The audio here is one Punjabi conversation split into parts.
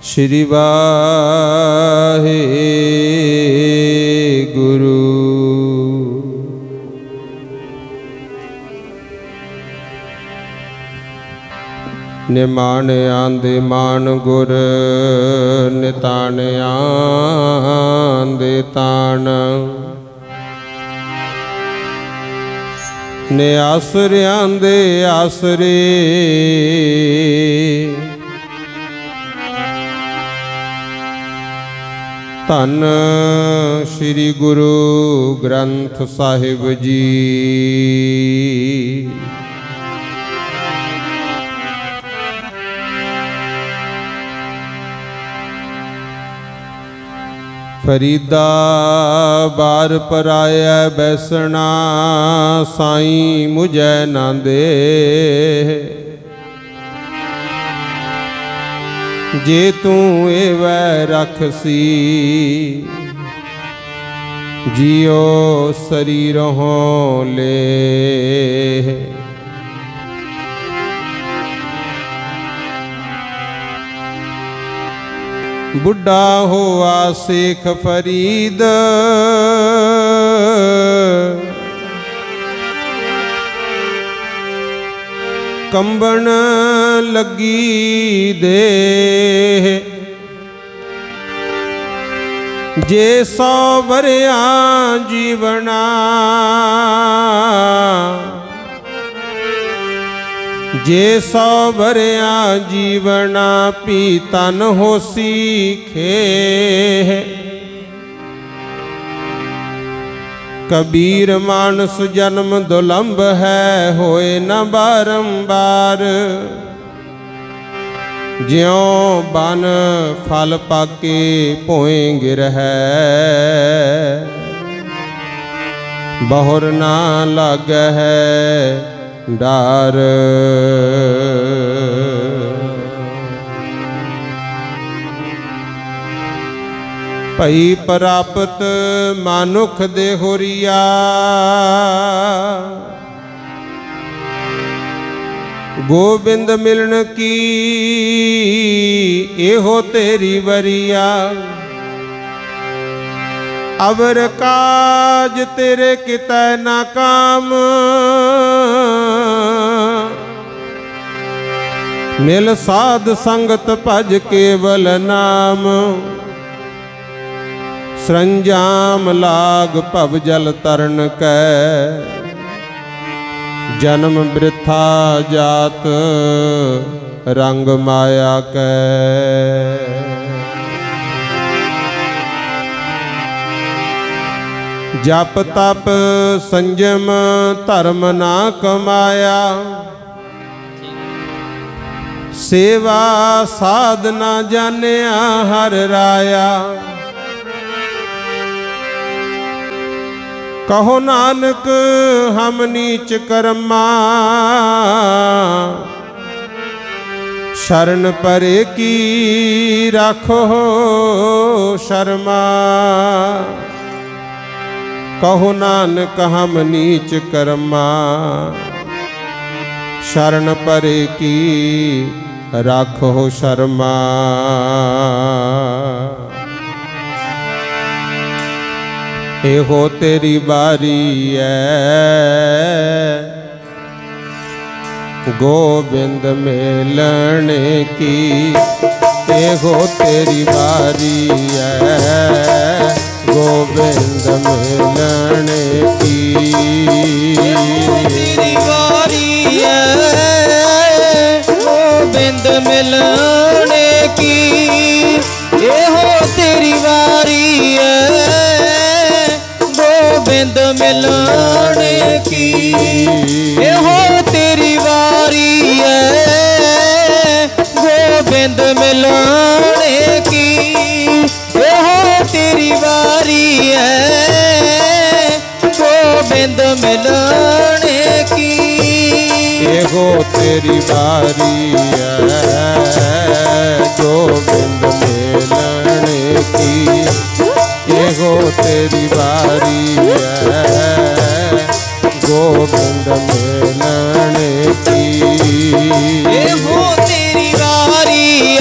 श्री वाहेगुरु। निमान आंदे मान गुर नितान आंदे तान। ने आसरे आंदे आसरे धन श्री गुरु ग्रंथ साहिब जी। फरीदा बार पर आया बैसना साईं मुझे ना दे। जे तू एवै रखसी जियो शरीर हो ले। बुढ़ा हुआ शेख फरीद कंबन लगी दे। जे 100 वरिया जीवना जे 100 वरिया जीवना पी तन हो सीखे। कबीर मानस जन्म दुलंभ है होए न बारंबार। ज्यों बन फल पाके पोए गिर है बहुर ना लग है डार। भई प्राप्त मानुख दे होरिया गोबिंद मिलन की एहो तेरी वरिया। अवर काज तेरे कितै ना काम मिल साध संगत भज केवल नाम। सरंजाम लाग भव जल तरन कै जन्म वृथा जात रंग माया कै। जप तप संयम धर्म ना कमाया। सेवा साधना जानिया हर राया। कहो नानक हम नीच कर्मा शरण परे की राखो शर्मा। कहो नानक हम नीच कर्मा शरण परे की राखो शर्मा। एहो तेरी बारी है गोविंद मिलने की। एहो तेरी बारी है गोविंद मिलने की। तेरी बारी है गोविंद मिलने की। एहो तेरी बारी है गोविंद मिलने की। एहो तेरी बारी है गोविंद मिलने की। एहो तेरी बारी है गोविंद मिलने की। एहो तेरी बारी है गोविंद मिलने की। एहो तेरी बारी है गोविंद मिलने की। एहो तेरी बारी है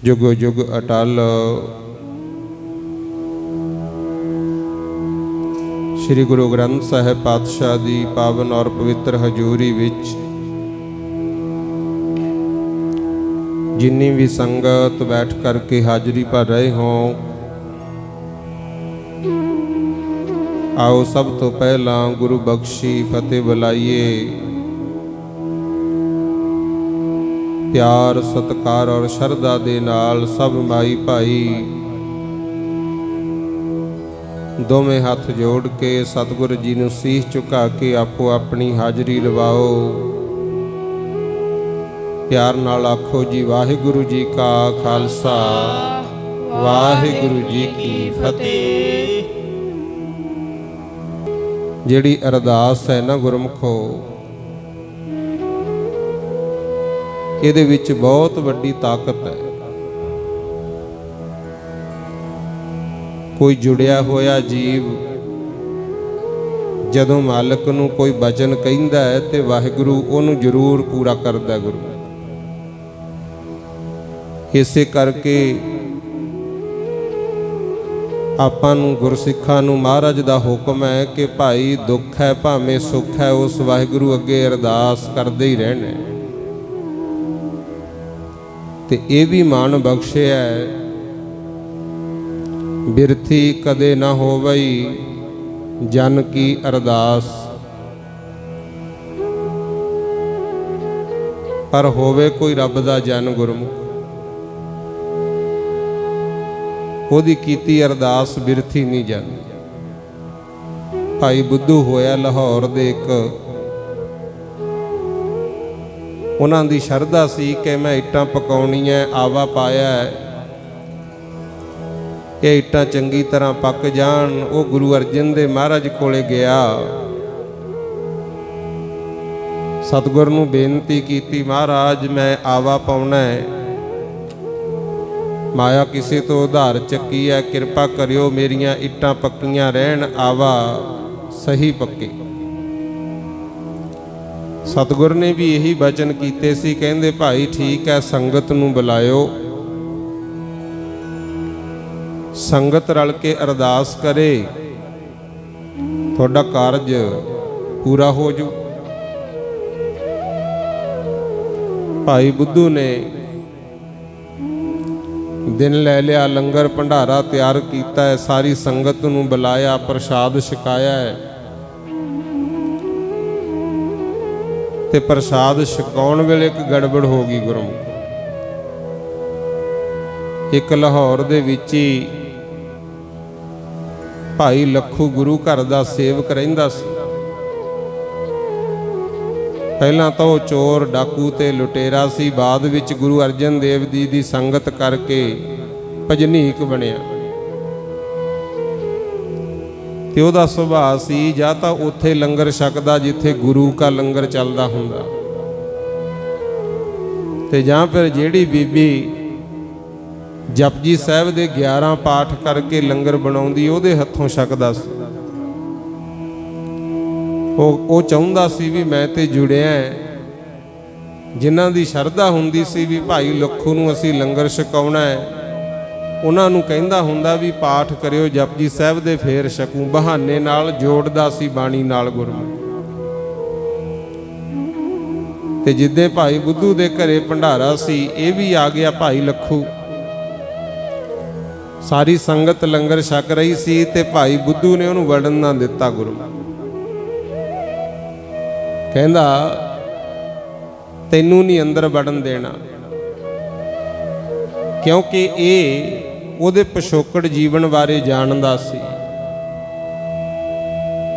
जुगो जुग अटल। श्री गुरु ग्रंथ साहिब पातशाह दी पावन और पवित्र हजूरी विच जिन्नी भी संगत बैठ करके हाजरी भर रहे हों, आओ सब तो पहला गुरु बख्शी फतेह बुलाइए। प्यार सत्कार और शरधा दे नाल सब माई भाई दोवें हाथ जोड़ के सतगुरु जी नूं सीस झुका के आपो अपनी हाजरी लवाओ। प्यार नाल आखो जी वाहिगुरु जी का खालसा वाहिगुरु जी की फतेह। जिहड़ी अरदास है ना गुरमुखो, ਇਹਦੇ ਵਿੱਚ बहुत ਵੱਡੀ ਤਾਕਤ है। कोई जुड़िया होया जीव जदों मालिक नूं कोई बचन कहिंदा है ते वाहिगुरु उहनूं जरूर पूरा करदा है। गुरु इसे करके आपां नूं गुरसिखां नूं महाराज दा हुक्म है कि भाई दुख है भावें सुख है उस वाहिगुरु अगे अरदास करदे ही रहना है। ते ये भी मान बख्शे है, बिरथी कदे ना होवई जन की अरदास, पर होवे कोई रब दा जन गुरमुख, ओदी कीती अरदास बिरथी नहीं जाती। भाई बुद्धू होया लाहौर दे एक उन्हां दी शरधा सी कि मैं इट्टां पकाउणियां, आवा पाया है कि इट्टां चंगी तरह पक जाण। वो गुरु अर्जन देव महाराज कोले गया, सतगुर नूं बेनती कीती, महाराज मैं आवा पाउणा है, माया किसी तो उधार चक्की है, किरपा करियो मेरियां इट्टां पक्कियां रहण, आवा सही पक्के। सतगुर ने भी यही बचन कीते सी, कहंदे भाई ठीक है संगत नूं बुलायो, संगत रल के अरदास करे, थोड़ा कारज पूरा हो जू। भाई बुद्धू ने दिन ले लिया, लंगर भंडारा तैयार किया है, सारी संगत नूं बुलाया, प्रसाद छकाया है। ते प्रसाद छकाउण वेले एक गड़बड़ हो गई गुरमुख। एक लाहौर दे विच ही भाई लखू गुरु घर दा सेवक रहिंदा सी। पहला तो वो चोर डाकू ते लुटेरा सी, बाद विच गुरु अर्जन देव जी दी संगत करके भजनीक बनिया। ते उहदा सुभाअ सी जां तां उत्थे लंगर छकदा जिथे गुरु का लंगर चलदा हुंदा, ते जां फिर जिहड़ी बीबी जपजी साहिब दे 11 पाठ करके लंगर बनाउंदी उहदे हत्थों छकदा सी। ਉਹ ਚਾਹੁੰਦਾ ਸੀ ਵੀ मैं ते जुड़िया जिन्हां दी शरधा हुंदी सी भी भाई लखू नूं असीं लंगर छकाउणा है, उन्हां नूं कहंदा हुंदा भी पाठ करियो जपजी साहिब दे फेर छकूं, बहाने नाल जोड़दा सी बाणी नाल गुरमुख। ते जिद्दे भाई बुद्धू दे घरे भंडारा सी, ये भी आ गया भाई लखू। सारी संगत लंगर छक रही सी ते भाई बुद्धू ने उहनूं वड़न ना दिता। गुरमुख कहंदा तैनूं नहीं अंदर वड़न देना, क्योंकि ये ਉਹਦੇ ਪਿਛੋਕੜ जीवन बारे जानदा सी।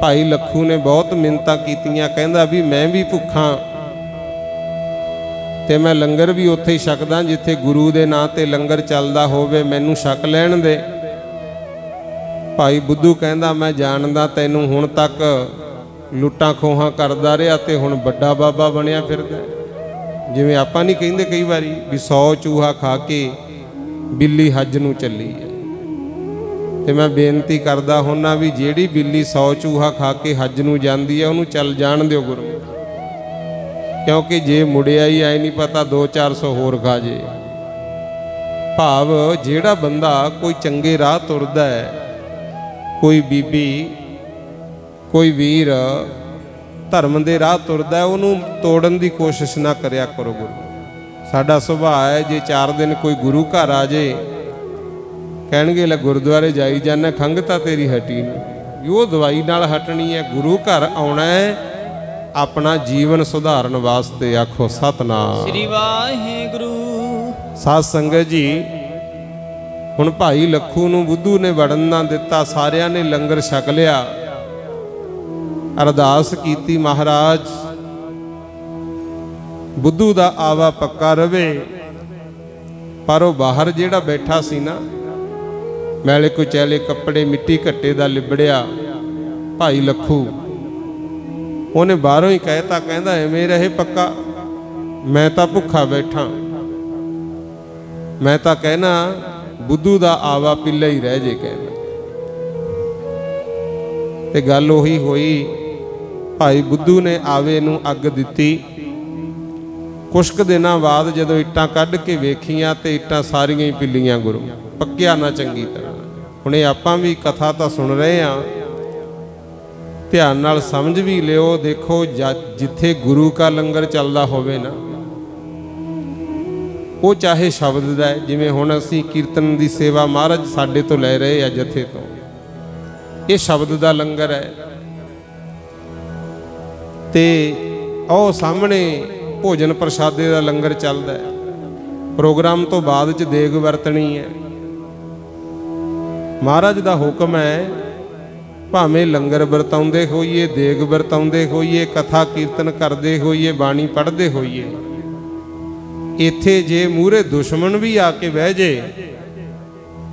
भाई लखू ने बहुत मिन्नतां कीतियां, कहंदा भी मैं भी भुखा ते मैं लंगर भी उत्थे ही छकदा जिथे गुरु दे नां ते लंगर चलदा होवे, मैनूं छक लैण दे। भाई बुद्धू कहंदा मैं जानदा तैनूं हुण तक लुट्टां खोहां करदा रिहा ते हुण बड्डा बाबा बनिया फिरदा। जिवें आपां नहीं कहिंदे कई वारी भी 100 चूहा खा के बिल्ली हज नूं चली है, ते मैं बेनती करदा हुन्ना भी जिहड़ी बिल्ली 100 चूहा खा के हज नूं जांदी है उहनूं चल जाण दिओ गुरु, क्योंकि जे मुड़िया ही आए नहीं पता 200-400 होर खा जे। ਭਾਵ ਜਿਹੜਾ ਬੰਦਾ ਕੋਈ ਚੰਗੇ ਰਾਹ ਤੁਰਦਾ ਹੈ, ਕੋਈ ਬੀਬੀ ਕੋਈ ਵੀਰ ਧਰਮ ਦੇ ਰਾਹ ਤੁਰਦਾ ਹੈ, ਉਹਨੂੰ ਤੋੜਨ ਦੀ ਕੋਸ਼ਿਸ਼ ਨਾ ਕਰਿਆ ਕਰੋ। ਗੁਰੂ ਸਾਡਾ ਸੁਭਾਅ ਹੈ, ਜੇ 4 ਦਿਨ ਕੋਈ ਗੁਰੂ ਘਰ ਆ ਜੇ ਕਹਿਣਗੇ ਲੈ ਗੁਰਦੁਆਰੇ ਜਾਈ ਜਾਂਦਾ, ਖੰਘ ਤਾਂ ਤੇਰੀ ਹਟੀ ਨਹੀਂ, ਉਹ ਦਵਾਈ ਨਾਲ ਹਟਣੀ ਹੈ। ਗੁਰੂ ਘਰ ਆਉਣਾ ਹੈ ਆਪਣਾ ਜੀਵਨ ਸੁਧਾਰਨ ਵਾਸਤੇ। ਆਖੋ ਸਤਨਾਮ ਸ੍ਰੀ ਵਾਹਿਗੁਰੂ। ਸਾਧ ਸੰਗਤ ਜੀ, ਹੁਣ ਭਾਈ ਲੱਖੂ ਨੂੰ ਬੁੱਧੂ ਨੇ ਵੜਨ ਨਾ ਦਿੱਤਾ, ਸਾਰਿਆਂ ਨੇ ਲੰਗਰ ਛਕ ਲਿਆ, ਅਰਦਾਸ ਕੀਤੀ ਮਹਾਰਾਜ ਬੁੱਧੂ ਦਾ ਆਵਾ ਪੱਕਾ ਰਵੇ। ਪਰ ਉਹ ਬਾਹਰ ਜਿਹੜਾ ਬੈਠਾ ਸੀ ਨਾ, ਮੈਲੇ ਕੁਚੈਲੇ ਕੱਪੜੇ ਮਿੱਟੀ ਘੱਟੇ ਦਾ ਲਿਬੜਿਆ ਭਾਈ ਲੱਖੂ, ਉਹਨੇ ਬਾਹਰੋਂ ਹੀ ਕਹਿਤਾ, ਕਹਿੰਦਾ ਐਵੇਂ ਰਹੇ ਪੱਕਾ, ਮੈਂ ਤਾਂ ਭੁੱਖਾ ਬੈਠਾ, ਮੈਂ ਤਾਂ ਕਹਿਣਾ ਬੁੱਧੂ ਦਾ ਆਵਾ ਪਿੱਲਾ ਹੀ ਰਹਿ ਜੇ। ਕਹਿੰਦਾ ਤੇ ਗੱਲ ਉਹੀ ਹੋਈ, ਭਾਈ ਬੁੱਧੂ ਨੇ ਆਵੇ ਨੂੰ ਅੱਗ ਦਿੱਤੀ। ਕੁਛ ਕੁ ਦਿਨਾਂ ਬਾਅਦ ਜਦੋਂ ਇੱਟਾਂ ਕੱਢ ਕੇ ਵੇਖੀਆਂ ਤੇ ਇੱਟਾਂ ਸਾਰੀਆਂ ਹੀ ਪਿੱਲੀਆਂ, ਗੁਰੂ ਪੱਕਿਆ ਨਾ ਚੰਗੀ ਤਰ੍ਹਾਂ। ਹੁਣ ਇਹ ਆਪਾਂ ਵੀ ਕਥਾ ਤਾਂ ਸੁਣ ਰਹੇ ਹਾਂ, ਧਿਆਨ ਨਾਲ ਸਮਝ ਵੀ ਲਿਓ। ਦੇਖੋ ਜਿੱਥੇ ਗੁਰੂ ਕਾ ਲੰਗਰ ਚੱਲਦਾ ਹੋਵੇ ਨਾ, ਉਹ ਚਾਹੇ ਸ਼ਬਦ ਦਾ ਹੈ, ਜਿਵੇਂ ਹੁਣ ਅਸੀਂ ਕੀਰਤਨ ਦੀ ਸੇਵਾ ਮਹਾਰਾਜ ਸਾਡੇ ਤੋਂ ਲੈ ਰਹੇ ਆ ਜਥੇ ਤੋਂ, ਇਹ ਸ਼ਬਦ ਦਾ ਲੰਗਰ ਹੈ। ਤੇ ਉਹ ਸਾਹਮਣੇ ਭੋਜਨ ਪ੍ਰਸ਼ਾਦੇ ਦਾ ਲੰਗਰ ਚੱਲਦਾ ਹੈ। ਪ੍ਰੋਗਰਾਮ ਤੋਂ ਬਾਅਦ ਚ ਦੇਗ ਵਰਤਣੀ ਹੈ। ਮਹਾਰਾਜ ਦਾ ਹੁਕਮ ਹੈ, ਭਾਵੇਂ ਲੰਗਰ ਵਰਤਾਉਂਦੇ ਹੋਈਏ, ਦੇਗ ਵਰਤਾਉਂਦੇ ਹੋਈਏ, ਕਥਾ ਕੀਰਤਨ ਕਰਦੇ ਹੋਈਏ, ਬਾਣੀ ਪੜ੍ਹਦੇ ਹੋਈਏ, ਇੱਥੇ ਜੇ ਮੂਹਰੇ ਦੁਸ਼ਮਣ ਵੀ ਆ ਕੇ ਬਹਿ ਜੇ,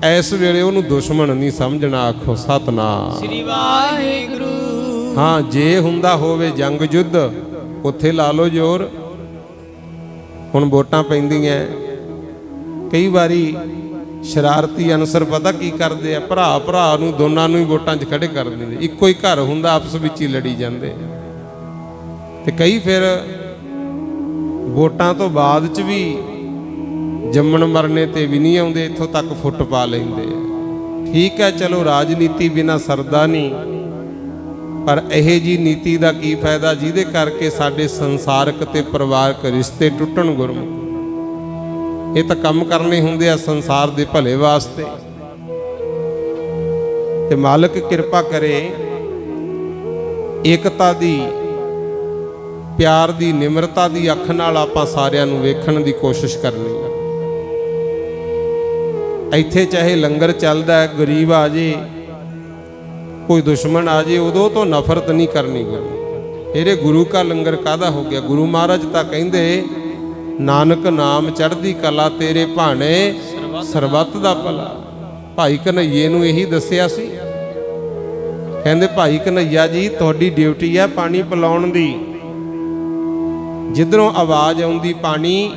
ਇਸ ਵੇਲੇ ਉਹਨੂੰ ਦੁਸ਼ਮਣ ਨਹੀਂ ਸਮਝਣਾ। ਆਖੋ ਸਤਨਾਮ ਸ੍ਰੀ ਵਾਹਿਗੁਰੂ। ਹਾਂ, ਜੇ ਹੁੰਦਾ ਹੋਵੇ ਜੰਗ ਯੁੱਧ, ਉੱਥੇ ਲਾ ਲਓ ਜ਼ੋਰ। ਹੁਣ ਵੋਟਾਂ ਪੈਂਦੀਆਂ, ਕਈ ਵਾਰੀ ਸ਼ਰਾਰਤੀ ਅਨਸਰ ਪਤਾ ਕੀ ਕਰਦੇ ਆ, ਭਰਾ ਭਰਾ ਨੂੰ ਦੋਨਾਂ ਨੂੰ ਹੀ ਵੋਟਾਂ 'ਚ ਖੜੇ ਕਰ ਦਿੰਦੇ। ਇੱਕੋ ਹੀ ਘਰ ਹੁੰਦਾ, ਆਪਸ ਵਿੱਚ ਹੀ ਲੜੀ ਜਾਂਦੇ। ਤੇ ਕਈ ਫਿਰ ਵੋਟਾਂ ਤੋਂ ਬਾਅਦ 'ਚ ਵੀ ਜੰਮਣ ਮਰਨੇ ਤੇ ਵੀ ਨਹੀਂ ਆਉਂਦੇ, ਇੱਥੋਂ ਤੱਕ ਫੁੱਟ ਪਾ ਲੈਂਦੇ ਆ। ਠੀਕ ਹੈ, ਚਲੋ ਰਾਜਨੀਤੀ ਬਿਨਾਂ ਸਰਦਾ ਨਹੀਂ, ਪਰ ਇਹੋ ਜੀ ਨੀਤੀ ਦਾ ਕੀ ਫਾਇਦਾ ਜਿਹਦੇ ਕਰਕੇ ਸਾਡੇ ਸੰਸਾਰਕ ਤੇ ਪਰਿਵਾਰਕ ਰਿਸ਼ਤੇ ਟੁੱਟਣ। ਗੁਰਮੁਖ ਇਹ ਤਾਂ ਕੰਮ ਕਰਨੇ ਹੁੰਦੇ ਆ ਸੰਸਾਰ ਦੇ ਭਲੇ ਵਾਸਤੇ। ਤੇ ਮਾਲਕ ਕਿਰਪਾ ਕਰੇ, ਏਕਤਾ ਦੀ, ਪਿਆਰ ਦੀ, ਨਿਮਰਤਾ ਦੀ ਅੱਖ ਨਾਲ ਆਪਾਂ ਸਾਰਿਆਂ ਨੂੰ ਵੇਖਣ ਦੀ ਕੋਸ਼ਿਸ਼ ਕਰਨੀ ਹੈ। ਇੱਥੇ ਚਾਹੇ ਲੰਗਰ ਚੱਲਦਾ ਹੈ, ਗਰੀਬ ਆ ਜੇ, ਕੋਈ ਦੁਸ਼ਮਣ ਆ ਜੇ, ਉਦੋਂ ਤੋਂ ਨਫ਼ਰਤ ਨਹੀਂ ਕਰਨੀ। ਗੁਰੂ ਇਹਦੇ ਗੁਰੂ ਕਾ ਲੰਗਰ ਕਾਹਦਾ ਹੋ ਗਿਆ? ਗੁਰੂ ਮਹਾਰਾਜ ਤਾਂ ਕਹਿੰਦੇ, ਨਾਨਕ ਨਾਮ ਚੜ੍ਹਦੀ ਕਲਾ ਤੇਰੇ ਭਾਣੇ ਸਰਬੱਤ ਦਾ ਭਲਾ। ਭਾਈ ਕਨ੍ਹਈਏ ਨੂੰ ਇਹੀ ਦੱਸਿਆ ਸੀ। ਕਹਿੰਦੇ ਭਾਈ ਕਨ੍ਹਈਆ ਜੀ, ਤੁਹਾਡੀ ਡਿਊਟੀ ਹੈ ਪਾਣੀ ਪਿਲਾਉਣ ਦੀ। ਜਿੱਧਰੋਂ ਆਵਾਜ਼ ਆਉਂਦੀ ਪਾਣੀ,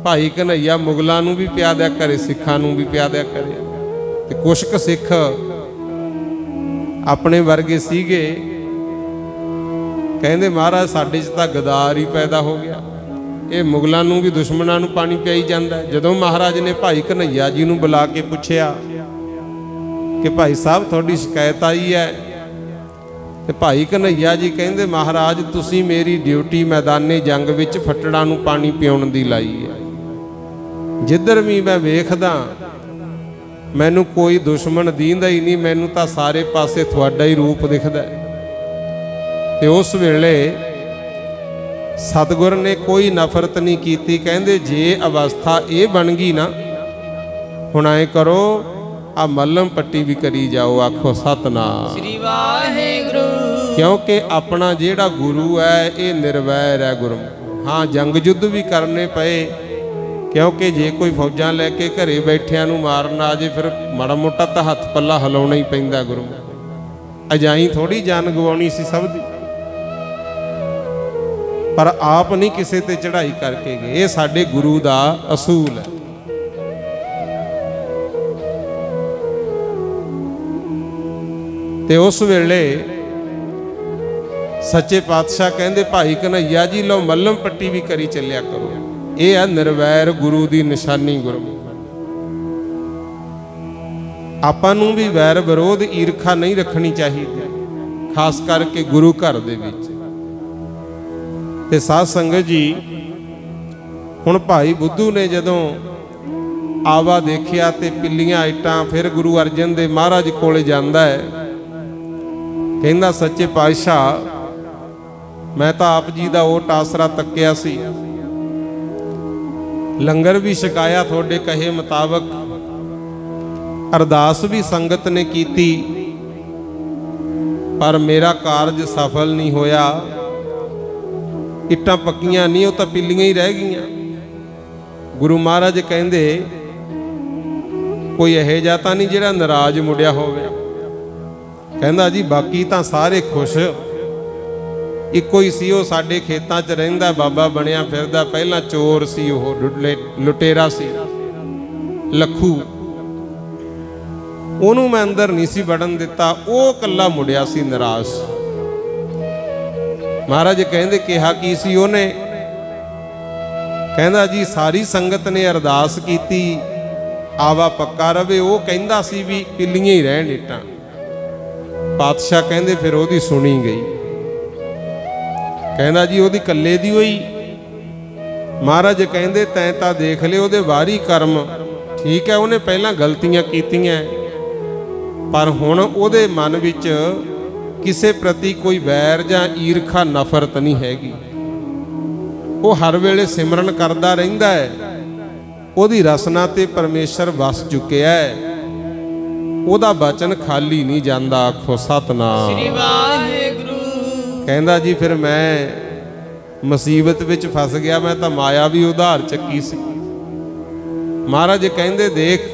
ਭਾਈ ਕਨ੍ਹਈਆ ਮੁਗਲਾਂ ਨੂੰ ਵੀ ਪਿਆ ਦਿਆ ਕਰੇ, ਸਿੱਖਾਂ ਨੂੰ ਵੀ ਪਿਆ ਦਿਆ ਕਰੇ। ਤੇ ਕੁਛ ਕੁ ਸਿੱਖ ਆਪਣੇ ਵਰਗੇ ਸੀਗੇ, ਕਹਿੰਦੇ ਮਹਾਰਾਜ ਸਾਡੇ 'ਚ ਤਾਂ ਗਦਾਰ ਹੀ ਪੈਦਾ ਹੋ ਗਿਆ, ਇਹ ਮੁਗਲਾਂ ਨੂੰ ਵੀ ਦੁਸ਼ਮਣਾਂ ਨੂੰ ਪਾਣੀ ਪਿਆਈ ਜਾਂਦਾ। ਜਦੋਂ ਮਹਾਰਾਜ ਨੇ ਭਾਈ ਕਨ੍ਹਈਆ ਜੀ ਨੂੰ ਬੁਲਾ ਕੇ ਪੁੱਛਿਆ ਕਿ ਭਾਈ ਸਾਹਿਬ ਤੁਹਾਡੀ ਸ਼ਿਕਾਇਤ ਆਈ ਹੈ, ਤੇ ਭਾਈ ਕਨ੍ਹਈਆ ਜੀ ਕਹਿੰਦੇ ਮਹਾਰਾਜ ਤੁਸੀਂ ਮੇਰੀ ਡਿਊਟੀ ਮੈਦਾਨੇ ਜੰਗ ਵਿੱਚ ਫੱਟੜਾਂ ਨੂੰ ਪਾਣੀ ਪਿਆਉਣ ਦੀ ਲਾਈ ਹੈ। ਜਿੱਧਰ ਵੀ ਮੈਂ ਵੇਖਦਾ ਮੈਨੂੰ ਕੋਈ ਦੁਸ਼ਮਣ ਦੀਂਦਾ ਹੀ ਨਹੀਂ, ਮੈਨੂੰ ਤਾਂ ਸਾਰੇ ਪਾਸੇ ਤੁਹਾਡਾ ਹੀ ਰੂਪ ਦਿਖਦਾ। ਤੇ ਉਸ ਵੇਲੇ ਸਤਿਗੁਰ ਨੇ ਕੋਈ ਨਫ਼ਰਤ ਨਹੀਂ ਕੀਤੀ। ਕਹਿੰਦੇ ਜੇ ਅਵਸਥਾ ਇਹ ਬਣ ਗਈ ਨਾ, ਹੁਣ ਐ ਕਰੋ, ਆ ਮੱਲਮ ਪੱਟੀ ਵੀ ਕਰੀ ਜਾਓ। ਆਖੋ ਸਤਨਾਮ ਸ੍ਰੀ ਵਾਹਿਗੁਰੂ। ਕਿਉਂਕਿ ਆਪਣਾ ਜਿਹੜਾ ਗੁਰੂ ਹੈ ਇਹ ਨਿਰਵੈਰ ਹੈ। ਗੁਰੂ ਹਾਂ, ਜੰਗ ਯੁੱਧ ਵੀ ਕਰਨੇ ਪਏ, ਕਿਉਂਕਿ ਜੇ ਕੋਈ ਫੌਜਾਂ ਲੈ ਕੇ ਘਰੇ ਬੈਠਿਆਂ ਨੂੰ ਮਾਰਨ ਆ ਜੇ, ਫਿਰ ਮਾੜਾ ਮੋਟਾ ਤਾਂ ਹੱਥ ਪੱਲਾ ਹਿਲਾਉਣਾ ਹੀ ਪੈਂਦਾ। ਗੁਰੂ ਅਜਾਈ ਥੋੜੀ ਜਾਨ ਗਵਾਉਣੀ ਸੀ ਸਭ ਦੀ, ਪਰ ਆਪ ਨਹੀਂ ਕਿਸੇ ਤੇ ਚੜ੍ਹਾਈ ਕਰਕੇ ਗਏ। ਇਹ ਸਾਡੇ ਗੁਰੂ ਦਾ ਅਸੂਲ ਹੈ। ਤੇ ਉਸ ਵੇਲੇ ਸੱਚੇ ਪਾਤਸ਼ਾਹ ਕਹਿੰਦੇ ਭਾਈ ਕਨ੍ਹਈਆ ਜੀ ਲਓ ਮੱਲਮ ਪੱਟੀ ਵੀ ਕਰੀ ਚੱਲਿਆ ਕਰੋ। ਇਹ ਹੈ ਨਿਰਵੈਰ ਗੁਰੂ ਦੀ ਨਿਸ਼ਾਨੀ। ਗੁਰੂ ਆਪਾਂ ਨੂੰ ਵੀ ਵੈਰ ਵਿਰੋਧ ਈਰਖਾ ਨਹੀਂ ਰੱਖਣੀ ਚਾਹੀਦੀ, ਖਾਸ ਕਰਕੇ ਗੁਰੂ ਘਰ ਦੇ ਵਿੱਚ। ਤੇ ਸਾਧ ਸੰਗਤ ਜੀ, ਹੁਣ ਭਾਈ ਬੁੱਧੂ ਨੇ ਜਦੋਂ ਆਵਾ ਦੇਖਿਆ ਤੇ ਪਿੱਲੀਆਂ ਇੱਟਾਂ, ਫਿਰ ਗੁਰੂ ਅਰਜਨ ਦੇਵ ਮਹਾਰਾਜ ਕੋਲੇ ਜਾਂਦਾ ਹੈ, ਕਹਿੰਦਾ ਸੱਚੇ ਪਾਤਸ਼ਾਹ ਮੈਂ ਤਾਂ ਆਪ ਜੀ ਦਾ ਓਟ ਆਸਰਾ ਤੱਕਿਆ ਸੀ, ਲੰਗਰ ਵੀ ਛਕਾਇਆ ਤੁਹਾਡੇ ਕਹੇ ਮੁਤਾਬਕ, ਅਰਦਾਸ ਵੀ ਸੰਗਤ ਨੇ ਕੀਤੀ, ਪਰ ਮੇਰਾ ਕਾਰਜ ਸਫਲ ਨਹੀਂ ਹੋਇਆ। ਇੱਟਾਂ ਪੱਕੀਆਂ ਨਹੀਂ, ਉਹ ਤਾਂ ਪਿੱਲੀਆਂ ਹੀ ਰਹਿ ਗਈਆਂ। ਗੁਰੂ ਮਹਾਰਾਜ ਕਹਿੰਦੇ ਕੋਈ ਇਹੋ ਜਿਹਾ ਤਾਂ ਨਹੀਂ ਜਿਹੜਾ ਨਾਰਾਜ਼ ਮੁੜਿਆ ਹੋਵੇ। ਕਹਿੰਦਾ ਜੀ ਬਾਕੀ ਤਾਂ ਸਾਰੇ ਖੁਸ਼, ਇੱਕੋ ਹੀ ਸੀ ਉਹ ਸਾਡੇ ਖੇਤਾਂ 'ਚ ਰਹਿੰਦਾ, ਬਾਬਾ ਬਣਿਆ ਫਿਰਦਾ, ਪਹਿਲਾਂ ਚੋਰ ਸੀ ਉਹ, ਲੁਟੇਰਾ ਸੀ ਲੱਖੂ, ਉਹਨੂੰ ਮੈਂ ਅੰਦਰ ਨਹੀਂ ਸੀ ਵੜਨ ਦਿੱਤਾ, ਉਹ ਇਕੱਲਾ ਮੁੜਿਆ ਸੀ ਨਿਰਾਸ਼। ਮਹਾਰਾਜ ਕਹਿੰਦੇ ਕਿਹਾ ਕੀ ਸੀ ਉਹਨੇ? ਕਹਿੰਦਾ ਜੀ ਸਾਰੀ ਸੰਗਤ ਨੇ ਅਰਦਾਸ ਕੀਤੀ ਆਵਾ ਪੱਕਾ ਰਵੇ, ਉਹ ਕਹਿੰਦਾ ਸੀ ਵੀ ਪਿੱਲੀਆਂ ਹੀ ਰਹਿਣ ਇੱਟਾਂ। ਪਾਤਸ਼ਾਹ ਕਹਿੰਦੇ ਫਿਰ ਉਹਦੀ ਸੁਣੀ ਗਈ। ਕਹਿੰਦਾ ਜੀ ਉਹਦੀ ਇਕੱਲੇ ਦੀ ਹੋਈ। ਮਹਾਰਾਜ ਕਹਿੰਦੇ ਤੈਂ ਤਾਂ ਦੇਖ ਲਿਓ ਉਹਦੇ ਵਾਰੀ ਕਰਮ, ਠੀਕ ਹੈ ਉਹਨੇ ਪਹਿਲਾਂ ਗਲਤੀਆਂ ਕੀਤੀਆਂ, ਪਰ ਹੁਣ ਉਹਦੇ ਮਨ ਵਿੱਚ ਕਿਸੇ ਪ੍ਰਤੀ ਕੋਈ ਵੈਰ ਜਾਂ ਈਰਖਾ ਨਫ਼ਰਤ ਨਹੀਂ ਹੈਗੀ। ਉਹ ਹਰ ਵੇਲੇ ਸਿਮਰਨ ਕਰਦਾ ਰਹਿੰਦਾ ਹੈ, ਉਹਦੀ ਰਸਨਾ ਤੇ ਪਰਮੇਸ਼ਰ ਵਸ ਚੁੱਕਿਆ ਹੈ, ਉਹਦਾ ਬਚਨ ਖਾਲੀ ਨਹੀਂ ਜਾਂਦਾ। ਆਖੋ ਸਤਨਾਮ ਸ੍ਰੀ ਵਾਹਿਗੁਰੂ। ਕਹਿੰਦਾ ਜੀ ਫਿਰ ਮੈਂ ਮੁਸੀਬਤ ਵਿੱਚ ਫਸ ਗਿਆ, ਮੈਂ ਤਾਂ ਮਾਇਆ ਵੀ ਉਧਾਰ ਚੱਕੀ ਸੀ। ਮਹਾਰਾਜ ਕਹਿੰਦੇ ਦੇਖ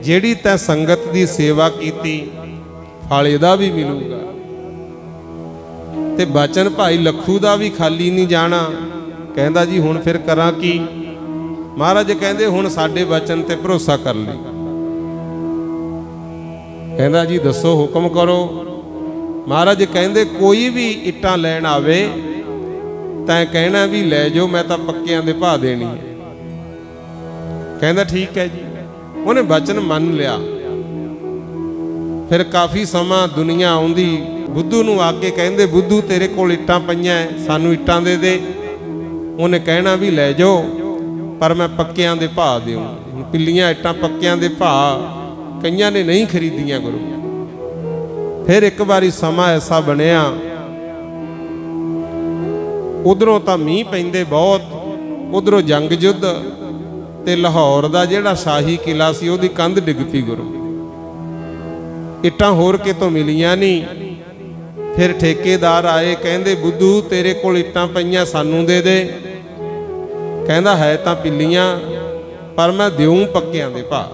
ਜਿਹੜੀ ਤੈਂ ਸੰਗਤ ਦੀ ਸੇਵਾ ਕੀਤੀ ਫਲ ਇਹਦਾ ਵੀ ਮਿਲੂਗਾ, ਤੇ ਬਚਨ ਭਾਈ ਲੱਖੂ ਦਾ ਵੀ ਖਾਲੀ ਨਹੀਂ ਜਾਣਾ। ਕਹਿੰਦਾ ਜੀ ਹੁਣ ਫਿਰ ਕਰਾਂ ਕੀ? ਮਹਾਰਾਜ ਕਹਿੰਦੇ ਹੁਣ ਸਾਡੇ ਬਚਨ ਤੇ ਭਰੋਸਾ ਕਰ ਲਈ। ਕਹਿੰਦਾ ਜੀ ਦੱਸੋ ਹੁਕਮ ਕਰੋ। ਮਹਾਰਾਜ ਕਹਿੰਦੇ ਕੋਈ ਵੀ ਇੱਟਾਂ ਲੈਣ ਆਵੇ ਤੈਂ ਕਹਿਣਾ ਵੀ ਲੈ ਜਾਓ, ਮੈਂ ਤਾਂ ਪੱਕਿਆਂ ਦੇ ਭਾਅ ਦੇਣੀ ਹੈ। ਕਹਿੰਦਾ ਠੀਕ ਹੈ ਜੀ, ਉਹਨੇ ਬਚਨ ਮੰਨ ਲਿਆ। ਫਿਰ ਕਾਫੀ ਸਮਾਂ ਦੁਨੀਆ ਆਉਂਦੀ, ਬੁੱਧੂ ਨੂੰ ਆ ਕੇ ਕਹਿੰਦੇ ਬੁੱਧੂ ਤੇਰੇ ਕੋਲ ਇੱਟਾਂ ਪਈਆਂ, ਸਾਨੂੰ ਇੱਟਾਂ ਦੇ ਦੇ। ਉਹਨੇ ਕਹਿਣਾ ਵੀ ਲੈ ਜਾਓ ਪਰ ਮੈਂ ਪੱਕਿਆਂ ਦੇ ਭਾਅ ਦਿਉ। ਪਿੱਲੀਆਂ ਇੱਟਾਂ ਪੱਕਿਆਂ ਦੇ ਭਾਅ ਕਈਆਂ ਨੇ ਨਹੀਂ ਖਰੀਦੀਆਂ ਗੁਰੂ। ਫਿਰ ਇੱਕ ਵਾਰੀ ਸਮਾਂ ਐਸਾ ਬਣਿਆ, ਉਧਰੋਂ ਤਾਂ ਮੀਂਹ ਪੈਂਦੇ ਬਹੁਤ, ਉਧਰੋਂ ਜੰਗ ਯੁੱਧ, ਤੇ ਲਾਹੌਰ ਦਾ ਜਿਹੜਾ ਸ਼ਾਹੀ ਕਿਲਾ ਸੀ ਉਹਦੀ ਕੰਧ ਡਿੱਗ ਪਈ ਗੁਰੂ। ਇੱਟਾਂ ਹੋਰ ਕਿਤੋਂ ਮਿਲੀਆਂ ਨਹੀਂ। ਫਿਰ ਠੇਕੇਦਾਰ ਆਏ, ਕਹਿੰਦੇ ਬੁੱਧੂ ਤੇਰੇ ਕੋਲ ਇੱਟਾਂ ਪਈਆਂ ਸਾਨੂੰ ਦੇ ਦੇ। ਕਹਿੰਦਾ ਹੈ ਤਾਂ ਪਿੱਲੀਆਂ ਪਰ ਮੈਂ ਦਿਉਂ ਪੱਕਿਆਂ ਦੇ ਭਾਅ।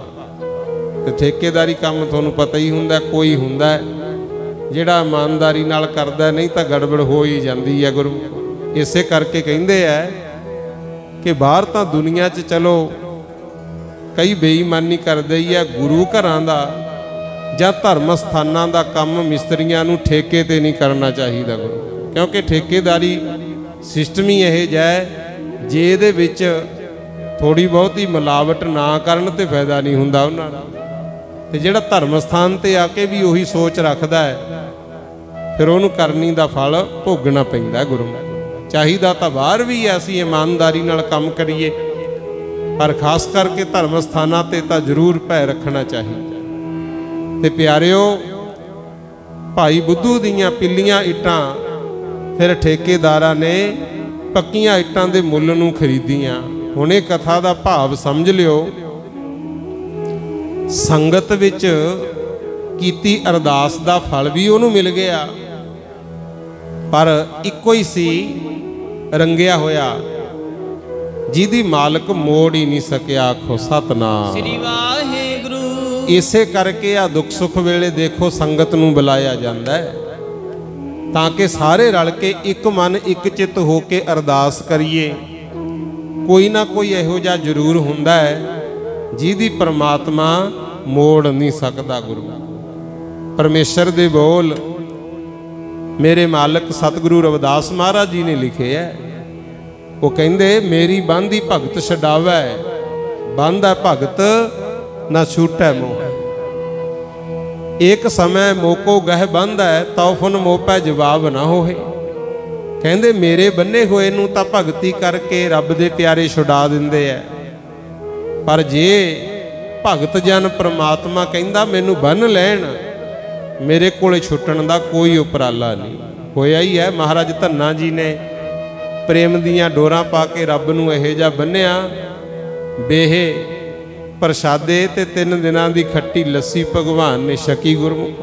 ਤੇ ਠੇਕੇਦਾਰੀ ਕੰਮ ਤੁਹਾਨੂੰ ਪਤਾ ਹੀ ਹੁੰਦਾ, ਕੋਈ ਹੁੰਦਾ ਜਿਹੜਾ ਇਮਾਨਦਾਰੀ ਨਾਲ ਕਰਦਾ, ਨਹੀਂ ਤਾਂ ਗੜਬੜ ਹੋ ਹੀ ਜਾਂਦੀ ਹੈ ਗੁਰੂ। ਇਸੇ ਕਰਕੇ ਕਹਿੰਦੇ ਆ ਕਿ ਬਾਹਰ ਤਾਂ ਦੁਨੀਆ 'ਚ ਚਲੋ ਕਈ ਬੇਈਮਾਨੀ ਕਰਦੇ ਹੀ ਆ, ਗੁਰੂ ਘਰਾਂ ਦਾ ਜਾਂ ਧਰਮ ਸਥਾਨਾਂ ਦਾ ਕੰਮ ਮਿਸਤਰੀਆਂ ਨੂੰ ਠੇਕੇ ਤੇ ਨਹੀਂ ਕਰਨਾ ਚਾਹੀਦਾ ਗੁਰੂ। ਕਿਉਂਕਿ ਠੇਕੇਦਾਰੀ ਸਿਸਟਮ ਹੀ ਇਹ ਜਿਹਾ ਹੈ, ਜੇ ਇਹਦੇ ਵਿੱਚ ਥੋੜੀ ਬਹੁਤੀ ਮਿਲਾਵਟ ਨਾ ਕਰਨ ਤੇ ਫਾਇਦਾ ਨਹੀਂ ਹੁੰਦਾ ਉਹਨਾਂ ਦਾ। ਤੇ ਜਿਹੜਾ ਧਰਮ ਸਥਾਨ ਤੇ ਆ ਕੇ ਵੀ ਉਹੀ ਸੋਚ ਰੱਖਦਾ ਹੈ, ਫਿਰ ਉਹਨੂੰ ਕਰਨੀ ਦਾ ਫਲ ਭੋਗਣਾ ਪੈਂਦਾ ਗੁਰੂ। ਚਾਹੀਦਾ ਤਾਂ ਬਾਹਰ ਵੀ ਅਸੀਂ ਇਮਾਨਦਾਰੀ ਨਾਲ ਕੰਮ ਕਰੀਏ, ਪਰ ਖਾਸ ਕਰਕੇ ਧਰਮ ਸਥਾਨਾਂ ਤੇ ਤਾਂ ਜ਼ਰੂਰ ਭੈ ਰੱਖਣਾ ਚਾਹੀਦਾ। ਤੇ ਪਿਆਰਿਓ, ਭਾਈ ਬੁੱਧੂ ਦੀਆਂ ਪਿੱਲੀਆਂ ਇੱਟਾਂ ਫਿਰ ਠੇਕੇਦਾਰਾਂ ਨੇ ਪੱਕੀਆਂ ਇੱਟਾਂ ਦੇ ਮੁੱਲ ਨੂੰ ਖਰੀਦੀਆਂ। ਹੁਣ ਇਹ ਕਥਾ ਦਾ ਭਾਵ ਸਮਝ ਲਿਓ, ਸੰਗਤ ਵਿੱਚ ਕੀਤੀ ਅਰਦਾਸ ਦਾ ਫਲ ਵੀ ਉਹਨੂੰ ਮਿਲ ਗਿਆ, ਪਰ ਇੱਕੋ ਹੀ ਸੀ ਰੰਗਿਆ ਹੋਇਆ, ਜਿਹਦੀ ਮਾਲਕ ਮੋੜ ਹੀ ਨਹੀਂ ਸਕਿਆ। ਆਖੋ ਸਤਨਾਮ ਸ੍ਰੀ ਵਾਹਿਗੁਰੂ। ਇਸੇ ਕਰਕੇ ਆ ਦੁੱਖ ਸੁੱਖ ਵੇਲੇ ਦੇਖੋ ਸੰਗਤ ਨੂੰ ਬੁਲਾਇਆ ਜਾਂਦਾ ਹੈ, ਤਾਂ ਕਿ ਸਾਰੇ ਰਲ ਕੇ ਇੱਕ ਮਨ ਇੱਕ ਚਿੱਤ ਹੋ ਕੇ ਅਰਦਾਸ ਕਰੀਏ। ਕੋਈ ਨਾ ਕੋਈ ਇਹੋ ਜਿਹਾ ਜ਼ਰੂਰ ਹੁੰਦਾ ਹੈ ਜਿਹਦੀ ਪਰਮਾਤਮਾ ਮੋੜ ਨਹੀਂ ਸਕਦਾ ਗੁਰੂ। ਪਰਮੇਸ਼ਰ ਦੇ ਬੋਲ ਮੇਰੇ ਮਾਲਕ ਸਤਿਗੁਰੂ ਰਵਿਦਾਸ ਮਹਾਰਾਜ ਜੀ ਨੇ ਲਿਖੇ ਹੈ। ਉਹ ਕਹਿੰਦੇ ਮੇਰੀ ਬੰਦੀ ਭਗਤ ਛਡਾਵੈ, ਬੰਦਾ ਭਗਤ ਨਾ ਛੂਟੈ ਮੋਹ। एक समय मोको गह बंद है तौफन मोपै जवाब ना होए। कहंदे मेरे बन्ने होए नूं तां भगती करके रब दे प्यारे छुड़ा दिंदे है, पर जे भगत जन परमात्मा कहंदा मैनू बन लैण, मेरे कोले छुट्टण दा कोई उपराला नहीं। होया ही है, महाराज धन्ना जी ने प्रेम दियां डोरां पा के रब नूं इहो जिहा बन्निया, बेहे प्रसादे ते 3 दिनां दी खट्टी लस्सी भगवान ने छकी गुरमुख।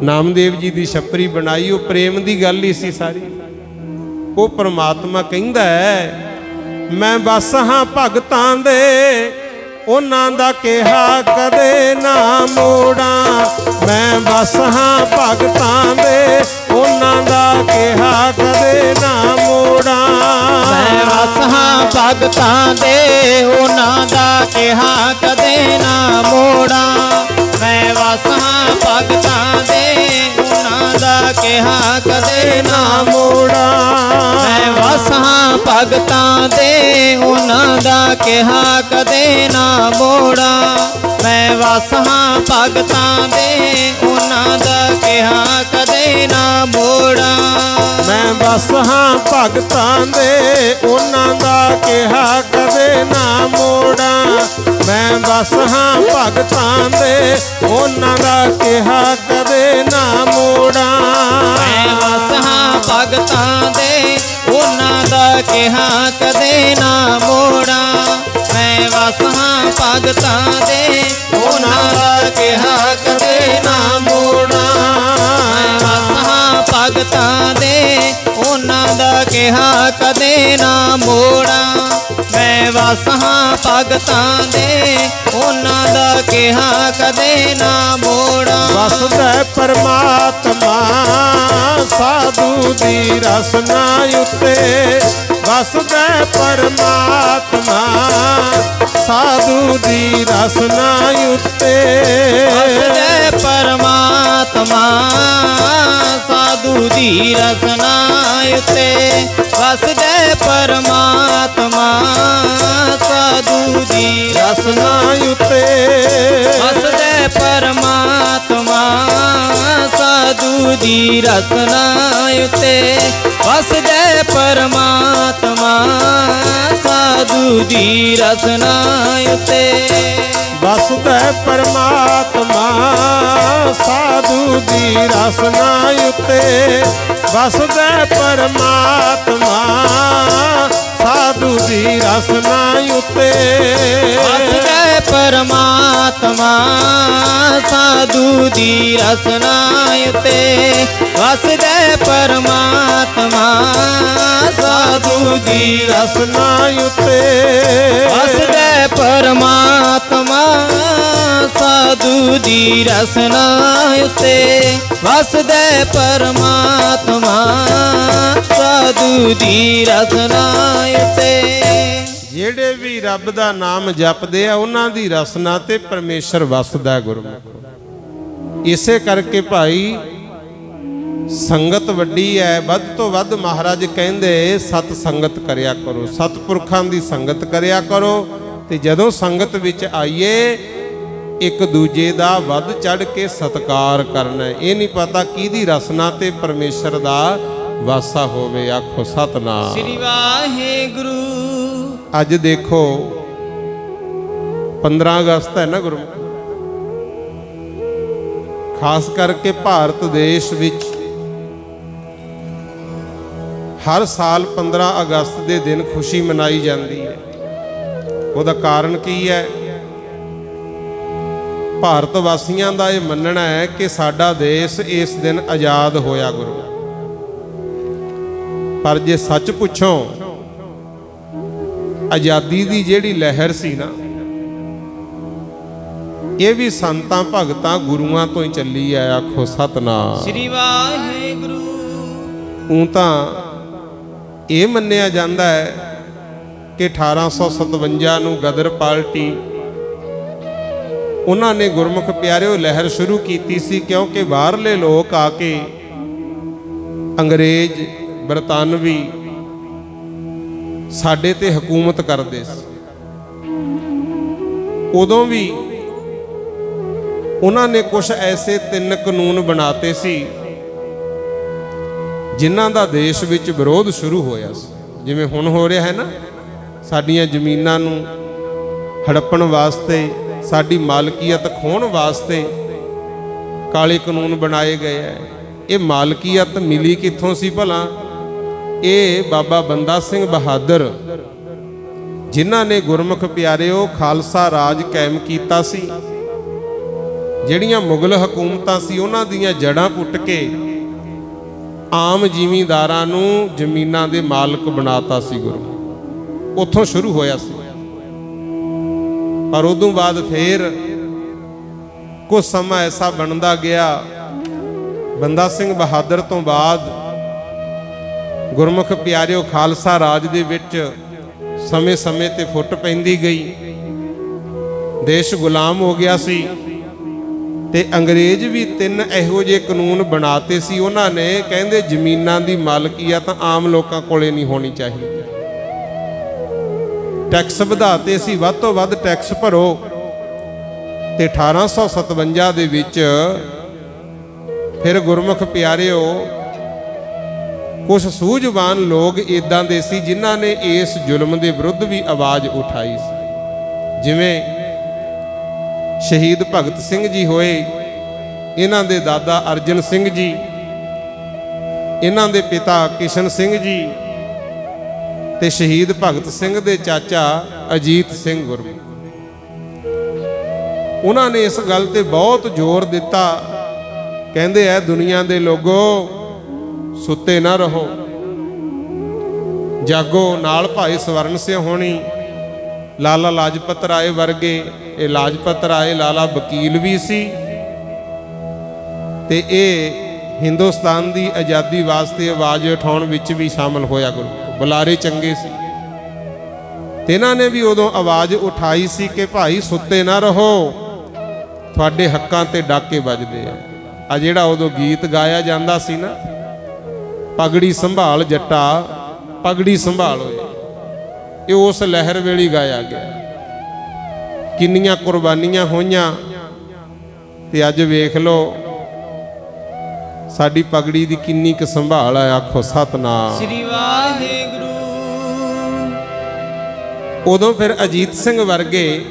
नामदेव जी दी छपरी बनाई, वो प्रेम दी गल ही सी सारी। वो परमात्मा कहंदा है मैं बस हाँ भगतां दे, उन्हां दा कहा कदे ना मोड़ा। मैं बस हाँ भगतां दे, उन्हां दा कहा कदे ना मोड़ा। मैं बस हाँ भगतां दे, उन्हां दा कहा कदे ना मोड़ा। मैं बस हाँ भगतां दे, उन्हां दा कहा कदे ना मोड़ा। मैं बस हाँ भगतां दे, उन्हां दा कहा कदे ना मोड़ा। मैं बस हाँ भगतां दे, उन्हां दा कहा कदे ना मोड़ा। मैं बस हाँ भगतां दे, उन्हां दा कहा कदे ना मोड़ा। मैं बस हाँ भगतां दे, उन्हां दा कहा कदे ना मोड़ा। मैं बस हाँ भगतां दे, उन्हां दा कहा कदे ना मोड़ा। मैं बस हाँ भगतां दे, उन्हां दा कहा कदे ना मोड़ा। मैं बस हाँ भगतां दे, उन्हां दा कहा कदे ना मोड़ा। मैं बस हाँ भगतां दे, उन्हां दा कहा कदे ना मोड़ा। वसदा परमात्मा साधु दी रसना उत्ते। वसदा परमात्मा साधु दी रसना उत्ते। वसदा परमात्मा साधु दी रसना उत्ते। वसदा परमात्मा साधु दी रसना उत्ते। वसदा परमात्मा साधु दी रसना उत्ते। वसदा परमात्मा साधु दी रसना उत्ते। वसदा परमात्मा साधु दी रसना उत्ते। वसदा परमात्मा साधु दी रसना उत्ते। वसदा परमात्मा साधु दी रसना उत्ते। वसदा परमात्मा साधु दी रसना उत्ते। वसदा परमात्मा साधु दी रसना उत्ते। वसदा परमात्मा साधु दी रसना उत्ते। ਜਿਹੜੇ ਵੀ ਰੱਬ ਦਾ ਨਾਮ ਜਪਦੇ ਆ ਉਹਨਾਂ ਦੀ ਰਸਨਾ ਤੇ ਪਰਮੇਸ਼ਰ ਵਸਦਾ ਗੁਰਮੁਖ। ਇਸੇ ਕਰਕੇ ਭਾਈ ਸੰਗਤ ਵੱਡੀ ਹੈ, ਵੱਧ ਤੋਂ ਵੱਧ ਮਹਾਰਾਜ ਕਹਿੰਦੇ ਸਤ ਸੰਗਤ ਕਰਿਆ ਕਰੋ, ਸਤਪੁਰਖਾਂ ਦੀ ਸੰਗਤ ਕਰਿਆ ਕਰੋ। ਤੇ ਜਦੋਂ ਸੰਗਤ ਵਿੱਚ ਆਈਏ ਇੱਕ ਦੂਜੇ ਦਾ ਵੱਧ ਚੜ ਕੇ ਸਤਿਕਾਰ ਕਰਨਾ। ਇਹ ਨਹੀਂ ਪਤਾ ਕਿਹਦੀ ਰਸਨਾ ਤੇ ਪਰਮੇਸ਼ਰ ਦਾ ਵਾਸਾ ਹੋਵੇ। ਆਖੋ ਸਤਨਾਮ ਸ੍ਰੀ ਵਾਹਿਗੁਰੂ। ਅੱਜ ਦੇਖੋ 15 ਅਗਸਤ ਹੈ ਨਾ ਗੁਰਮੁਖ, ਖਾਸ ਕਰਕੇ ਭਾਰਤ ਦੇਸ਼ ਵਿੱਚ ਹਰ ਸਾਲ 15 ਅਗਸਤ ਦੇ ਦਿਨ ਖੁਸ਼ੀ ਮਨਾਈ ਜਾਂਦੀ ਹੈ। ਉਹਦਾ ਕਾਰਨ ਕੀ ਹੈ? ਭਾਰਤ ਵਾਸੀਆਂ ਦਾ ਇਹ ਮੰਨਣਾ ਹੈ ਕਿ ਸਾਡਾ ਦੇਸ਼ ਇਸ ਦਿਨ ਆਜ਼ਾਦ ਹੋਇਆ ਗੁਰੂ। ਪਰ ਜੇ ਸੱਚ ਪੁੱਛੋ, ਆਜ਼ਾਦੀ ਦੀ ਜਿਹੜੀ ਲਹਿਰ ਸੀ ਨਾ, ਇਹ ਵੀ ਸੰਤਾਂ ਭਗਤਾਂ ਗੁਰੂਆਂ ਤੋਂ ਹੀ ਚੱਲੀ ਹੈ। ਆਖੋ ਸਤਨਾਮ ਸ੍ਰੀ ਵਾਹਿਗੁਰੂ। ਉਹ ਤਾਂ ਇਹ ਮੰਨਿਆ ਜਾਂਦਾ ਹੈ ਕਿ 1857 ਨੂੰ ਗਦਰ ਪਾਰਟੀ ਉਹਨਾਂ ਨੇ ਗੁਰਮੁਖ ਪਿਆਰਿਓ ਲਹਿਰ ਸ਼ੁਰੂ ਕੀਤੀ ਸੀ, ਕਿਉਂਕਿ ਬਾਹਰਲੇ ਲੋਕ ਆ ਕੇ ਅੰਗਰੇਜ਼ ਬਰਤਾਨਵੀ ਸਾਡੇ ਤੇ ਹਕੂਮਤ ਕਰਦੇ ਸੀ। ਉਦੋਂ ਵੀ ਉਹਨਾਂ ਨੇ ਕੁਝ ਐਸੇ 3 ਕਾਨੂੰਨ ਬਣਾਤੇ ਸੀ ਜਿਨ੍ਹਾਂ ਦਾ ਦੇਸ਼ ਵਿੱਚ ਵਿਰੋਧ ਸ਼ੁਰੂ ਹੋਇਆ ਸੀ। ਜਿਵੇਂ ਹੁਣ ਹੋ ਰਿਹਾ ਹੈ ਨਾ, ਸਾਡੀਆਂ ਜ਼ਮੀਨਾਂ ਨੂੰ ਹੜੱਪਣ ਵਾਸਤੇ, ਸਾਡੀ ਮਾਲਕੀਅਤ ਖੋਹਣ ਵਾਸਤੇ ਕਾਲੇ ਕਾਨੂੰਨ ਬਣਾਏ ਗਏ ਹੈ। ਇਹ ਮਾਲਕੀਅਤ ਮਿਲੀ ਕਿੱਥੋਂ ਸੀ ਭਲਾ? ਇਹ ਬਾਬਾ ਬੰਦਾ ਸਿੰਘ ਬਹਾਦਰ ਜਿਨ੍ਹਾਂ ਨੇ ਗੁਰਮੁਖ ਪਿਆਰਿਓ ਖਾਲਸਾ ਰਾਜ ਕਾਇਮ ਕੀਤਾ ਸੀ। ਜਿਹੜੀਆਂ ਮੁਗਲ ਹਕੂਮਤਾਂ ਸੀ ਉਹਨਾਂ ਦੀਆਂ ਜੜ੍ਹਾਂ ਪੁੱਟ ਕੇ ਆਮ ਜ਼ਿਮੀਂਦਾਰਾਂ ਨੂੰ ਜ਼ਮੀਨਾਂ ਦੇ ਮਾਲਕ ਬਣਾਤਾ ਸੀ ਗੁਰੂ। ਉੱਥੋਂ ਸ਼ੁਰੂ ਹੋਇਆ ਸੀ। ਪਰ ਉਦੋਂ ਬਾਅਦ ਫੇਰ ਕੁਝ ਸਮਾਂ ਐਸਾ ਬਣਦਾ ਗਿਆ, ਬੰਦਾ ਸਿੰਘ ਬਹਾਦਰ ਤੋਂ ਬਾਅਦ ਗੁਰਮੁਖ ਪਿਆਰਿਓ ਖਾਲਸਾ ਰਾਜ ਦੇ ਵਿੱਚ ਸਮੇਂ-ਸਮੇਂ ਤੇ ਫੁੱਟ ਪੈਂਦੀ ਗਈ। ਦੇਸ਼ ਗੁਲਾਮ ਹੋ ਗਿਆ ਸੀ ਤੇ ਅੰਗਰੇਜ਼ ਵੀ 3 ਇਹੋ ਜਿਹੇ ਕਾਨੂੰਨ ਬਣਾਤੇ ਸੀ ਉਹਨਾਂ ਨੇ। ਕਹਿੰਦੇ ਜ਼ਮੀਨਾਂ ਦੀ ਮਾਲਕੀਅਤ ਆਮ ਲੋਕਾਂ ਕੋਲੇ ਨਹੀਂ ਹੋਣੀ ਚਾਹੀਦੀ। ਟੈਕਸ ਵਧਾਤੇ ਸੀ, ਵੱਧ ਤੋਂ ਵੱਧ ਟੈਕਸ ਭਰੋ। ਤੇ 1857 ਦੇ ਵਿੱਚ ਫਿਰ ਗੁਰਮੁਖ ਪਿਆਰਿਓ ਕੁਝ ਸੂਝਵਾਨ ਲੋਕ ਇਦਾਂ ਦੇ ਸੀ ਜਿਨ੍ਹਾਂ ਨੇ ਇਸ ਜ਼ੁਲਮ ਦੇ ਵਿਰੁੱਧ ਵੀ ਆਵਾਜ਼ ਉਠਾਈ ਸੀ। ਜਿਵੇਂ ਸ਼ਹੀਦ ਭਗਤ ਸਿੰਘ ਜੀ ਹੋਏ, ਇਹਨਾਂ ਦੇ ਦਾਦਾ ਅਰਜਨ ਸਿੰਘ ਜੀ, ਇਹਨਾਂ ਦੇ ਪਿਤਾ ਕਿਸ਼ਨ ਸਿੰਘ ਜੀ ਤੇ ਸ਼ਹੀਦ ਭਗਤ ਸਿੰਘ ਦੇ ਚਾਚਾ ਅਜੀਤ ਸਿੰਘ ਗੁਰੂ। ਉਹਨਾਂ ਨੇ ਇਸ ਗੱਲ ਤੇ ਬਹੁਤ ਜ਼ੋਰ ਦਿੱਤਾ। ਕਹਿੰਦੇ ਐ ਦੁਨੀਆ ਦੇ ਲੋਗੋ, ਸੁੱਤੇ ਨਾ ਰਹੋ, ਜਾਗੋ। ਨਾਲ ਭਾਈ ਸਵਰਨ ਸਿੰਘ ਹੋਣੀ, ਲਾਲਾ ਲਾਜਪਤ ਰਾਏ ਵਰਗੇ, ਇਹ ਲਾਜਪਤ ਰਾਏ ਲਾਲਾ ਵਕੀਲ ਵੀ ਸੀ ਤੇ ਇਹ ਹਿੰਦੁਸਤਾਨ ਦੀ ਆਜ਼ਾਦੀ ਵਾਸਤੇ ਆਵਾਜ਼ ਉਠਾਉਣ ਵਿੱਚ ਵੀ ਸ਼ਾਮਲ ਹੋਇਆ। ਗੁਰੂ ਬੁਲਾਰੇ ਚੰਗੇ ਸੀ ਤੇ ਇਹਨਾਂ ਨੇ ਵੀ ਉਦੋਂ ਆਵਾਜ਼ ਉਠਾਈ ਸੀ ਕਿ ਭਾਈ ਸੁੱਤੇ ਨਾ ਰਹੋ, ਤੁਹਾਡੇ ਹੱਕਾਂ ਤੇ ਡਾਕੇ ਵੱਜਦੇ ਆ। ਜਿਹੜਾ ਉਦੋਂ ਗੀਤ ਗਾਇਆ ਜਾਂਦਾ ਸੀ ਨਾ, ਪਗੜੀ ਸੰਭਾਲ ਜੱਟਾ ਪਗੜੀ ਸੰਭਾਲ ਓਏ, ਇਹ ਉਸ ਲਹਿਰ ਵੇਲੇ ਗਾਇਆ ਗਿਆ। ਕਿੰਨੀਆਂ ਕੁਰਬਾਨੀਆਂ ਹੋਈਆਂ ਤੇ ਅੱਜ ਵੇਖ ਲਓ ਸਾਡੀ ਪਗੜੀ ਦੀ ਕਿੰਨੀ ਕੁ ਸੰਭਾਲ ਹੈ। ਆਖੋ ਸਤਨਾਮ ਸ੍ਰੀ ਵਾਹਿਗੁਰੂ। ਉਦੋਂ ਫਿਰ ਅਜੀਤ ਸਿੰਘ ਵਰਗੇ,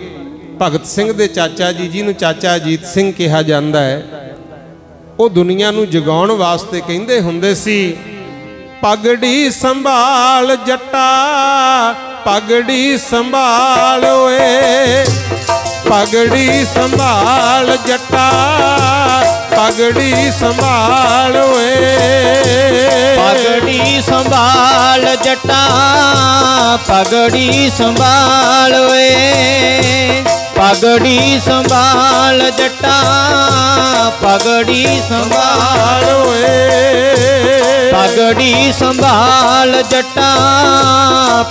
ਭਗਤ ਸਿੰਘ ਦੇ ਚਾਚਾ ਜੀ, ਜਿਹਨੂੰ ਚਾਚਾ ਅਜੀਤ ਸਿੰਘ ਕਿਹਾ ਜਾਂਦਾ ਹੈ, ਉਹ ਦੁਨੀਆ ਨੂੰ ਜਗਾਉਣ ਵਾਸਤੇ ਕਹਿੰਦੇ ਹੁੰਦੇ ਸੀ, ਪਗੜੀ ਸੰਭਾਲ ਜੱਟਾ ਪਗੜੀ ਸੰਭਾਲ ਓਏ, ਪਗੜੀ ਸੰਭਾਲ ਜੱਟਾ ਪਗੜੀ ਸੰਭਾਲ ਓਏ, ਪਗੜੀ ਸੰਭਾਲ ਜੱਟਾ ਪਗੜੀ ਸੰਭਾਲ ਓਏ, ਪਗੜੀ ਸੰਭਾਲ ਜੱਟਾ ਪਗੜੀ ਸੰਭਾਲ ਓਏ, ਪਗੜੀ ਸੰਭਾਲ ਜੱਟਾ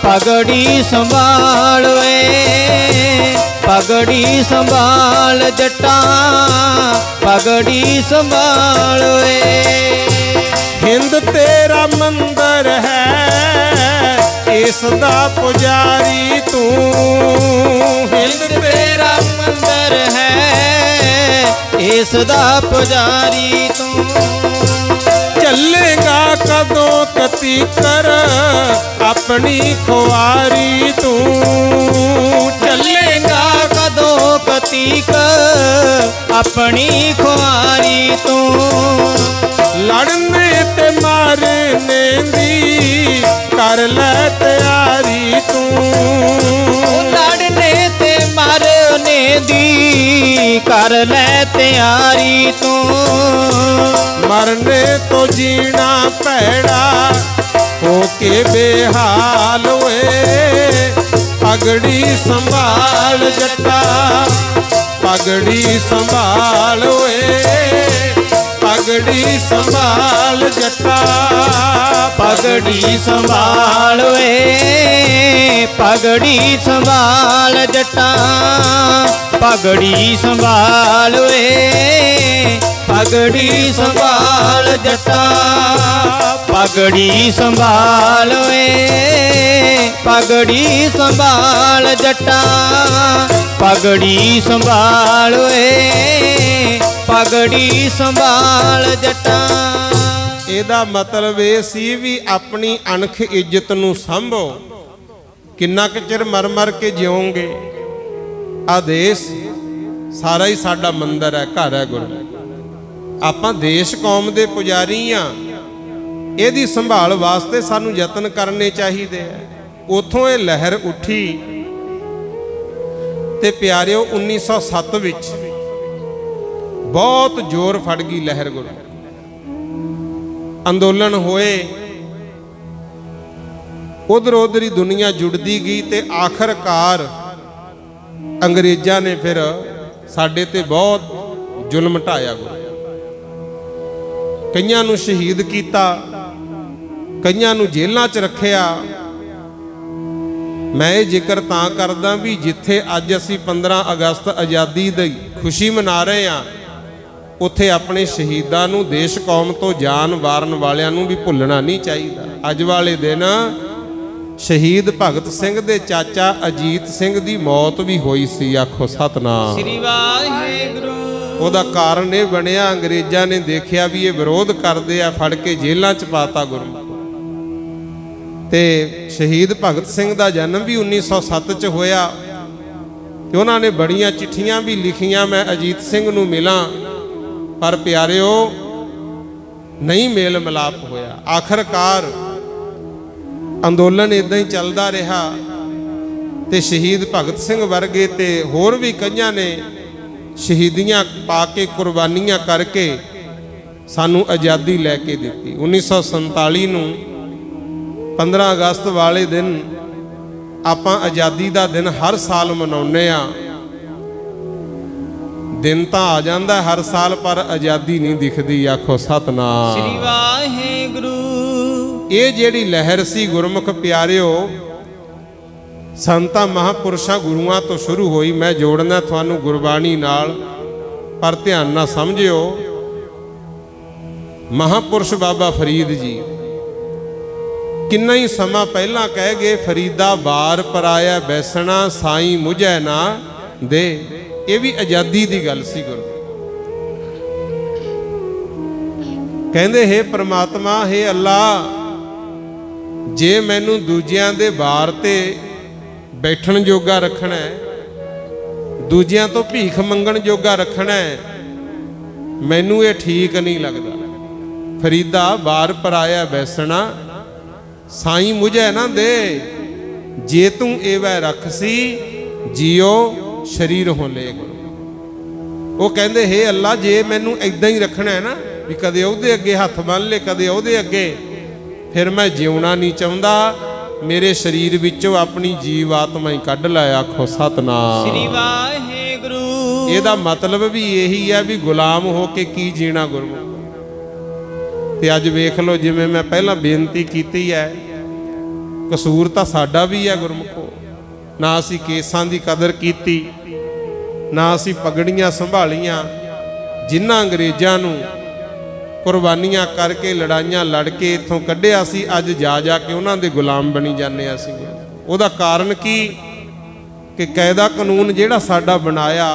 ਪਗੜੀ ਸੰਭਾਲ ਓਏ, ਪਗੜੀ ਸੰਭਾਲ ਜੱਟਾ ਪਗੜੀ ਸੰਭਾਲ ਓਏ। ਹਿੰਦ ਤੇਰਾ ਮੰਦਰ ਹੈ, ਇਸ ਦਾ ਪੁਜਾਰੀ ਤੂੰ। ਹਿੰਦ ਤੇਰਾ ਮੰਦਰ ਹੈ, ਇਸ ਦਾ ਪੁਜਾਰੀ ਤੂੰ। ਚੱਲੇਗਾ ਕਦੋਂ ਕਤੀਕਰ ਆਪਣੀ ਖੁਆਰੀ ਤੂੰ। ਚੱਲੇਗਾ ਕਦੋਂ ਕਤੀਕਰ ਆਪਣੀ ਖੁਆਰੀ ਤੂੰ। ਲੜਨੇ ਤੇ ਮਾਰਨੇ ਦੀ ਕਰ ਲੈ ਤਿਆਰੀ ਤੂੰ। ਲੜਨੇ ਤੇ ਮਾਰਨੇ ਦੀ ਕਰ ਲੈ ਤਿਆਰੀ ਤੂੰ। ਮਰਨੇ ਤੋਂ ਜੀਣਾ ਪੈੜਾ ਹੋ ਕੇ ਬੇਹਾਲ ਓਏ, ਪਗੜੀ ਸੰਭਾਲ ਜੱਟਾ ਪਗੜੀ ਸੰਭਾਲ ਓਏ, ਪਗੜੀ ਸੰਭਾਲ ਜੱਟਾ ਪਗੜੀ ਸੰਭਾਲ ਓਏ, ਪਗੜੀ ਸੰਭਾਲ ਜੱਟਾ ਪਗੜੀ ਸੰਭਾਲ ਓਏ, ਪਗੜੀ ਸੰਭਾਲ ਜੱਟਾ ਪਗੜੀ ਸੰਭਾਲ ਓਏ, ਪਗੜੀ ਸੰਭਾਲ ਜੱਟਾ ਪਗੜੀ ਸੰਭਾਲ ਓਏ, ਪਗੜੀ ਸੰਭਾਲ ਜਟਾਂ। ਇਹਦਾ ਮਤਲਬ ਇਹ ਸੀ ਵੀ ਆਪਣੀ ਅਣਖ ਇੱਜ਼ਤ ਨੂੰ ਸੰਭੋ। ਕਿੰਨਾ ਕੁ ਚਿਰ ਮਰ ਮਰ ਕੇ ਜਿਉਂਗੇ। ਆ ਦੇਸ਼ ਸਾਰਾ ਹੀ ਸਾਡਾ ਮੰਦਰ ਹੈ, ਘਰ ਹੈ ਗੁਰੂ। ਆਪਾਂ ਦੇਸ਼ ਕੌਮ ਦੇ ਪੁਜਾਰੀ ਆ। ਇਹਦੀ ਸੰਭਾਲ ਵਾਸਤੇ ਸਾਨੂੰ ਯਤਨ ਕਰਨੇ ਚਾਹੀਦੇ ਆ। ਉਥੋਂ ਇਹ ਲਹਿਰ ਉੱਠੀ ਤੇ ਪਿਆਰਿਓ 1907 ਵਿੱਚ ਬਹੁਤ ਜ਼ੋਰ ਫੜ ਗਈ ਲਹਿਰ ਗੁਰੂ। ਅੰਦੋਲਨ ਹੋਏ, ਉਧਰ ਉਧਰ ਹੀ ਦੁਨੀਆ ਜੁੜਦੀ ਗਈ ਤੇ ਆਖਰਕਾਰ ਅੰਗਰੇਜ਼ਾਂ ਨੇ ਫਿਰ ਸਾਡੇ ਤੇ ਬਹੁਤ ਜ਼ੁਲਮ ਢਾਇਆ ਗੁਰੂ। ਕਈਆਂ ਨੂੰ ਸ਼ਹੀਦ ਕੀਤਾ, ਕਈਆਂ ਨੂੰ ਜੇਲ੍ਹਾਂ 'ਚ ਰੱਖਿਆ। ਮੈਂ ਇਹ ਜ਼ਿਕਰ ਤਾਂ ਕਰਦਾ ਵੀ ਜਿੱਥੇ ਅੱਜ ਅਸੀਂ 15 ਅਗਸਤ ਆਜ਼ਾਦੀ ਦੀ ਖੁਸ਼ੀ ਮਨਾ ਰਹੇ ਹਾਂ, ਉੱਥੇ ਆਪਣੇ ਸ਼ਹੀਦਾਂ ਨੂੰ, ਦੇਸ਼ ਕੌਮ ਤੋਂ ਜਾਨ ਵਾਰਨ ਵਾਲਿਆਂ ਨੂੰ ਵੀ ਭੁੱਲਣਾ ਨਹੀਂ ਚਾਹੀਦਾ। ਅੱਜ ਵਾਲੇ ਦਿਨ ਸ਼ਹੀਦ ਭਗਤ ਸਿੰਘ ਦੇ ਚਾਚਾ ਅਜੀਤ ਸਿੰਘ ਦੀ ਮੌਤ ਵੀ ਹੋਈ ਸੀ। ਆਖੋ ਸਤਨਾਮ ਸ੍ਰੀ ਵਾਹਿਗੁਰੂ। ਉਹਦਾ ਕਾਰਨ ਇਹ ਬਣਿਆ, ਅੰਗਰੇਜ਼ਾਂ ਨੇ ਦੇਖਿਆ ਵੀ ਇਹ ਵਿਰੋਧ ਕਰਦੇ ਆ, ਫੜ ਕੇ ਜੇਲ੍ਹਾਂ 'ਚ ਪਾਤਾ ਗੁਰੂ। ਤੇ ਸ਼ਹੀਦ ਭਗਤ ਸਿੰਘ ਦਾ ਜਨਮ ਵੀ 1907 'ਚ ਹੋਇਆ ਤੇ ਉਹਨਾਂ ਨੇ ਬੜੀਆਂ ਚਿੱਠੀਆਂ ਵੀ ਲਿਖੀਆਂ, ਮੈਂ ਅਜੀਤ ਸਿੰਘ ਨੂੰ ਮਿਲਾਂ, ਪਰ ਪਿਆਰਿਓ ਨਹੀਂ ਮੇਲ ਮਿਲਾਪ ਹੋਇਆ। ਆਖਰਕਾਰ ਅੰਦੋਲਨ ਇਦਾਂ ਹੀ ਚੱਲਦਾ ਰਿਹਾ ਤੇ ਸ਼ਹੀਦ ਭਗਤ ਸਿੰਘ ਵਰਗੇ ਤੇ ਹੋਰ ਵੀ ਕਈਆਂ ਨੇ ਸ਼ਹੀਦੀਆਂ ਪਾ ਕੇ, ਕੁਰਬਾਨੀਆਂ ਕਰਕੇ ਸਾਨੂੰ ਆਜ਼ਾਦੀ ਲੈ ਕੇ ਦਿੱਤੀ। 1947 ਨੂੰ 15 ਅਗਸਤ ਵਾਲੇ ਦਿਨ ਆਪਾਂ ਆਜ਼ਾਦੀ ਦਾ ਦਿਨ ਹਰ ਸਾਲ ਮਨਾਉਂਦੇ ਆ। ਦਿਨ ਤਾਂ ਆ ਜਾਂਦਾ ਹਰ ਸਾਲ, ਪਰ ਆਜ਼ਾਦੀ ਨਹੀਂ ਦਿਖਦੀ। ਆਖੋ ਸਤਨਾਮ ਸ੍ਰੀ ਵਾਹਿਗੁਰੂ। ਇਹ ਜਿਹੜੀ ਲਹਿਰ ਸੀ ਗੁਰਮੁਖ ਪਿਆਰਿਓ, ਸੰਤਾਂ ਮਹਾਂਪੁਰਸ਼ਾਂ ਗੁਰੂਆਂ ਤੋਂ ਸ਼ੁਰੂ ਹੋਈ। ਮੈਂ ਜੋੜਨਾ ਤੁਹਾਨੂੰ ਗੁਰਬਾਣੀ ਨਾਲ, ਪਰ ਧਿਆਨ ਨਾਲ ਸਮਝਿਓ। ਮਹਾਂਪੁਰਸ਼ ਬਾਬਾ ਫਰੀਦ ਜੀ ਕਿੰਨਾ ਹੀ ਸਮਾਂ ਪਹਿਲਾਂ ਕਹਿ ਗਏ, ਫਰੀਦਾ ਬਾਰ ਪਰਾਇਆ ਬੈਸਣਾ ਸਾਈਂ ਮੁਝੈ ਨਾ ਦੇ। ਇਹ ਵੀ ਆਜ਼ਾਦੀ ਦੀ ਗੱਲ ਸੀ ਗੁਰੂ। ਕਹਿੰਦੇ ਹੇ ਪ੍ਰਮਾਤਮਾ, ਹੇ ਅੱਲਾ, ਜੇ ਮੈਨੂੰ ਦੂਜਿਆਂ ਦੇ ਬਾਰ ਤੇ ਬੈਠਣ ਜੋਗਾ ਰੱਖਣਾ ਹੈ, ਦੂਜਿਆਂ ਤੋਂ ਭੀਖ ਮੰਗਣ ਜੋਗਾ ਰੱਖਣਾ ਹੈ, ਮੈਨੂੰ ਇਹ ਠੀਕ ਨਹੀਂ ਲੱਗਦਾ। ਫਰੀਦਾ ਬਾਰ ਪਰਾਇਆ ਬੈਸਣਾ ਸਾਈਂ ਮੁਝੈ ਨਾ ਦੇ। ਜੇ ਤੂੰ ਐਵੇਂ ਰੱਖਸੀ ਜਿਉ ਸ਼ਰੀਰ ਹੋ ਲੈ ਗੁਰੂ। ਉਹ ਕਹਿੰਦੇ ਹੇ ਅੱਲਾ, ਜੇ ਮੈਨੂੰ ਇਦਾਂ ਹੀ ਰੱਖਣਾ ਹੈ ਨਾ, ਵੀ ਕਦੇ ਉਹਦੇ ਅੱਗੇ ਹੱਥ ਬੰਨ ਲੈ, ਕਦੇ ਉਹਦੇ ਅੱਗੇ, ਫਿਰ ਮੈਂ ਜਿਉਣਾ ਨਹੀਂ ਚਾਹੁੰਦਾ। ਮੇਰੇ ਸਰੀਰ ਵਿੱਚੋਂ ਆਪਣੀ ਜੀਵ ਆਤਮਾ ਹੀ ਕੱਢ ਲੈ। ਆਖੋ ਸਤਨਾਮ ਸ੍ਰੀ ਵਾਹਿਗੁਰੂ। ਇਹਦਾ ਮਤਲਬ ਵੀ ਇਹੀ ਹੈ ਵੀ ਗੁਲਾਮ ਹੋ ਕੇ ਕੀ ਜੀਣਾ ਗੁਰਮੁਖ। ਤੇ ਅੱਜ ਵੇਖ ਲਓ, ਜਿਵੇਂ ਮੈਂ ਪਹਿਲਾਂ ਬੇਨਤੀ ਕੀਤੀ ਹੈ, ਕਸੂਰ ਤਾਂ ਸਾਡਾ ਵੀ ਹੈ ਗੁਰਮੁਖੋ। ਨਾ ਅਸੀਂ ਕੇਸਾਂ ਦੀ ਕਦਰ ਕੀਤੀ, ਨਾ ਅਸੀਂ ਪਗੜੀਆਂ ਸੰਭਾਲੀਆਂ। ਜਿਨ੍ਹਾਂ ਅੰਗਰੇਜ਼ਾਂ ਨੂੰ ਕੁਰਬਾਨੀਆਂ ਕਰਕੇ, ਲੜਾਈਆਂ ਲੜ ਕੇ ਇੱਥੋਂ ਕੱਢਿਆ ਸੀ, ਅੱਜ ਜਾ ਜਾ ਕੇ ਉਹਨਾਂ ਦੇ ਗੁਲਾਮ ਬਣੀ ਜਾਂਦੇ ਆ ਅਸੀਂ। ਉਹਦਾ ਕਾਰਨ ਕੀ ਕਿ ਕਾਇਦਾ ਕਾਨੂੰਨ ਜਿਹੜਾ ਸਾਡਾ ਬਣਾਇਆ,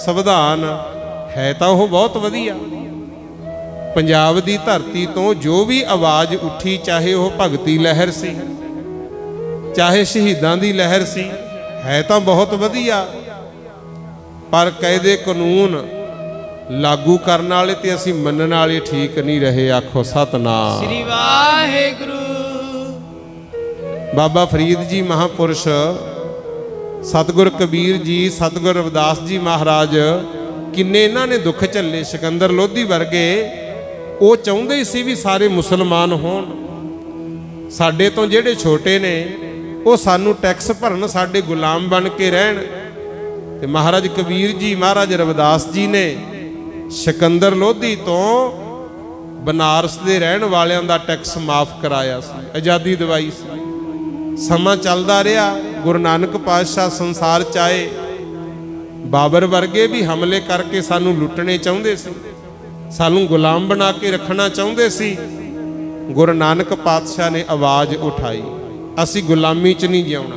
ਸੰਵਿਧਾਨ ਹੈ ਤਾਂ ਉਹ ਬਹੁਤ ਵਧੀਆ। ਪੰਜਾਬ ਦੀ ਧਰਤੀ ਤੋਂ ਜੋ ਵੀ ਆਵਾਜ਼ ਉੱਠੀ, ਚਾਹੇ ਉਹ ਭਗਤੀ ਲਹਿਰ ਸੀ, ਚਾਹੇ ਸ਼ਹੀਦਾਂ ਦੀ ਲਹਿਰ ਸੀ, ਹੈ ਤਾਂ ਬਹੁਤ ਵਧੀਆ। ਪਰ ਕਾਇਦੇ ਕਾਨੂੰਨ ਲਾਗੂ ਕਰਨ ਵਾਲੇ ਤੇ ਅਸੀਂ ਮੰਨਣ ਵਾਲੇ ਠੀਕ ਨਹੀਂ ਰਹੇ। ਆਖੋ ਸਤਨਾਮ ਸ੍ਰੀ ਵਾਹਿਗੁਰੂ। ਬਾਬਾ ਫਰੀਦ ਜੀ ਮਹਾਂਪੁਰਸ਼, ਸਤਿਗੁਰ ਕਬੀਰ ਜੀ, ਸਤਿਗੁਰ ਰਵਿਦਾਸ ਜੀ ਮਹਾਰਾਜ, ਕਿੰਨੇ ਇਹਨਾਂ ਨੇ ਦੁੱਖ ਝੱਲੇ। ਸਿਕੰਦਰ ਲੋਧੀ ਵਰਗੇ ਉਹ ਚਾਹੁੰਦੇ ਸੀ ਵੀ ਸਾਰੇ ਮੁਸਲਮਾਨ ਹੋਣ। ਸਾਡੇ ਤੋਂ ਜਿਹੜੇ ਛੋਟੇ ਨੇ ਉਹ ਸਾਨੂੰ ਟੈਕਸ ਭਰਨ, ਸਾਡੇ ਗੁਲਾਮ ਬਣ ਕੇ ਰਹਿਣ। ਤੇ ਮਹਾਰਾਜ ਕਬੀਰ ਜੀ, ਮਹਾਰਾਜ ਰਵਿਦਾਸ ਜੀ ਨੇ ਸਿਕੰਦਰ ਲੋਧੀ ਤੋਂ ਬਨਾਰਸ ਦੇ ਰਹਿਣ ਵਾਲਿਆਂ ਦਾ ਟੈਕਸ ਮਾਫ ਕਰਾਇਆ ਸੀ, ਆਜ਼ਾਦੀ ਦਿਵਾਈ ਸੀ। ਸਮਾਂ ਚੱਲਦਾ ਰਿਹਾ, ਗੁਰੂ ਨਾਨਕ ਪਾਤਸ਼ਾਹ ਸੰਸਾਰ ਚ ਆਏ। ਬਾਬਰ ਵਰਗੇ ਵੀ ਹਮਲੇ ਕਰਕੇ ਸਾਨੂੰ ਲੁੱਟਣੇ ਚਾਹੁੰਦੇ ਸੀ, ਸਾਨੂੰ ਗੁਲਾਮ ਬਣਾ ਕੇ ਰੱਖਣਾ ਚਾਹੁੰਦੇ ਸੀ। ਗੁਰੂ ਨਾਨਕ ਪਾਤਸ਼ਾਹ ਨੇ ਆਵਾਜ਼ ਉਠਾਈ, ਅਸੀਂ ਗੁਲਾਮੀ ਚ ਨਹੀਂ ਜਿਉਣਾ।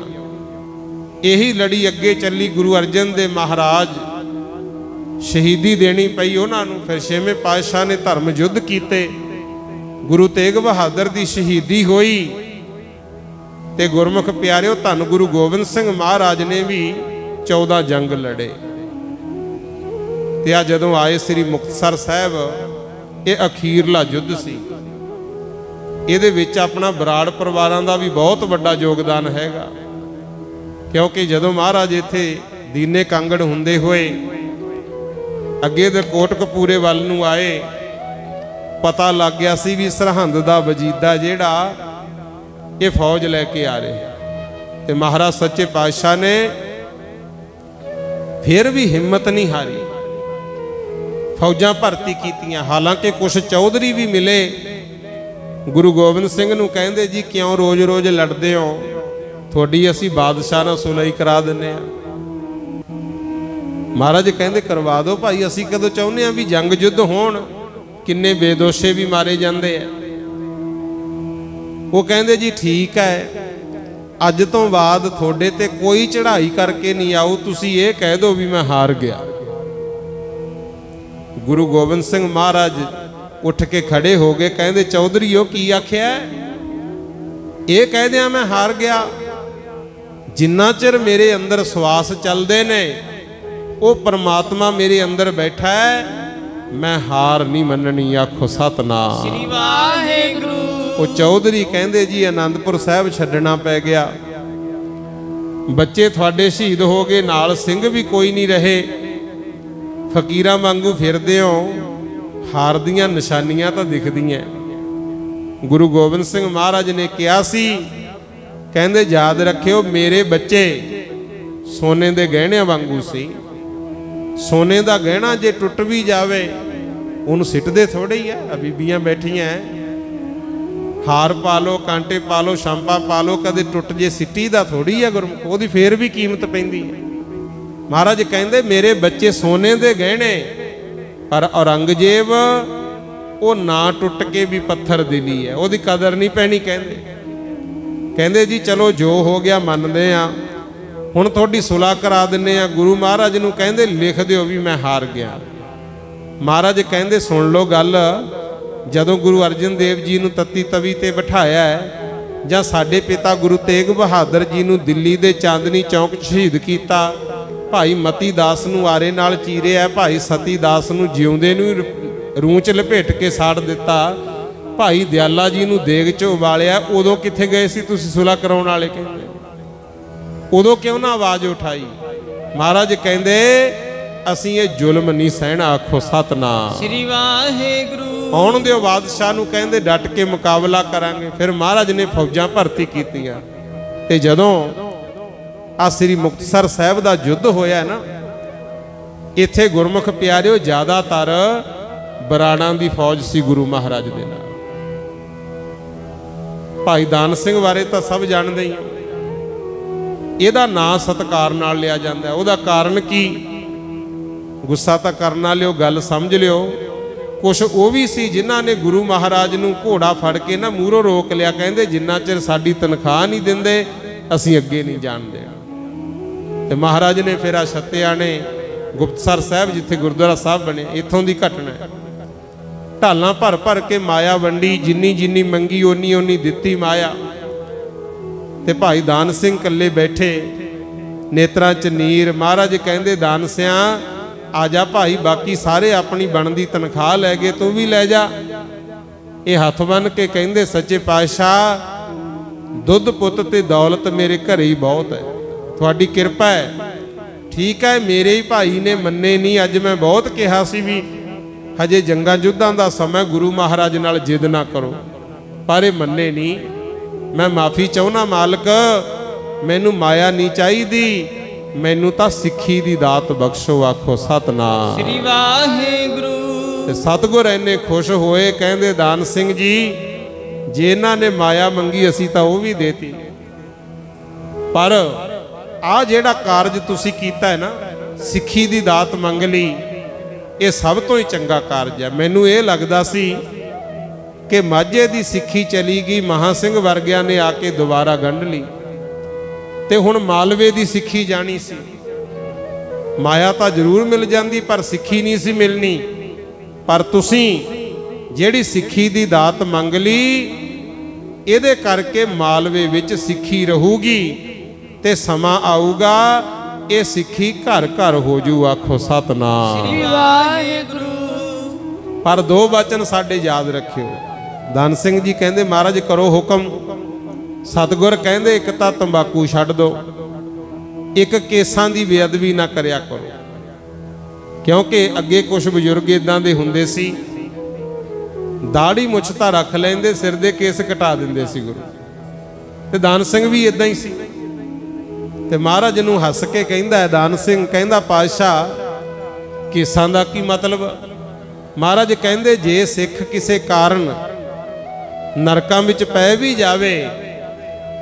ਇਹੀ ਲੜੀ ਅੱਗੇ ਚੱਲੀ। ਗੁਰੂ ਅਰਜਨ ਦੇਵ ਮਹਾਰਾਜ ਸ਼ਹੀਦੀ ਦੇਣੀ ਪਈ ਉਹਨਾਂ ਨੂੰ। ਫਿਰ ਛੇਵੇਂ ਪਾਤਸ਼ਾਹ ਨੇ ਧਰਮ ਯੁੱਧ ਕੀਤੇ, ਗੁਰੂ ਤੇਗ ਬਹਾਦਰ ਦੀ ਸ਼ਹੀਦੀ ਹੋਈ। ਤੇ ਗੁਰਮੁਖ ਪਿਆਰਿਓ, ਧੰਨ ਗੁਰੂ ਗੋਬਿੰਦ ਸਿੰਘ ਮਹਾਰਾਜ ਨੇ ਵੀ 14 ਜੰਗ ਲੜੇ। ਤੇ ਆ ਜਦੋਂ ਆਏ ਸ੍ਰੀ ਮੁਕਤਸਰ ਸਾਹਿਬ, ਇਹ ਅਖੀਰਲਾ ਯੁੱਧ ਸੀ। ਇਹਦੇ ਵਿੱਚ ਆਪਣਾ ਬਰਾੜ ਪਰਿਵਾਰਾਂ ਦਾ ਵੀ ਬਹੁਤ ਵੱਡਾ ਯੋਗਦਾਨ ਹੈਗਾ, ਕਿਉਂਕਿ ਜਦੋਂ ਮਹਾਰਾਜ ਇੱਥੇ ਦੀਨੇ ਕਾਂਗੜ ਹੁੰਦੇ ਹੋਏ ਅੱਗੇ ਦੇ ਕੋਟਕਪੂਰੇ ਵੱਲ ਨੂੰ ਆਏ, ਪਤਾ ਲੱਗ ਗਿਆ ਸੀ ਵੀ ਸਰਹੰਦ ਦਾ ਵਜੀਦਾ ਜਿਹੜਾ ਇਹ ਫੌਜ ਲੈ ਕੇ ਆ ਰਿਹਾ। ਤੇ ਮਹਾਰਾਜ ਸੱਚੇ ਪਾਤਸ਼ਾਹ ਨੇ ਫਿਰ ਵੀ ਹਿੰਮਤ ਨਹੀਂ ਹਾਰੀ, ਫੌਜਾਂ ਭਰਤੀ ਕੀਤੀਆਂ। ਹਾਲਾਂਕਿ ਕੁਝ ਚੌਧਰੀ ਵੀ ਮਿਲੇ, ਗੁਰੂ ਗੋਬਿੰਦ ਸਿੰਘ ਨੂੰ ਕਹਿੰਦੇ ਜੀ ਕਿਉਂ ਰੋਜ਼-ਰੋਜ਼ ਲੜਦੇ ਹੋ, ਤੁਹਾਡੀ ਅਸੀਂ ਬਾਦਸ਼ਾਹ ਨਾਲ ਸੁਲਹ ਕਰਾ ਦਿੰਨੇ ਆ। ਮਹਾਰਾਜ ਕਹਿੰਦੇ ਕਰਵਾ ਦਿਓ ਭਾਈ, ਅਸੀਂ ਕਦੋਂ ਚਾਹੁੰਦੇ ਆ ਵੀ ਜੰਗ ਯੁੱਧ ਹੋਣ, ਕਿੰਨੇ ਬੇਦੋਸ਼ੇ ਵੀ ਮਾਰੇ ਜਾਂਦੇ ਆ। ਉਹ ਕਹਿੰਦੇ ਜੀ ਠੀਕ ਹੈ, ਅੱਜ ਤੋਂ ਬਾਅਦ ਤੁਹਾਡੇ ਤੇ ਕੋਈ ਚੜ੍ਹਾਈ ਕਰਕੇ ਨਹੀਂ ਆਊ, ਤੁਸੀਂ ਇਹ ਕਹਿ ਦਿਓ ਵੀ ਮੈਂ ਹਾਰ ਗਿਆ। ਗੁਰੂ ਗੋਬਿੰਦ ਸਿੰਘ ਮਹਾਰਾਜ ਉੱਠ ਕੇ ਖੜੇ ਹੋ ਗਏ, ਕਹਿੰਦੇ ਚੌਧਰੀਓ ਕੀ ਆਖਿਆ? ਇਹ ਕਹਿਦਿਆਂ ਮੈਂ ਹਾਰ ਗਿਆ। ਜਿੰਨਾ ਚਿਰ ਮੇਰੇ ਅੰਦਰ ਸਵਾਸ ਚੱਲਦੇ ਨੇ, ਉਹ ਪਰਮਾਤਮਾ ਮੇਰੇ ਅੰਦਰ ਬੈਠਾ ਹੈ, ਮੈਂ ਹਾਰ ਨਹੀਂ ਮੰਨਣੀ। ਆਖੋ ਸਤਨਾਮ ਸ੍ਰੀ ਵਾਹਿਗੁਰੂ। ਉਹ ਚੌਧਰੀ ਕਹਿੰਦੇ ਜੀ ਆਨੰਦਪੁਰ ਸਾਹਿਬ ਛੱਡਣਾ ਪੈ ਗਿਆ, ਬੱਚੇ ਤੁਹਾਡੇ ਸ਼ਹੀਦ ਹੋ ਗਏ, ਨਾਲ ਸਿੰਘ ਵੀ ਕੋਈ ਨਹੀਂ ਰਹੇ, ਫਕੀਰਾਂ ਵਾਂਗੂ ਫਿਰਦੇ ਹੋ, ਹਾਰ ਦੀਆਂ ਨਿਸ਼ਾਨੀਆਂ ਤਾਂ ਦਿਖਦੀਆਂ। ਗੁਰੂ ਗੋਬਿੰਦ ਸਿੰਘ ਮਹਾਰਾਜ ਨੇ ਕਿਹਾ ਸੀ, ਕਹਿੰਦੇ ਯਾਦ ਰੱਖਿਓ ਮੇਰੇ ਬੱਚੇ ਸੋਨੇ ਦੇ ਗਹਿਣਿਆਂ ਵਾਂਗੂ ਸੀ। ਸੋਨੇ ਦਾ ਗਹਿਣਾ ਜੇ ਟੁੱਟ ਵੀ ਜਾਵੇ ਉਹਨੂੰ ਸਿੱਟਦੇ ਥੋੜੇ ਹੀ ਆ। ਬੀਬੀਆਂ ਬੈਠੀਆਂ, ਹਾਰ ਪਾ ਲਓ, ਕਾਂਟੇ ਪਾ ਲਓ, ਸ਼ਾਂਪਾ ਪਾ ਲਓ, ਕਦੇ ਟੁੱਟ ਜੇ ਸਿੱਟੀ ਦਾ ਥੋੜੀ ਆ ਗੁਰਮੁਖ, ਉਹਦੀ ਫੇਰ ਵੀ ਕੀਮਤ ਪੈਂਦੀ ਹੈ। ਮਹਾਰਾਜ ਕਹਿੰਦੇ ਮੇਰੇ ਬੱਚੇ ਸੋਨੇ ਦੇ ਗਹਿਣੇ, ਪਰ ਔਰੰਗਜ਼ੇਬ ਉਹ ਨਾ ਟੁੱਟ ਕੇ ਵੀ ਪੱਥਰ ਦਿਲੀ ਹੈ, ਉਹਦੀ ਕਦਰ ਨਹੀਂ ਪੈਣੀ। ਕਹਿੰਦੇ ਜੀ ਚਲੋ ਜੋ ਹੋ ਗਿਆ ਮੰਨਦੇ ਆ, ਹੁਣ ਤੁਹਾਡੀ ਸੁਲਾਹ ਕਰਾ ਦਿੰਨੇ ਆ। ਗੁਰੂ ਮਹਾਰਾਜ ਨੂੰ ਕਹਿੰਦੇ ਲਿਖ ਦਿਓ ਵੀ ਮੈਂ ਹਾਰ ਗਿਆ। ਮਹਾਰਾਜ ਕਹਿੰਦੇ ਸੁਣ ਲਓ ਗੱਲ, ਜਦੋਂ ਗੁਰੂ ਅਰਜਨ ਦੇਵ ਜੀ ਨੂੰ ਤੱਤੀ ਤਵੀ ਤੇ ਬਿਠਾਇਆ ਹੈ, ਜਾਂ ਸਾਡੇ ਪਿਤਾ ਗੁਰੂ ਤੇਗ ਬਹਾਦਰ ਜੀ ਨੂੰ ਦਿੱਲੀ ਦੇ ਚਾਂਦਨੀ ਚੌਕ 'ਚ ਸ਼ਹੀਦ ਕੀਤਾ, ਭਾਈ ਮਤੀ ਦਾਸ ਨੂੰ ਆਰੇ ਨਾਲ ਚੀਰਿਆ, ਭਾਈ ਸਤੀ ਦਾਸ ਨੂੰ ਜਿਉਂਦੇ ਨੂੰ ਰੂੰ 'ਚ ਲਪੇਟ ਕੇ ਸਾੜ ਦਿੱਤਾ, ਭਾਈ ਦਿਆਲਾ ਜੀ ਨੂੰ ਦੇਗ 'ਚ ਉਬਾਲਿਆ, ਉਦੋਂ ਕਿੱਥੇ ਗਏ ਸੀ ਤੁਸੀਂ ਸੁਲਾਹ ਕਰਾਉਣ ਵਾਲੇ? ਕਹਿੰਦੇ ਉਦੋਂ ਕਿਉਂ ਨਾ ਆਵਾਜ਼ ਉਠਾਈ? ਮਹਾਰਾਜ ਕਹਿੰਦੇ ਅਸੀਂ ਇਹ ਜ਼ੁਲਮ ਨਹੀਂ ਸਹਿਣਾ। ਆਖੋ ਸਤਨਾਮ ਸ੍ਰੀ ਵਾਹਿਗੁਰੂ। ਆਉਣ ਦਿਓ ਬਾਦਸ਼ਾਹ ਨੂੰ, ਕਹਿੰਦੇ ਡਟ ਕੇ ਮੁਕਾਬਲਾ ਕਰਾਂਗੇ। ਫਿਰ ਮਹਾਰਾਜ ਨੇ ਫੌਜਾਂ ਭਰਤੀ ਕੀਤੀਆਂ। ਤੇ ਜਦੋਂ ਆ ਸ੍ਰੀ ਮੁਕਤਸਰ ਸਾਹਿਬ ਦਾ ਯੁੱਧ ਹੋਇਆ ਨਾ, ਇੱਥੇ ਗੁਰਮੁਖ ਪਿਆਰਿਓ ਜ਼ਿਆਦਾਤਰ ਬਰਾੜਾਂ ਦੀ ਫੌਜ ਸੀ ਗੁਰੂ ਮਹਾਰਾਜ ਦੇ ਨਾਲ। ਭਾਈ ਦਾਨ ਸਿੰਘ ਬਾਰੇ ਤਾਂ ਸਭ ਜਾਣਦੇ ਹੀ, ਇਹਦਾ ਨਾਂ ਸਤਿਕਾਰ ਨਾਲ ਲਿਆ ਜਾਂਦਾ। ਉਹਦਾ ਕਾਰਨ ਕੀ? ਗੁੱਸਾ ਤਾਂ ਕਰਨ ਨਾ ਲਿਓ, ਗੱਲ ਸਮਝ ਲਿਓ। ਕੁਛ ਉਹ ਵੀ ਸੀ ਜਿਨ੍ਹਾਂ ਨੇ ਗੁਰੂ ਮਹਾਰਾਜ ਨੂੰ ਘੋੜਾ ਫੜ ਕੇ ਨਾ ਮੂਹਰੋਂ ਰੋਕ ਲਿਆ, ਕਹਿੰਦੇ ਜਿੰਨਾ ਚਿਰ ਸਾਡੀ ਤਨਖਾਹ ਨਹੀਂ ਦਿੰਦੇ ਅਸੀਂ ਅੱਗੇ ਨਹੀਂ ਜਾਣਦੇ। ਤੇ ਮਹਾਰਾਜ ਨੇ ਫਿਰ ਆ ਛੱਤਿਆਂ ਨੇ ਗੁਪਤਸਰ ਸਾਹਿਬ ਜਿੱਥੇ ਗੁਰਦੁਆਰਾ ਸਾਹਿਬ ਬਣੇ, ਇੱਥੋਂ ਦੀ ਘਟਨਾ ਹੈ। ਢਾਲਾਂ ਭਰ ਭਰ ਕੇ ਮਾਇਆ ਵੰਡੀ, ਜਿੰਨੀ ਜਿੰਨੀ ਮੰਗੀ ਓਨੀ ਓਨੀ ਦਿੱਤੀ ਮਾਇਆ। ਤੇ ਭਾਈ ਦਾਨ ਸਿੰਘ ਇਕੱਲੇ ਬੈਠੇ, ਨੇਤਰਾਂ 'ਚ ਨੀਰ। ਮਹਾਰਾਜ ਕਹਿੰਦੇ ਦਾਨ ਸਿਆਂ ਆ ਜਾ ਭਾਈ, ਬਾਕੀ ਸਾਰੇ ਆਪਣੀ ਬਣਦੀ ਤਨਖਾਹ ਲੈ ਗਏ, ਤੂੰ ਵੀ ਲੈ ਜਾ। ਇਹ ਹੱਥ ਬੰਨ ਕੇ ਕਹਿੰਦੇ ਸੱਚੇ ਪਾਤਸ਼ਾਹ, ਦੁੱਧ ਪੁੱਤ ਤੇ ਦੌਲਤ ਮੇਰੇ ਘਰੇ ਹੀ ਬਹੁਤ ਹੈ, ਤੁਹਾਡੀ ਕਿਰਪਾ ਹੈ। ਠੀਕ ਹੈ, ਮੇਰੇ ਹੀ ਭਾਈ ਨੇ ਮੰਨੇ ਨਹੀਂ। ਅੱਜ ਮੈਂ ਬਹੁਤ ਕਿਹਾ ਸੀ ਵੀ ਹਜੇ ਜੰਗਾਂ ਯੁੱਧਾਂ ਦਾ ਸਮਾਂ, ਗੁਰੂ ਮਹਾਰਾਜ ਨਾਲ ਜਿੱਦ ਨਾ ਕਰੋ, ਪਰ ਇਹ ਮੰਨੇ ਨਹੀਂ। ਮੈਂ ਮਾਫੀ ਚਾਹੁੰਦਾ ਮਾਲਕ, ਮੈਨੂੰ ਮਾਇਆ ਨਹੀਂ ਚਾਹੀਦੀ, ਮੈਨੂੰ ਤਾਂ ਸਿੱਖੀ ਦੀ ਦਾਤ ਬਖਸ਼ੋ। ਆਖੋ ਸਤਨਾਮ ਸ੍ਰੀ ਵਾਹਿਗੁਰੂ। ਤੇ ਸਤਿਗੁਰ ਇੰਨੇ ਖੁਸ਼ ਹੋਏ, ਕਹਿੰਦੇ ਦਾਨ ਸਿੰਘ ਜੀ ਜੇ ਇਹਨਾਂ ਨੇ ਮਾਇਆ ਮੰਗੀ ਅਸੀਂ ਤਾਂ ਉਹ ਵੀ ਦੇਤੀ, ਪਰ ਆ ਜਿਹੜਾ ਕਾਰਜ ਤੁਸੀਂ ਕੀਤਾ ਹੈ ਨਾ, ਸਿੱਖੀ ਦੀ ਦਾਤ ਮੰਗ ਲਈ, ਇਹ ਸਭ ਤੋਂ ਹੀ ਚੰਗਾ ਕਾਰਜ ਹੈ। ਮੈਨੂੰ ਇਹ ਲੱਗਦਾ ਸੀ ਕਿ ਮਾਝੇ ਦੀ ਸਿੱਖੀ ਚਲੀ ਗਈ, ਮਹਾਂ ਸਿੰਘ ਵਰਗਿਆਂ ਨੇ ਆ ਕੇ ਦੁਬਾਰਾ ਗੰਢ ਲਈ, ਤੇ ਹੁਣ ਮਾਲਵੇ ਦੀ ਸਿੱਖੀ ਜਾਣੀ ਸੀ। ਮਾਇਆ ਤਾਂ ਜ਼ਰੂਰ ਮਿਲ ਜਾਂਦੀ ਪਰ ਸਿੱਖੀ ਨਹੀਂ ਸੀ ਮਿਲਣੀ। ਪਰ ਤੁਸੀਂ ਜਿਹੜੀ ਸਿੱਖੀ ਦੀ ਦਾਤ ਮੰਗ ਲਈ, ਇਹਦੇ ਕਰਕੇ ਮਾਲਵੇ ਵਿੱਚ ਸਿੱਖੀ ਰਹੂਗੀ ਤੇ ਸਮਾਂ ਆਊਗਾ ਇਹ ਸਿੱਖੀ ਘਰ ਘਰ ਹੋ ਜੂ। ਆਖੋ ਸਤਨਾਮ। ਸ੍ਰੀ ਵਾਹਿਗੁਰੂ। ਪਰ ਦੋ ਬਚਨ ਸਾਡੇ ਯਾਦ ਰੱਖਿਓ। ਧੰਨ ਸਿੰਘ ਜੀ ਕਹਿੰਦੇ ਮਹਾਰਾਜ ਕਰੋ ਹੁਕਮ। ਸਤਿਗੁਰ ਕਹਿੰਦੇ ਇੱਕ ਤਾਂ ਤੰਬਾਕੂ ਛੱਡ ਦਿਓ, ਇੱਕ ਕੇਸਾਂ ਦੀ ਬੇਅਦਬੀ ਨਾ ਕਰਿਆ ਕਰੋ। ਕਿਉਂਕਿ ਅੱਗੇ ਕੁਝ ਬਜ਼ੁਰਗ ਇਦਾਂ ਦੇ ਹੁੰਦੇ ਸੀ, ਦਾੜੀ ਮੁੱਛ ਤਾਂ ਰੱਖ ਲੈਂਦੇ, ਸਿਰ ਦੇ ਕੇਸ ਕਟਾ ਦਿੰਦੇ ਸੀ ਗੁਰੂ। ਤੇ ਦਾਨ ਸਿੰਘ ਵੀ ਇਦਾਂ ਹੀ ਸੀ। ਤੇ ਮਹਾਰਾਜ ਨੂੰ ਹੱਸ ਕੇ ਕਹਿੰਦਾ ਹੈ ਦਾਨ ਸਿੰਘ, ਕਹਿੰਦਾ ਪਾਤਸ਼ਾਹ ਕੇਸਾਂ ਦਾ ਕੀ ਮਤਲਬ? ਮਹਾਰਾਜ ਕਹਿੰਦੇ ਜੇ ਸਿੱਖ ਕਿਸੇ ਕਾਰਨ ਨਰਕਾਂ ਵਿੱਚ ਪੈ ਵੀ ਜਾਵੇ,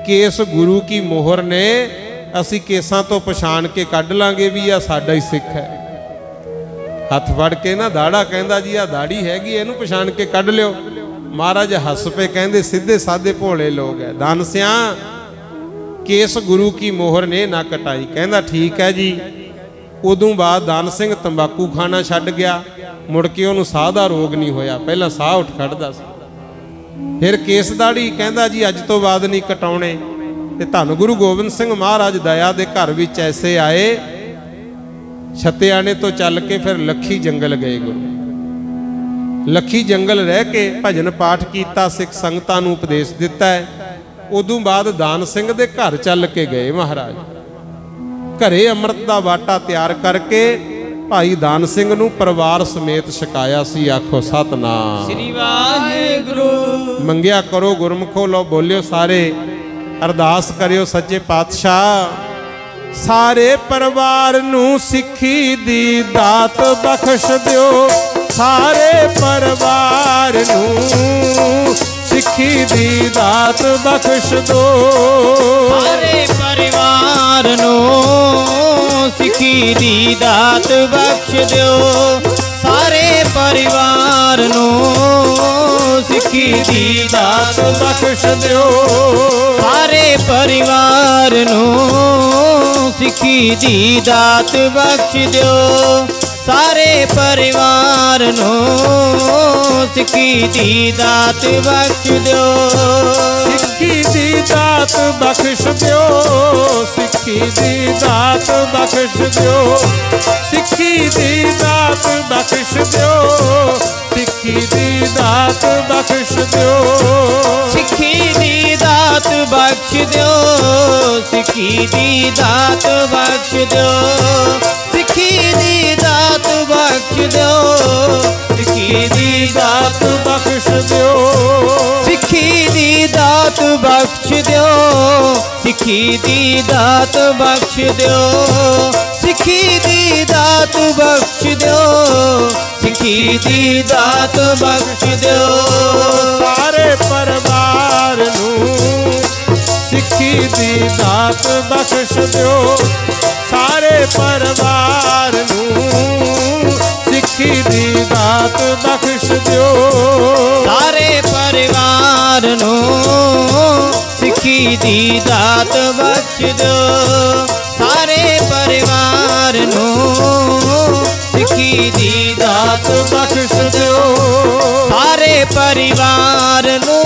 ਕੇਸ ਗੁਰੂ ਕੀ ਮੋਹਰ ਨੇ, ਅਸੀਂ ਕੇਸਾਂ ਤੋਂ ਪਛਾਣ ਕੇ ਕੱਢ ਲਾਂਗੇ ਵੀ ਆ ਸਾਡਾ ਹੀ ਸਿੱਖ ਹੈ। ਹੱਥ ਫੜ ਕੇ ਨਾ ਦਾੜਾ, ਕਹਿੰਦਾ ਜੀ ਆ ਦਾੜੀ ਹੈਗੀ, ਇਹਨੂੰ ਪਛਾਣ ਕੇ ਕੱਢ ਲਿਓ। ਮਹਾਰਾਜ ਹੱਸ ਪਏ, ਕਹਿੰਦੇ ਸਿੱਧੇ ਸਾਦੇ ਭੋਲੇ ਲੋਕ ਹੈ। ਧੰਨ ਸਿਆ ਕੇਸ ਗੁਰੂ ਕੀ ਮੋਹਰ ਨੇ ਨਾ ਕਟਾਈ। ਕਹਿੰਦਾ ਠੀਕ ਹੈ ਜੀ। ਉਦੋਂ ਬਾਅਦ ਦਾਨ ਸਿੰਘ ਤੰਬਾਕੂ ਖਾਣਾ ਛੱਡ ਗਿਆ, ਮੁੜ ਕੇ ਉਹਨੂੰ ਸਾਹ ਦਾ ਰੋਗ ਨਹੀਂ ਹੋਇਆ। ਪਹਿਲਾਂ ਸਾਹ ਉੱਠ ਖੜਦਾ ਸੀ। ਫਿਰ ਕੇਸ ਦਾੜੀ ਕਹਿੰਦਾ ਜੀ ਅੱਜ ਤੋਂ ਬਾਅਦ ਨਹੀਂ ਕਟਾਉਣੇ। ਤੇ ਧੰਨ ਗੁਰੂ ਗੋਬਿੰਦ ਸਿੰਘ ਮਹਾਰਾਜ ਦਇਆ ਦੇ ਘਰ ਵਿੱਚ ਐਸੇ ਆਏ, ਛਤਿਆਣੇ ਤੋਂ ਚੱਲ ਕੇ ਫਿਰ ਲੱਖੀ ਜੰਗਲ ਗਏ। ਗੁਰੂ ਲੱਖੀ ਜੰਗਲ ਰਹਿ ਕੇ ਭਜਨ ਪਾਠ ਕੀਤਾ, ਸਿੱਖ ਸੰਗਤਾਂ ਨੂੰ ਉਪਦੇਸ਼ ਦਿੱਤਾ ਹੈ। ਉਦੋਂ ਬਾਅਦ ਦਾਨ ਸਿੰਘ ਦੇ ਘਰ ਚੱਲ ਕੇ ਗਏ ਮਹਾਰਾਜ। ਘਰੇ ਅੰਮ੍ਰਿਤ ਦਾ ਬਾਟਾ ਤਿਆਰ ਕਰਕੇ ਭਾਈ ਦਾਨ ਸਿੰਘ ਨੂੰ ਪਰਿਵਾਰ ਸਮੇਤ ਛਕਾਇਆ ਸੀ। ਆਖੋ ਸਤਨਾਮ। ਸ੍ਰੀ ਵਾਹਿਗੁਰੂ। ਮੰਗਿਆ ਕਰੋ ਗੁਰਮੁਖੋ, ਲੋ ਬੋਲਿਓ ਸਾਰੇ, ਅਰਦਾਸ ਕਰਿਓ ਸੱਚੇ ਪਾਤਸ਼ਾਹ ਸਾਰੇ ਪਰਿਵਾਰ ਨੂੰ ਸਿੱਖੀ ਦੀ ਦਾਤ ਬਖਸ਼ ਦਿਓ। ਸਾਰੇ ਪਰਿਵਾਰ ਨੂੰ ਸਿੱਖੀ ਦੀ ਦਾਤ ਬਖਸ਼ ਦਿਓ। ਸਾਰੇ ਪਰਿਵਾਰ ਨੂੰ ਸਿੱਖੀ ਦੀ ਦਾਤ ਬਖਸ਼ ਦਿਓ। ਸਾਰੇ ਪਰਿਵਾਰ ਨੂੰ ਸਿੱਖੀ ਦੀ ਦਾਤ ਬਖਸ਼ ਦਿਓ। ਸਾਰੇ ਪਰਿਵਾਰ ਨੂੰ ਸਿੱਖੀ ਦੀ ਦਾਤ ਬਖਸ਼ ਦਿਓ। ਸਾਰੇ ਪਰਿਵਾਰ ਨੂੰ ਸਿੱਖੀ ਦੀ ਦਾਤ ਬਖਸ਼ ਦਿਓ। ਸਿੱਖੀ ਦੀ ਦਾਤ ਬਖਸ਼ ਦਿਓ। ਸਿੱਖੀ ਦੀ ਦਾਤ ਬਖਸ਼ ਦਿਓ। ਸਿੱਖੀ ਦੀ ਦਾਤ ਬਖਸ਼ ਦਿਓ। ਸਿੱਖੀ ਦੀ ਦਾਤ ਬਖਸ਼ ਦਿਓ। ਸਿੱਖੀ ਦੀ ਦਾਤ ਬਖਸ਼ ਦਿਓ। ਸਿੱਖੀ ਦੀ ਦਾਤ ਬਖਸ਼ ਦਿਓ। ਸਿੱਖੀ ਦੀ ਦਾਤ ਬਖਸ਼ ਦਿਓ। ਸਿੱਖੀ ਦੀ ਦਾਤ ਬਖਸ਼ ਦਿਓ। ਸਿੱਖੀ ਦੀ ਦਾਤ ਬਖਸ਼ ਦਿਓ। ਸਿੱਖੀ ਦੀ ਦਾਤ ਬਖਸ਼ ਦਿਓ। ਸਿੱਖੀ ਦੀ ਦਾਤ ਬਖਸ਼ ਦਿਓ। ਸਿੱਖੀ ਦੀ ਦਾਤ ਬਖਸ਼ ਦਿਓ। ਸਾਰੇ ਪਰਿਵਾਰ ਨੂੰ ਸਿੱਖੀ ਦੀ ਦਾਤ ਬਖਸ਼ ਦਿਓ। ਸਾਰੇ ਪਰਿਵਾਰ ਨੂੰ ਸਿੱਖੀ ਦੀ ਦਾਤ ਬਖਸ਼ ਦਿਓ। ਸਾਰੇ ਪਰਿਵਾਰ ਨੂੰ ਸਿੱਖੀ ਦੀ ਦਾਤ ਬਖਸ਼ ਦਿਓ। ਸਾਰੇ ਪਰਿਵਾਰ ਨੂੰ ਸਿੱਖੀ ਦੀ ਦਾਤ ਬਖਸ਼ ਦਿਓ। ਸਾਰੇ ਪਰਿਵਾਰ ਨੂੰ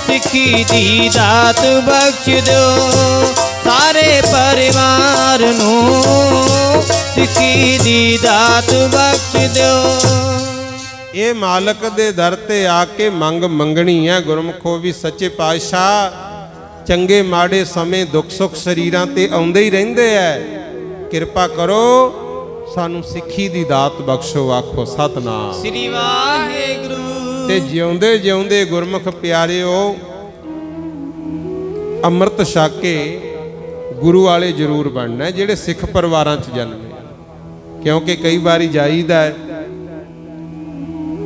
ਸਿੱਖੀ ਦੀ ਦਾਤ ਬਖਸ਼ ਦਿਓ। ਸਾਰੇ ਪਰਿਵਾਰ ਨੂੰ ਸਿੱਖੀ ਦੀ ਦਾਤ ਬਖਸ਼ ਦਿਓ। ਇਹ ਮਾਲਕ ਦੇ ਦਰ ਤੇ ਆ ਕੇ ਮੰਗ ਮੰਗਣੀ ਹੈ ਗੁਰਮੁਖੋ ਵੀ ਸੱਚੇ ਪਾਤਸ਼ਾਹ। ਚੰਗੇ ਮਾੜੇ ਸਮੇਂ ਦੁੱਖ ਸੁੱਖ ਸਰੀਰਾਂ ਤੇ ਆਉਂਦੇ ਹੀ ਰਹਿੰਦੇ ਐ, ਕਿਰਪਾ ਕਰੋ ਸਾਨੂੰ ਸਿੱਖੀ ਦੀ ਦਾਤ ਬਖਸ਼ੋ। ਆਖੋ ਸਤਨਾਮ। ਸ੍ਰੀ ਵਾਹਿਗੁਰੂ। ਤੇ ਜਿਉਂਦੇ ਜਿਉਂਦੇ ਗੁਰਮੁਖ ਪਿਆਰਿਓ ਅੰਮ੍ਰਿਤ ਛਕ ਕੇ ਗੁਰੂ ਵਾਲੇ ਜ਼ਰੂਰ ਬਣਨਾ, ਜਿਹੜੇ ਸਿੱਖ ਪਰਿਵਾਰਾਂ 'ਚ ਜਨਮੇ। ਕਿਉਂਕਿ ਕਈ ਵਾਰੀ ਜਾਈਦਾ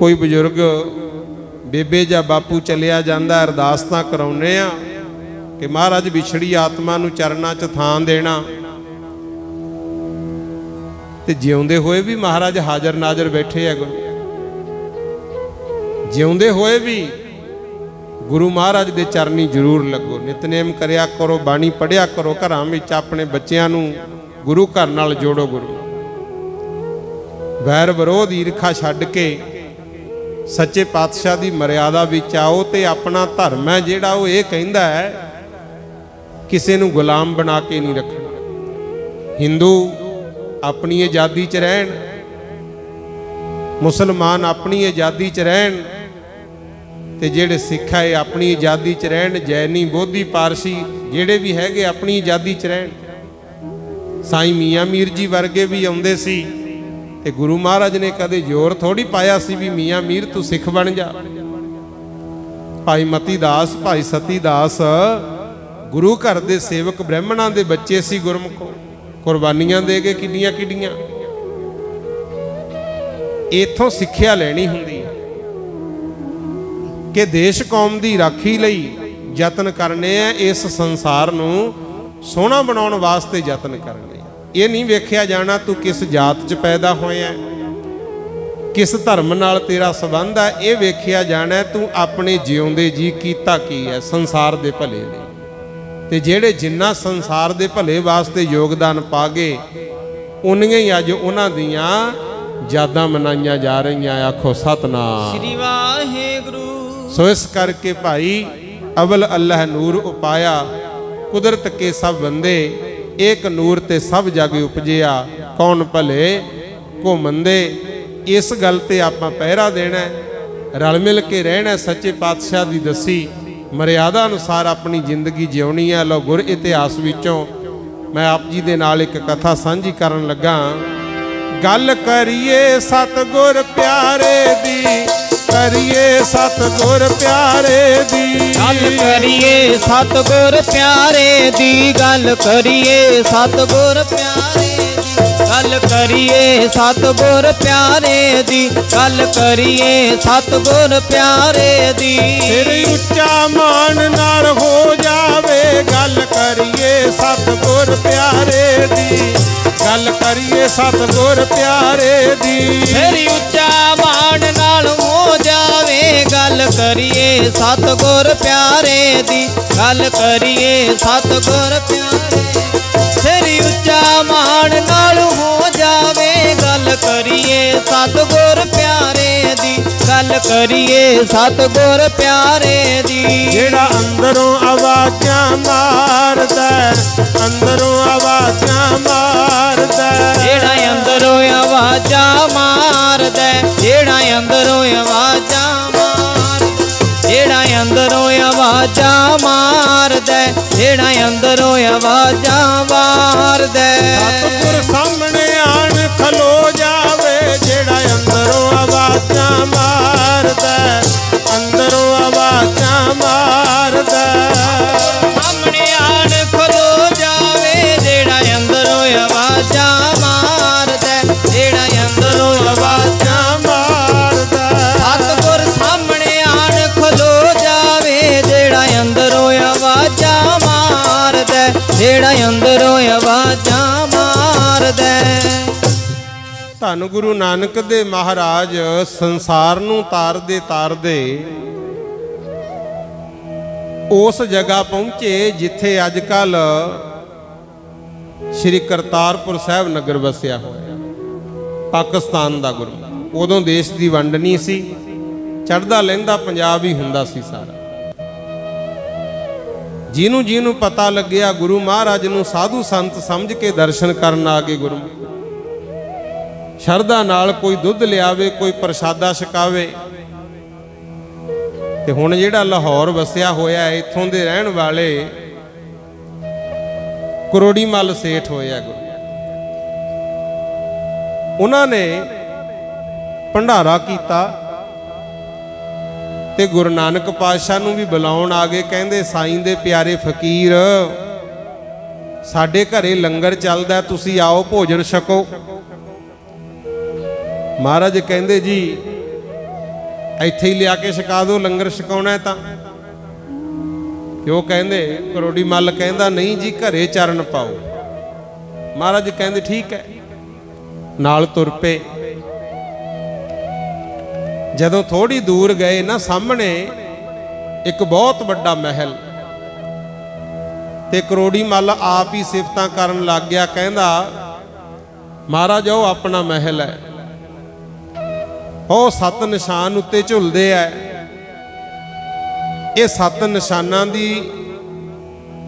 ਕੋਈ ਬਜ਼ੁਰਗ ਬੇਬੇ ਜਾਂ ਬਾਪੂ ਚਲਿਆ ਜਾਂਦਾ, ਅਰਦਾਸ ਤਾਂ ਕਰਾਉਨੇ ਆ ਕਿ ਮਹਾਰਾਜ ਵਿਛੜੀ ਆਤਮਾ ਨੂੰ ਚਰਨਾਂ 'ਚ ਥਾਂ ਦੇਣਾ। ਤੇ ਜਿਉਂਦੇ ਹੋਏ ਵੀ ਮਹਾਰਾਜ ਹਾਜ਼ਰ ਨਾਜ਼ਰ ਬੈਠੇ ਆ। ਗੁਰੂ ਜਿਉਂਦੇ ਹੋਏ ਵੀ ਗੁਰੂ ਮਹਾਰਾਜ ਦੇ ਚਰਨੀ ਜ਼ਰੂਰ ਲੱਗੋ। ਨਿਤਨੇਮ ਕਰਿਆ ਕਰੋ, ਬਾਣੀ ਪੜ੍ਹਿਆ ਕਰੋ, ਘਰਾਂ ਵਿੱਚ ਆਪਣੇ ਬੱਚਿਆਂ ਨੂੰ ਗੁਰੂ ਘਰ ਨਾਲ ਜੋੜੋ। ਗੁਰੂ ਵੈਰ ਵਿਰੋਧ ਈਰਖਾ ਛੱਡ ਕੇ ਸੱਚੇ ਪਾਤਸ਼ਾਹ ਦੀ ਮਰਿਆਦਾ ਵਿੱਚ ਆਓ। ਤੇ ਆਪਣਾ ਧਰਮ ਹੈ ਜਿਹੜਾ ਉਹ ਇਹ ਕਹਿੰਦਾ ਹੈ ਕਿਸੇ ਨੂੰ ਗੁਲਾਮ ਬਣਾ ਕੇ ਨਹੀਂ ਰੱਖਣਾ। ਹਿੰਦੂ ਆਪਣੀ ਆਜ਼ਾਦੀ 'ਚ ਰਹਿਣ, ਮੁਸਲਮਾਨ ਆਪਣੀ ਆਜ਼ਾਦੀ 'ਚ ਰਹਿਣ, ਤੇ ਜਿਹੜੇ ਸਿੱਖ ਹੈ ਆਪਣੀ ਆਜ਼ਾਦੀ 'ਚ ਰਹਿਣ, ਜੈਨੀ ਬੋਧੀ ਪਾਰਸੀ ਜਿਹੜੇ ਵੀ ਹੈਗੇ ਆਪਣੀ ਆਜ਼ਾਦੀ 'ਚ ਰਹਿਣ। ਸਾਈਂ ਮੀਆਂ ਮੀਰ ਜੀ ਵਰਗੇ ਵੀ ਆਉਂਦੇ ਸੀ ਤੇ ਗੁਰੂ ਮਹਾਰਾਜ ਨੇ ਕਦੇ ਜ਼ੋਰ ਥੋੜੀ ਪਾਇਆ ਸੀ ਵੀ ਮੀਆਂ ਮੀਰ ਤੂੰ ਸਿੱਖ ਬਣ ਜਾ। ਭਾਈ ਮਤੀ ਦਾਸ, ਭਾਈ ਸਤੀ ਦਾਸ ਗੁਰੂ ਘਰ ਦੇ ਸੇਵਕ ਬ੍ਰਾਹਮਣਾਂ ਦੇ ਬੱਚੇ ਸੀ। ਗੁਰਮੁਖੋ ਕੁਰਬਾਨੀਆਂ ਦੇ ਗਏ ਕਿੰਨੀਆਂ ਕਿੰਨੀਆਂ। ਇਥੋਂ ਸਿੱਖਿਆ ਲੈਣੀ ਹੁੰਦੀ ਹੈ ਕਿ ਦੇਸ਼ ਕੌਮ ਦੀ ਰਾਖੀ ਲਈ ਯਤਨ ਕਰਨੇ ਆ। ਇਸ ਸੰਸਾਰ ਨੂੰ ਸੋਹਣਾ ਬਣਾਉਣ ਵਾਸਤੇ ਯਤਨ ਕਰਨੇ। ਇਹ ਨਹੀਂ ਵੇਖਿਆ ਜਾਣਾ ਤੂੰ ਕਿਸ ਜਾਤ 'ਚ ਪੈਦਾ ਹੋਇਆ, ਕਿਸ ਧਰਮ ਨਾਲ ਤੇਰਾ ਸੰਬੰਧ ਹੈ। ਇਹ ਵੇਖਿਆ ਜਾਣਾ ਤੂੰ ਆਪਣੇ ਜਿਉਂਦੇ ਜੀ ਕੀਤਾ ਕੀ ਹੈ ਸੰਸਾਰ ਦੇ ਭਲੇ ਲਈ। ਤੇ ਜਿਹੜੇ ਜਿੰਨਾ ਸੰਸਾਰ ਦੇ ਭਲੇ ਵਾਸਤੇ ਯੋਗਦਾਨ ਪਾ ਗਏ ਉਨੀਆਂ ਹੀ ਅੱਜ ਉਹਨਾਂ ਦੀਆਂ ਯਾਦਾਂ ਮਨਾਈਆਂ ਜਾ ਰਹੀਆਂ। ਆਖੋ ਸਤਨਾਮ ਸ੍ਰੀ ਵਾਹਿਗੁਰੂ। ਸੋ ਇਸ ਕਰਕੇ ਭਾਈ ਅਵਲ ਅੱਲਾਹ ਨੂਰ ਉਪਾਇਆ, ਕੁਦਰਤ ਕੇ ਸਭ ਬੰਦੇ ਏਕ ਨੂਰ ਤੇ ਸਭ ਜਗ ਉਪਜਿਆ, ਕੌਣ ਭਲੇ ਕੋ ਮੰਦੇ। ਇਸ ਗੱਲ ਤੇ ਆਪਾਂ ਪਹਿਰਾ ਦੇਣਾ, ਰਲ ਮਿਲ ਕੇ ਰਹਿਣਾ, ਸੱਚੇ ਪਾਤਸ਼ਾਹ ਦੀ ਦੱਸੀ ਮਰਿਆਦਾ ਅਨੁਸਾਰ ਆਪਣੀ ਜ਼ਿੰਦਗੀ ਜਿਉਣੀ ਹੈ। ਲੋ ਗੁਰ ਇਤਿਹਾਸ ਵਿੱਚੋਂ ਮੈਂ ਆਪ ਜੀ ਦੇ ਨਾਲ ਇੱਕ ਕਥਾ ਸਾਂਝੀ ਕਰਨ ਲੱਗਾ। ਗੱਲ ਕਰੀਏ ਸਤਿਗੁਰ ਪਿਆਰੇ ਦੀ, ਕਰੀਏ ਸਤਿਗੁਰ ਪਿਆਰੇ ਦੀ, ਗੱਲ ਕਰੀਏ ਸਤਿਗੁਰ ਪਿਆਰੇ ਦੀ, ਗੱਲ ਕਰੀਏ ਸਤਿਗੁਰ ਪਿਆਰੇ ਦੀ, ਗੱਲ ਕਰੀਏ ਸਤਿਗੁਰ ਪਿਆਰੇ ਦੀ, ਗੱਲ ਕਰੀਏ ਸਤਿਗੁਰ ਪਿਆਰੇ ਦੀ। ਸਿਰ ਉੱਚਾ ਮਾਣ ਨਾਲ ਹੋ ਜਾਵੇ, ਗੱਲ ਕਰੀਏ ਸਤਿਗੁਰ ਪਿਆਰੇ ਦੀ, ਗੱਲ ਕਰੀਏ ਸਤਿਗੁਰ ਪਿਆਰੇ ਦੀ। ਸਿਰ ਉੱਚਾ ਮਾਣ ਨਾਲ ਹੋ ਜਾਵੇ, ਗੱਲ ਕਰੀਏ ਸਤਿਗੁਰ ਪਿਆਰੇ ਦੀ, ਗੱਲ ਕਰੀਏ ਸਤਿਗੁਰ ਪਿਆਰੇ। ਸਿਰ ਉੱਚਾ ਮਾਣ ਨਾਲ ਹੋ ਜਾਵੇ, ਗੱਲ ਕਰੀਏ ਸਤਿਗੁਰ ਪਿਆਰੇ ਦੀ, ਗੱਲ ਕਰੀਏ ਸਤਿਗੁਰ ਪਿਆਰੇ ਦੀ। ਜਿਹੜਾ ਅੰਦਰੋਂ ਆਵਾਜ਼ਾਂ ਮਾਰਦਾ, ਅੰਦਰੋਂ ਆਵਾਜ਼ਾਂ ਮਾਰਦਾ, ਜਿਹੜਾ ਅੰਦਰੋਂ ਆਵਾਜ਼ਾਂ ਮਾਰਦਾ, ਜਿਹੜਾ ਅੰਦਰੋਂ ਆਵਾਜ਼ਾਂ ਮਾਰਦਾ, ਜਿਹੜਾ ਅੰਦਰੋਂ ਆਵਾਜ਼ਾਂ ਮਾਰਦਾ, ਜਿਹੜਾ ਅੰਦਰੋਂ ਆਵਾਜ਼ਾਂ ਮਾਰਦਾ। ਸਤਿਗੁਰ ਸਾਹਮਣੇ ਆਣ ਖਲੋ ਜਾਵੇ, ਜਿਹੜਾ ਅੰਦਰੋਂ ਆਵਾਜ਼ਾਂ ਮਾਰਦਾ, ਅੰਦਰੋਂ ਆਵਾਜ਼ਾਂ ਮਾਰਦਾ। ਸਾਹਮਣੇ ਆਣ ਖਲੋ ਜਾਵੇ, ਜਿਹੜਾ ਅੰਦਰੋਂ ਆਵਾਜ਼ਾਂ ਮਾਰਦਾ, ਜਿਹੜਾ ਅੰਦਰੋਂ ਆਵਾਜ਼ਾਂ ਮਾਰਦਾ। ਸਤਿਗੁਰ ਸਾਹਮਣੇ ਆਣ ਖਲੋ ਜਾਵੇ, ਜਿਹੜਾ ਅੰਦਰੋਂ ਆਵਾਜ਼ਾਂ ਮਾਰਦਾ, ਜਿਹੜਾ ਅੰਦਰੋਂ ਆਵਾਜ਼ਾਂ ਮਾਰਦਾ। ਧੰਨ ਗੁਰੂ ਨਾਨਕ ਦੇ ਮਹਾਰਾਜ ਸੰਸਾਰ ਨੂੰ ਤਾਰਦੇ ਤਾਰਦੇ ਉਸ ਜਗ੍ਹਾ ਪਹੁੰਚੇ ਜਿੱਥੇ ਅੱਜ ਕੱਲ ਸ਼੍ਰੀ ਕਰਤਾਰਪੁਰ ਸਾਹਿਬ ਨਗਰ ਵਸਿਆ ਹੋਇਆ, ਪਾਕਿਸਤਾਨ ਦਾ ਗੁਰੂ। ਉਦੋਂ ਦੇਸ਼ ਦੀ ਵੰਡ ਨਹੀਂ ਸੀ, ਚੜ੍ਹਦਾ ਲਹਿੰਦਾ ਪੰਜਾਬ ਹੀ ਹੁੰਦਾ ਸੀ ਸਾਰਾ। ਜਿਹਨੂੰ ਜਿਹਨੂੰ ਪਤਾ ਲੱਗਿਆ ਗੁਰੂ ਮਹਾਰਾਜ ਨੂੰ ਸਾਧੂ ਸੰਤ ਸਮਝ ਕੇ ਦਰਸ਼ਨ ਕਰਨ ਆ ਗਏ। ਗੁਰੂ ਸ਼ਰਧਾ ਨਾਲ ਕੋਈ ਦੁੱਧ ਲਿਆਵੇ, ਕੋਈ ਪ੍ਰਸ਼ਾਦਾ ਛਕਾਵੇ। ਤੇ ਹੁਣ ਜਿਹੜਾ ਲਾਹੌਰ ਵਸਿਆ ਹੋਇਆ, ਇੱਥੋਂ ਦੇ ਰਹਿਣ ਵਾਲੇ ਕਰੋੜੀ ਮੱਲ ਸੇਠ ਹੋਇਆ ਗੁਰੂ, ਉਹਨਾਂ ਨੇ ਭੰਡਾਰਾ ਕੀਤਾ ਤੇ ਗੁਰੂ ਨਾਨਕ ਪਾਤਸ਼ਾਹ ਨੂੰ ਵੀ ਬੁਲਾਉਣ ਆ ਗਏ। ਕਹਿੰਦੇ ਸਾਈਂ ਦੇ ਪਿਆਰੇ ਫਕੀਰ, ਸਾਡੇ ਘਰੇ ਲੰਗਰ ਚੱਲਦਾ, ਤੁਸੀਂ ਆਓ ਭੋਜਨ ਛਕੋ। ਮਹਾਰਾਜ ਕਹਿੰਦੇ ਜੀ ਇੱਥੇ ਹੀ ਲਿਆ ਕੇ ਛਕਾ ਦਿਓ, ਲੰਗਰ ਛਕਾਉਣਾ ਤਾਂ। ਕਿਉਂ ਕਹਿੰਦੇ, ਕਰੋੜੀ ਮੱਲ ਕਹਿੰਦਾ ਨਹੀਂ ਜੀ ਘਰੇ ਚਰਨ ਪਾਓ। ਮਹਾਰਾਜ ਕਹਿੰਦੇ ਠੀਕ ਹੈ, ਨਾਲ ਤੁਰ ਪਏ। ਜਦੋਂ ਥੋੜੀ ਦੂਰ ਗਏ ਨਾ, ਸਾਹਮਣੇ ਇੱਕ ਬਹੁਤ ਵੱਡਾ ਮਹਿਲ, ਤੇ ਕਰੋੜੀ ਮੱਲ ਆਪ ਹੀ ਸਿਫਤਾਂ ਕਰਨ ਲੱਗ ਗਿਆ। ਕਹਿੰਦਾ ਮਹਾਰਾਜ ਉਹ ਆਪਣਾ ਮਹਿਲ ਹੈ, ਉਹ 7 ਨਿਸ਼ਾਨ ਉੱਤੇ ਝੁਲਦੇ ਐ। ਇਹ 7 ਨਿਸ਼ਾਨਾਂ ਦੀ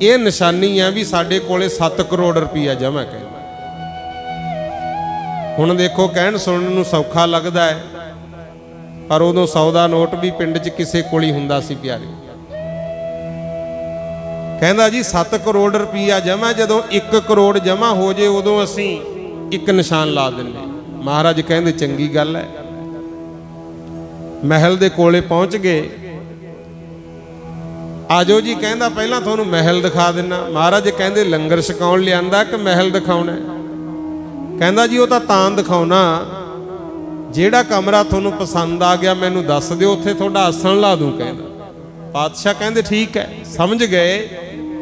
ਇਹ ਨਿਸ਼ਾਨੀ ਆ ਵੀ ਸਾਡੇ ਕੋਲੇ 7 ਕਰੋੜ ਰੁਪਈਆ ਜਮ੍ਹਾਂ। ਕਹਿੰਦਾ ਹੁਣ ਦੇਖੋ, ਕਹਿਣ ਸੁਣਨ ਨੂੰ ਸੌਖਾ ਲੱਗਦਾ ਹੈ, ਪਰ ਉਦੋਂ 100 ਦਾ ਨੋਟ ਵੀ ਪਿੰਡ 'ਚ ਕਿਸੇ ਕੋਲ ਹੀ ਹੁੰਦਾ ਸੀ ਪਿਆਰੇ। ਕਹਿੰਦਾ ਜੀ 7 ਕਰੋੜ ਰੁਪਈਆ ਜਮ੍ਹਾਂ, ਜਦੋਂ 1 ਕਰੋੜ ਜਮ੍ਹਾਂ ਹੋ ਜੇ ਉਦੋਂ ਅਸੀਂ ਇੱਕ ਨਿਸ਼ਾਨ ਲਾ ਦਿੰਦੇ। ਮਹਾਰਾਜ ਕਹਿੰਦੇ ਚੰਗੀ ਗੱਲ ਹੈ। ਮਹਿਲ ਦੇ ਕੋਲੇ ਪਹੁੰਚ ਗਏ। ਆਜੋ ਜੀ, ਕਹਿੰਦਾ ਪਹਿਲਾਂ ਤੁਹਾਨੂੰ ਮਹਿਲ ਦਿਖਾ ਦਿੰਨਾ। ਮਹਾਰਾਜ ਕਹਿੰਦੇ ਲੰਗਰ ਛਕਾਉਣ ਲਿਆਂਦਾ ਕਿ ਮਹਿਲ ਦਿਖਾਉਣਾ? ਕਹਿੰਦਾ ਜੀ ਉਹ ਤਾਂ ਦਿਖਾਉਣਾ, ਜਿਹੜਾ ਕਮਰਾ ਤੁਹਾਨੂੰ ਪਸੰਦ ਆ ਗਿਆ ਮੈਨੂੰ ਦੱਸ ਦਿਓ, ਉੱਥੇ ਤੁਹਾਡਾ ਆਸਣ ਲਾ ਦੂੰ। ਕਹਿੰਦਾ ਪਾਤਸ਼ਾਹ ਕਹਿੰਦੇ ਠੀਕ ਹੈ। ਸਮਝ ਗਏ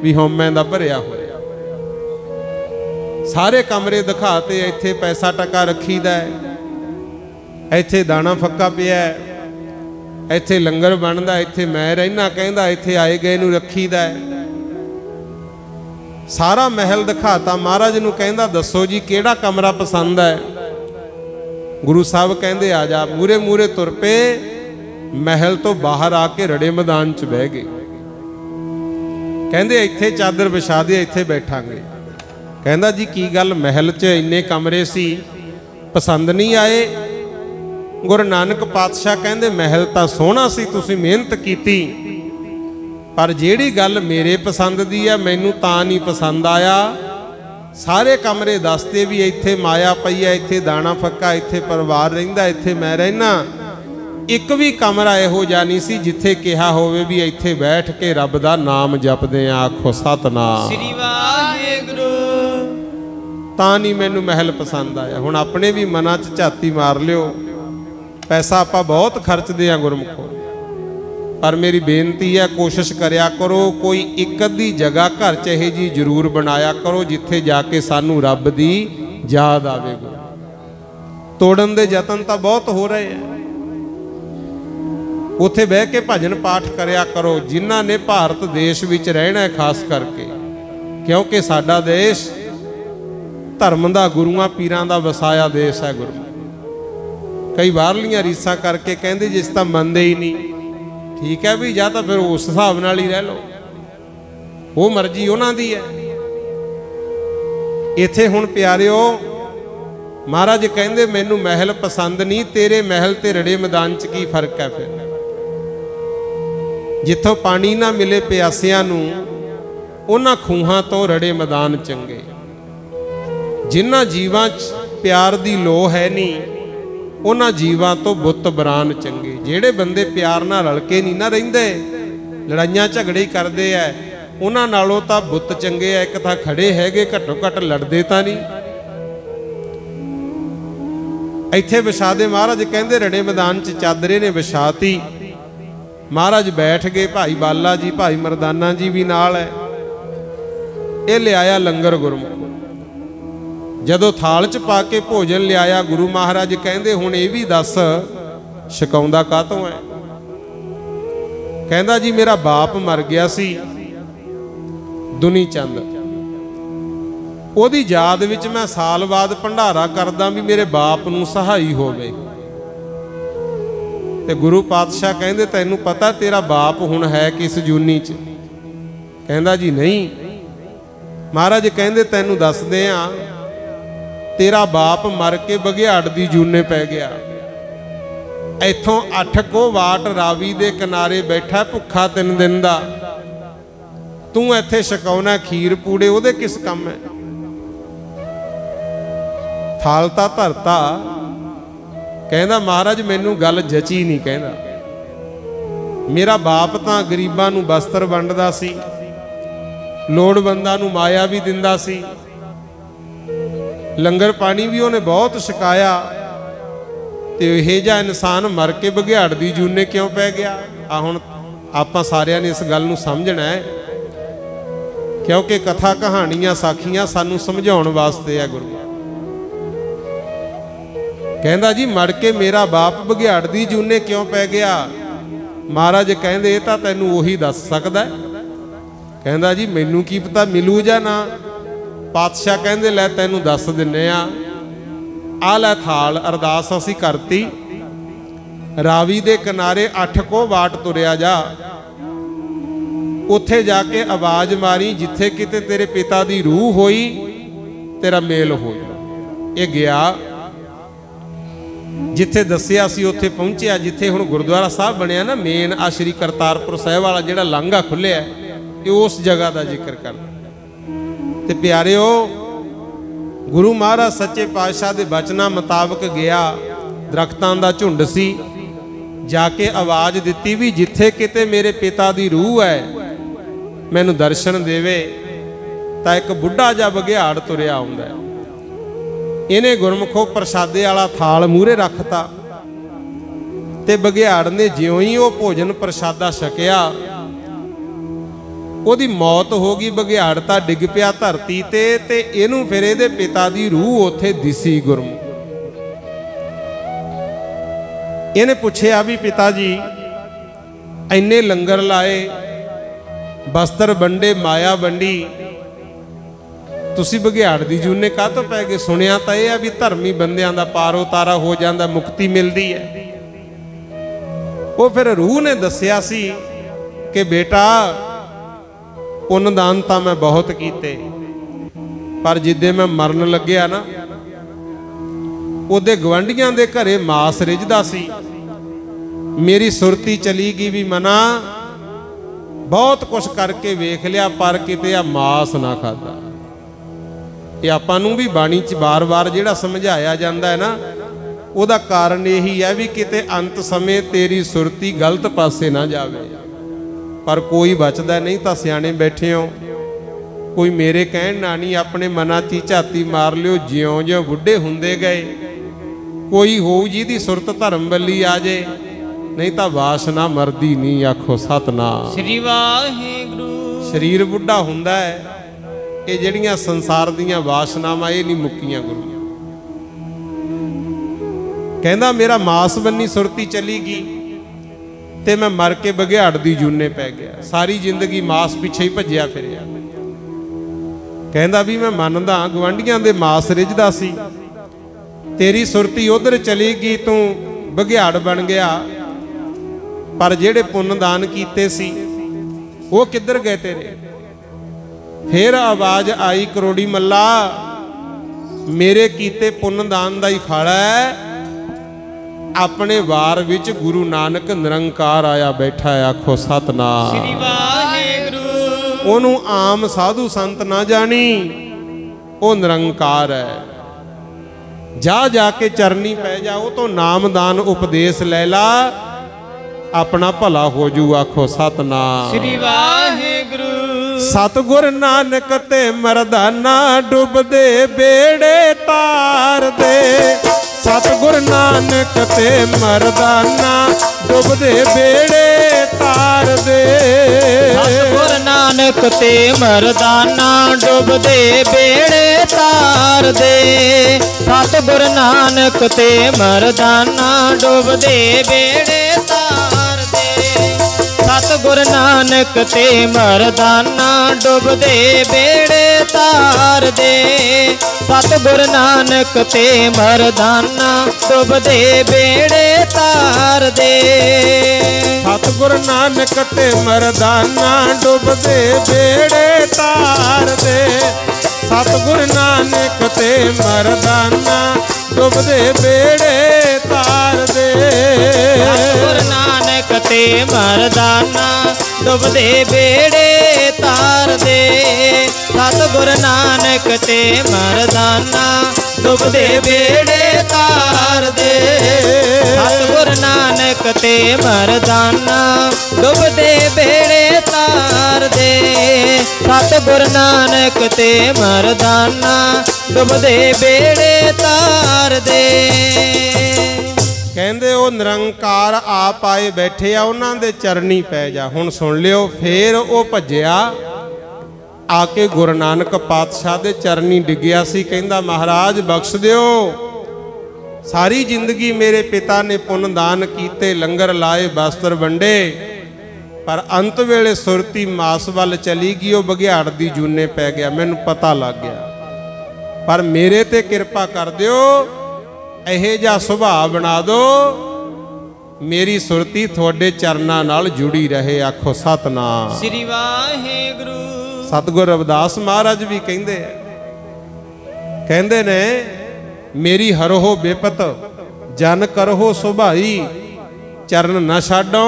ਵੀ ਹਉਮੈ ਦਾ ਭਰਿਆ ਹੋਇਆ। ਸਾਰੇ ਕਮਰੇ ਦਿਖਾਤੇ। ਇੱਥੇ ਪੈਸਾ ਟਕਾ ਰੱਖੀਦਾ ਹੈ, ਇੱਥੇ ਦਾਣਾ ਫੱਕਾ ਪਿਆ ਹੈ, ਇੱਥੇ ਲੰਗਰ ਬਣਦਾ, ਇੱਥੇ ਮੈਂ ਰਹਿਣਾ। ਕਹਿੰਦਾ ਇੱਥੇ ਆਏ ਗਏ ਨੂੰ ਰੱਖੀਦਾ ਹੈ। ਸਾਰਾ ਮਹਿਲ ਦਿਖਾਤਾ। ਮਹਾਰਾਜ ਨੂੰ ਕਹਿੰਦਾ ਦੱਸੋ ਜੀ ਕਿਹੜਾ ਕਮਰਾ ਪਸੰਦ ਹੈ? ਗੁਰੂ ਸਾਹਿਬ ਕਹਿੰਦੇ ਆ ਜਾ। ਮੂਰੇ ਮੂਰੇ ਤੁਰ ਪਏ। ਮਹਿਲ ਤੋਂ ਬਾਹਰ ਆ ਕੇ ਰੜੇ ਮੈਦਾਨ 'ਚ ਬਹਿ ਗਏ। ਕਹਿੰਦੇ ਇੱਥੇ ਚਾਦਰ ਵਿਛਾ ਦੇ, ਇੱਥੇ ਬੈਠਾਂਗੇ। ਕਹਿੰਦਾ ਜੀ ਕੀ ਗੱਲ, ਮਹਿਲ 'ਚ ਇੰਨੇ ਕਮਰੇ ਸੀ, ਪਸੰਦ ਨਹੀਂ ਆਏ? ਗੁਰੂ ਨਾਨਕ ਪਾਤਸ਼ਾਹ ਕਹਿੰਦੇ ਮਹਿਲ ਤਾਂ ਸੋਹਣਾ ਸੀ, ਤੁਸੀਂ ਮਿਹਨਤ ਕੀਤੀ, ਪਰ ਜਿਹੜੀ ਗੱਲ ਮੇਰੇ ਪਸੰਦ ਦੀ ਆ ਮੈਨੂੰ ਤਾਂ ਨਹੀਂ ਪਸੰਦ ਆਇਆ। ਸਾਰੇ ਕਮਰੇ ਦੱਸਦੇ ਵੀ ਇੱਥੇ ਮਾਇਆ ਪਈ ਹੈ, ਇੱਥੇ ਦਾਣਾ ਫੱਕਾ, ਇੱਥੇ ਪਰਿਵਾਰ ਰਹਿੰਦਾ, ਇੱਥੇ ਮੈਂ ਰਹਿਣਾ। ਇੱਕ ਵੀ ਕਮਰਾ ਇਹੋ ਜਿਹਾ ਨਹੀਂ ਸੀ ਜਿੱਥੇ ਕਿਹਾ ਹੋਵੇ ਵੀ ਇੱਥੇ ਬੈਠ ਕੇ ਰੱਬ ਦਾ ਨਾਮ ਜਪਦੇ ਆ। ਆਖੋ ਸਤਨਾਮ ਸ੍ਰੀ ਵਾਹਿਗੁਰੂ। ਤਾਂ ਨਹੀਂ ਮੈਨੂੰ ਮਹਿਲ ਪਸੰਦ ਆਇਆ। ਹੁਣ ਆਪਣੇ ਵੀ ਮਨਾਂ 'ਚ ਝਾਤੀ ਮਾਰ ਲਿਓ। ਪੈਸਾ ਆਪਾਂ ਬਹੁਤ ਖਰਚਦੇ ਆ ਗੁਰਮੁਖੋ, ਪਰ ਮੇਰੀ ਬੇਨਤੀ ਹੈ ਕੋਸ਼ਿਸ਼ ਕਰਿਆ ਕਰੋ ਕੋਈ ਇੱਕ ਅੱਧੀ ਜਗ੍ਹਾ ਘਰ 'ਚ ਇਹ ਜੀ ਜ਼ਰੂਰ ਬਣਾਇਆ ਕਰੋ ਜਿੱਥੇ ਜਾ ਕੇ ਸਾਨੂੰ ਰੱਬ ਦੀ ਯਾਦ ਆਵੇ। ਤੋੜਨ ਦੇ ਯਤਨ ਤਾਂ ਬਹੁਤ ਹੋ ਰਹੇ ਆ। ਉੱਥੇ ਬਹਿ ਕੇ ਭਜਨ ਪਾਠ ਕਰਿਆ ਕਰੋ ਜਿਨ੍ਹਾਂ ਨੇ ਭਾਰਤ ਦੇਸ਼ ਵਿੱਚ ਰਹਿਣਾ ਖਾਸ ਕਰਕੇ, ਕਿਉਂਕਿ ਸਾਡਾ ਦੇਸ਼ ਧਰਮ ਦਾ, ਗੁਰੂਆਂ ਪੀਰਾਂ ਦਾ ਵਸਾਇਆ ਦੇਸ਼ ਹੈ। ਗੁਰੂ ਕਈ ਬਾਹਰਲੀਆਂ ਰੀਸਾਂ ਕਰਕੇ ਕਹਿੰਦੇ ਜਿਸ ਤਾਂ ਮੰਨਦੇ ਹੀ ਨਹੀਂ। ਠੀਕ ਹੈ ਵੀ, ਜਾਂ ਤਾਂ ਫਿਰ ਉਸ ਹਿਸਾਬ ਨਾਲ ਹੀ ਰਹਿ ਲਓ, ਉਹ ਮਰਜ਼ੀ ਉਹਨਾਂ ਦੀ ਹੈ। ਇੱਥੇ ਹੁਣ ਪਿਆਰਿਓ ਮਹਾਰਾਜ ਕਹਿੰਦੇ ਮੈਨੂੰ ਮਹਿਲ ਪਸੰਦ ਨਹੀਂ, ਤੇਰੇ ਮਹਿਲ ਤੇ ਰੜੇ ਮੈਦਾਨ 'ਚ ਕੀ ਫਰਕ ਹੈ? ਫਿਰ ਜਿੱਥੋਂ ਪਾਣੀ ਨਾ ਮਿਲੇ ਪਿਆਸਿਆਂ ਨੂੰ, ਉਹਨਾਂ ਖੂਹਾਂ ਤੋਂ ਰੜੇ ਮੈਦਾਨ ਚੰਗੇ। ਜਿਨ੍ਹਾਂ ਜੀਵਾਂ 'ਚ ਪਿਆਰ ਦੀ ਲੋਹ ਹੈ ਨਹੀਂ, ਉਹਨਾਂ ਜੀਵਾਂ ਤੋਂ ਬੁੱਤ ਬਰਾਨ ਚੰਗੇ। ਜਿਹੜੇ ਬੰਦੇ ਪਿਆਰ ਨਾਲ ਰਲ ਕੇ ਨਹੀਂ ਨਾ ਰਹਿੰਦੇ, ਲੜਾਈਆਂ ਝਗੜੇ ਹੀ ਕਰਦੇ ਐ, ਉਹਨਾਂ ਨਾਲੋਂ ਤਾਂ ਬੁੱਤ ਚੰਗੇ ਐ। ਇੱਕ ਤਾਂ ਖੜੇ ਹੈਗੇ, ਘੱਟੋ ਘੱਟ ਲੜਦੇ ਤਾਂ ਨਹੀਂ। ਇੱਥੇ ਵਿਛਾ ਦੇ। ਮਹਾਰਾਜ ਕਹਿੰਦੇ ਰੜੇ ਮੈਦਾਨ 'ਚ ਚਾਦਰੇ ਨੇ ਵਿਛਾਤੀ। ਮਹਾਰਾਜ ਬੈਠ ਗਏ। ਭਾਈ ਬਾਲਾ ਜੀ, ਭਾਈ ਮਰਦਾਨਾ ਜੀ ਵੀ ਨਾਲ ਹੈ। ਇਹ ਲਿਆਇਆ ਲੰਗਰ ਗੁਰਮੁਖ। ਜਦੋਂ ਥਾਲ 'ਚ ਪਾ ਕੇ ਭੋਜਨ ਲਿਆਇਆ, ਗੁਰੂ ਮਹਾਰਾਜ ਕਹਿੰਦੇ ਹੁਣ ਇਹ ਵੀ ਦੱਸ ਛਕਾਉਂਦਾ ਕਾਹਤੋਂ ਹੈ? ਕਹਿੰਦਾ ਜੀ ਮੇਰਾ ਬਾਪ ਮਰ ਗਿਆ ਸੀ ਦੁਨੀ ਚੰਦ, ਉਹਦੀ ਯਾਦ ਵਿੱਚ ਮੈਂ ਸਾਲ ਬਾਅਦ ਭੰਡਾਰਾ ਕਰਦਾ ਵੀ ਮੇਰੇ ਬਾਪ ਨੂੰ ਸਹਾਈ ਹੋਵੇ। ਤੇ ਗੁਰੂ ਪਾਤਸ਼ਾਹ ਕਹਿੰਦੇ ਤੈਨੂੰ ਪਤਾ ਤੇਰਾ ਬਾਪ ਹੁਣ ਹੈ ਕਿਸ ਜੂਨੀ 'ਚ? ਕਹਿੰਦਾ ਜੀ ਨਹੀਂ। ਮਹਾਰਾਜ ਕਹਿੰਦੇ ਤੈਨੂੰ ਦੱਸਦੇ ਆ, ਤੇਰਾ ਬਾਪ ਮਰ ਕੇ ਬਘਿਆੜ ਦੀ ਜੂਨੇ ਪੈ ਗਿਆ। ਇੱਥੋਂ 8 ਕੋ ਵਾਟ ਰਾਵੀ ਦੇ ਕਿਨਾਰੇ ਬੈਠਾ ਭੁੱਖਾ 3 ਦਿਨ ਦਾ। ਤੂੰ ਇੱਥੇ ਛਕਾਉਣਾ ਖੀਰ ਪੂੜੇ, ਉਹਦੇ ਕਿਸ ਕੰਮ ਹੈ? ਥਾਲ ਤਾਂ ਧਰਤਾ। ਕਹਿੰਦਾ ਮਹਾਰਾਜ ਮੈਨੂੰ ਗੱਲ ਜਚੀ ਨਹੀਂ। ਕਹਿੰਦਾ ਮੇਰਾ ਬਾਪ ਤਾਂ ਗਰੀਬਾਂ ਨੂੰ ਵਸਤਰ ਵੰਡਦਾ ਸੀ, ਲੋੜਵੰਦਾਂ ਨੂੰ ਮਾਇਆ ਵੀ ਦਿੰਦਾ ਸੀ, ਲੰਗਰ ਪਾਣੀ ਵੀ ਉਹਨੇ ਬਹੁਤ ਛਕਾਇਆ, ਤੇ ਇਹ ਜਿਹਾ ਇਨਸਾਨ ਮਰ ਕੇ ਬਘਿਆੜ ਦੀ ਜੂਨੇ ਕਿਉਂ ਪੈ ਗਿਆ? ਆ ਹੁਣ ਆਪਾਂ ਸਾਰਿਆਂ ਨੇ ਇਸ ਗੱਲ ਨੂੰ ਸਮਝਣਾ ਹੈ, ਕਿਉਂਕਿ ਕਥਾ ਕਹਾਣੀਆਂ ਸਾਖੀਆਂ ਸਾਨੂੰ ਸਮਝਾਉਣ ਵਾਸਤੇ ਹੈ। ਗੁਰੂ ਕਹਿੰਦਾ ਜੀ ਮੜ ਕੇ ਮੇਰਾ ਬਾਪ ਬਘਿਆੜ ਦੀ ਜੂਨੇ ਕਿਉਂ ਪੈ ਗਿਆ? ਮਹਾਰਾਜ ਕਹਿੰਦੇ ਇਹ ਤਾਂ ਤੈਨੂੰ ਉਹੀ ਦੱਸ ਸਕਦਾ। कहंदा जी मैनू की पता मिलू जा ना। पातशाह कहंदे लै तैनू दस दिन्ने आ लै थाल। अरदास असीं करती। रावी दे किनारे 8 कोह वाट तुरिया जा, उत्थे जाके आवाज मारी जिथे किते तेरे पिता दी रूह होई तेरा मेल हो जा। ये गया जिथे दसिया सी उत्थे पहुंचिया, जिथे हुण गुरुद्वारा साहब बनिया ना मेन आ श्री करतारपुर साहिब वाला जिहड़ा लांघा खुलिया, ये उस जगह का जिक्र करदा। ते प्यारिओ गुरु महाराज सच्चे पातशाह दे बचना मुताबक गया, दरख्तां दा झुंड सी, जाके आवाज दिती भी जिथे किते मेरे पिता दी रूह है मैनू दर्शन देवे। तां एक बुढ़ा जा बघियाड़ तुरिया आउंदा है। इन्हें गुरमुखो प्रसादे वाला थाल मूहरे रखता ते बघियाड़ ने ज्यों ही वो भोजन प्रसादा छकिया ओदी मौत हो गई। बघियाड़ तां डिग पिया धरती ते इनू फिर इहदे पिता दी रूह उत्थे दिसी। गुरमुख इन्हें पूछया भी पिता जी इन्ने लंगर लाए, बस्तर वंडे, माया वंडी, तुसी बघियाड़ दी जूने काह तों पै गए? सुनिया तां इह आ भी धर्मी बंदियां दा पार उतारा हो जांदा, मुक्ति मिलदी है। वो फिर रूह ने दस्सिया सी कि बेटा पुन्न दान तां मैं बहुत कीते, पर जिद्दे मैं मरन लग्या ना ਉਹਦੇ ਗਵਾਂਢੀਆਂ ਦੇ ਘਰੇ ਮਾਸ ਰਿਝਦਾ ਸੀ। ਮੇਰੀ ਸੁਰਤੀ ਚਲੀ ਗਈ ਵੀ ਮਨਾ ਬਹੁਤ ਕੁਛ ਕਰਕੇ ਵੇਖ ਲਿਆ ਪਰ ਕਿਤੇ ਆ ਮਾਸ ਨਾ ਖਾਦਾ। ਇਹ ਆਪਾਂ ਨੂੰ ਵੀ ਬਾਣੀ 'ਚ ਵਾਰ-ਵਾਰ ਜਿਹੜਾ ਸਮਝਾਇਆ ਜਾਂਦਾ ਹੈ ਨਾ, ਉਹਦਾ ਕਾਰਨ ਇਹੀ ਹੈ ਵੀ ਕਿਤੇ ਅੰਤ ਸਮੇਂ ਤੇਰੀ ਸੁਰਤੀ ਗਲਤ ਪਾਸੇ ਨਾ ਜਾਵੇ। ਪਰ ਕੋਈ ਬਚਦਾ ਨਹੀਂ ਤਾਂ ਸਿਆਣੇ ਬੈਠੇ ਹੋ, ਕੋਈ ਮੇਰੇ ਕਹਿਣ ਨਾ ਨਹੀਂ, ਆਪਣੇ ਮਨਾਂ 'ਚ ਝਾਤੀ ਮਾਰ ਲਿਓ। ਜਿਉਂ-ਜਿਉਂ ਬੁੱਢੇ ਹੁੰਦੇ ਗਏ कोई हो जिहदी सुरत धर्म वल्ली आ जाए, नहीं तो वासना मरदी नहीं। आखो सतनाम श्री वाहिगुरू। शरीर बुढ़ा हुंदा है, ये जिहड़ियां संसार दीयां वासनावां ये नहीं मुक्कियां। गुरु कहंदा मेरा मास बन्नी सुरती चली गई ते मैं मर के बघियाड़ दी जूने पै गया। सारी जिंदगी मास पिछे ही भज्जिया फिरिया। कहंदा भी मैं मनदा गवांढियां दे मास रिझदा सी, तेरी सुरती उधर चली गई, तू बघियाड़ बन गया, पर जेड़े पुण्य दान कीते सी वो किधर गए तेरे? फिर आवाज आई करोड़ी मल्ला मेरे कीते पुण्य दान दा ही फल है। अपने वार विच गुरु नानक निरंकार आया बैठा है। आखो सतनाम श्री वाहिगुरू। ओनू आम साधु संत ना जानी, वो निरंकार है। जा जाके चरनी पै जा, वो तो नाम दान उपदेश ले ला, अपना भला हो जू। आखो सतनाम श्री वाहिगुरू। सतगुर नानक ते मरदाना डुबदे बेड़े तार दे। सतगुर नानक ते मरदाना डुबदे बेड़े तार दे। सतगुर नानक ते मरदाना डुबदे बेड़े तार दे। सतगुर नानक ते मरदाना डुबदे बेड़े तार दे। सतगुर नानक ते मरदाना डुबदे बेड़े तार दे। सतगुर नानक ते मरदाना डुबदे बेड़े तार दे। सतगुर नानक ते मरदाना डुबदे बेड़े तार दे। सतगुर नानक ते मरदाना डुबदे बेड़े तार दे। सतगुर नानक ते मरदाना डुबदे बेड़े तार दे। सतगुर नानक ते मरदाना डुबदे बेड़े तार दे। सतगुर नानक ते मरदाना डुबदे बेड़े तार दे। सतगुर नानक ते मरदाना डुबदे बेड़े तार दे। कहंदे ओ निरंकार आप आए बैठे आ, उन्हां दे चरनी पै जा। हुण सुन लियो। फिर ओ भज्जिया आके गुरु नानक पातशाह दे चरनी डिग्गिया सी। कहंदा महाराज बख्श दिओ, सारी जिंदगी मेरे पिता ने पुण्य दान कीते, लंगर लाए, बस्तर वंडे, पर अंत वेले सुरती मास वाल चली गई, वो बघियाड़ दी जूने पै गया, मैनू पता लग गया। पर मेरे ते कृपा कर दियो, इहे जा सुभाव बना दो, मेरी सुरती थोड़े चरना नाल जुड़ी रहे। आखो सतनाम श्री वाहेगुरु। सतगुर रविदास महाराज भी कहंदे ने मेरी हरहो बेपत जन करहो सुभाई, चरण न छाडो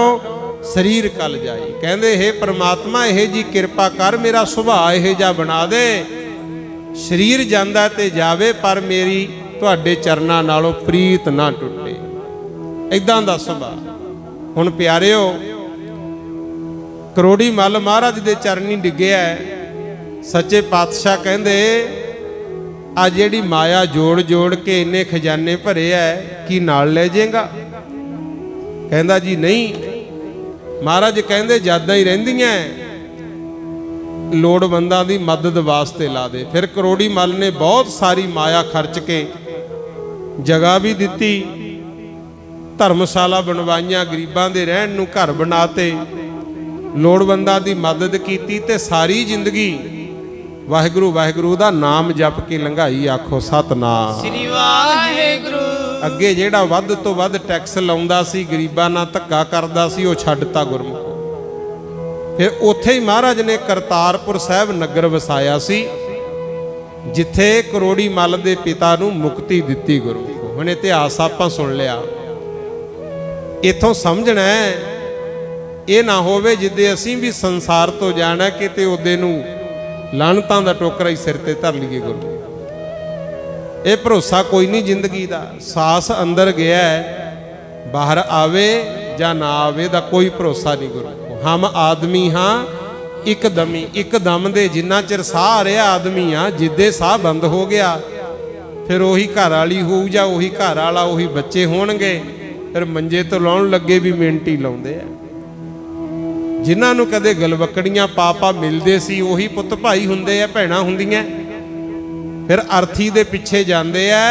शरीर कल जाई। कहंदे हे परमात्मा इहे जी कृपा कर, मेरा सुभाव इहे जा बना दे, शरीर जांदा ते जावे पर मेरी तुहाडे चरना नालों प्रीत ना टुटे। इदां दा सुभाव। हुण प्यारिओ करोड़ी मल महाराज दे चरनी डिग्गिया है। सच्चे पातशाह कहंदे आ जिहड़ी माया जोड़ जोड़ के इन्ने खजाने भरे है, की नाल ले जाएगा? कहंदा जी नहीं। महाराज कहंदे जादा ही रहिंदियां, लोड़वंदां दी मदद वास्ते ला दे। फिर करोड़ी मल ने बहुत सारी माया खर्च के जगह भी दिती, धर्मशाला बनवाइयां, गरीबां दे रहण नूं घर बनाते, लोड़वंदां दी मदद कीती ते सारी जिंदगी वाहिगुरू वाहिगुरू दा नाम जप के लंघाई। आखो सतनाम श्री वाहेगुरु। अगे जेड़ा वध तो वध टैक्स लाउंदा सी, गरीबां नाल धक्का करदा सी, वो छड्डता गुरमुखो। फिर उत्थे ही महाराज ने करतारपुर साहिब नगर वसाया सी, जिथे करोड़ी मल दे पिता नूं मुक्ति दित्ती गुरमुखो। हुण इतिहास आपां सुन लिया, इथों समझना है ये ना होवे जिद्दे असीं भी संसार तो जाना किते उदे नूं लानतां दा टोकरा ही सिर ते धर लईए। गुरु ये भरोसा कोई नहीं जिंदगी दा। सास अंदर गया है, बाहर आवे या ना आवे दा कोई भरोसा नहीं। गुरु हम आदमी हाँ एकदम दे, जिन्ना चिर साह आ रहा आदमी हाँ, जिद्दे साह बंद हो गया फिर उही घर वाली होऊ या उही घर वाला, उही बच्चे होणगे, फिर मंजे तो लाउण लगे भी मिनट ही लाउंदे आ। जिन्हां नूं कदे गलवकड़ियां पापा मिलदे सी, उही पुੱਤ भाई हुंदे आ, भैणां हुंदियां। फिर अर्थी दे पिछे जांदे आ,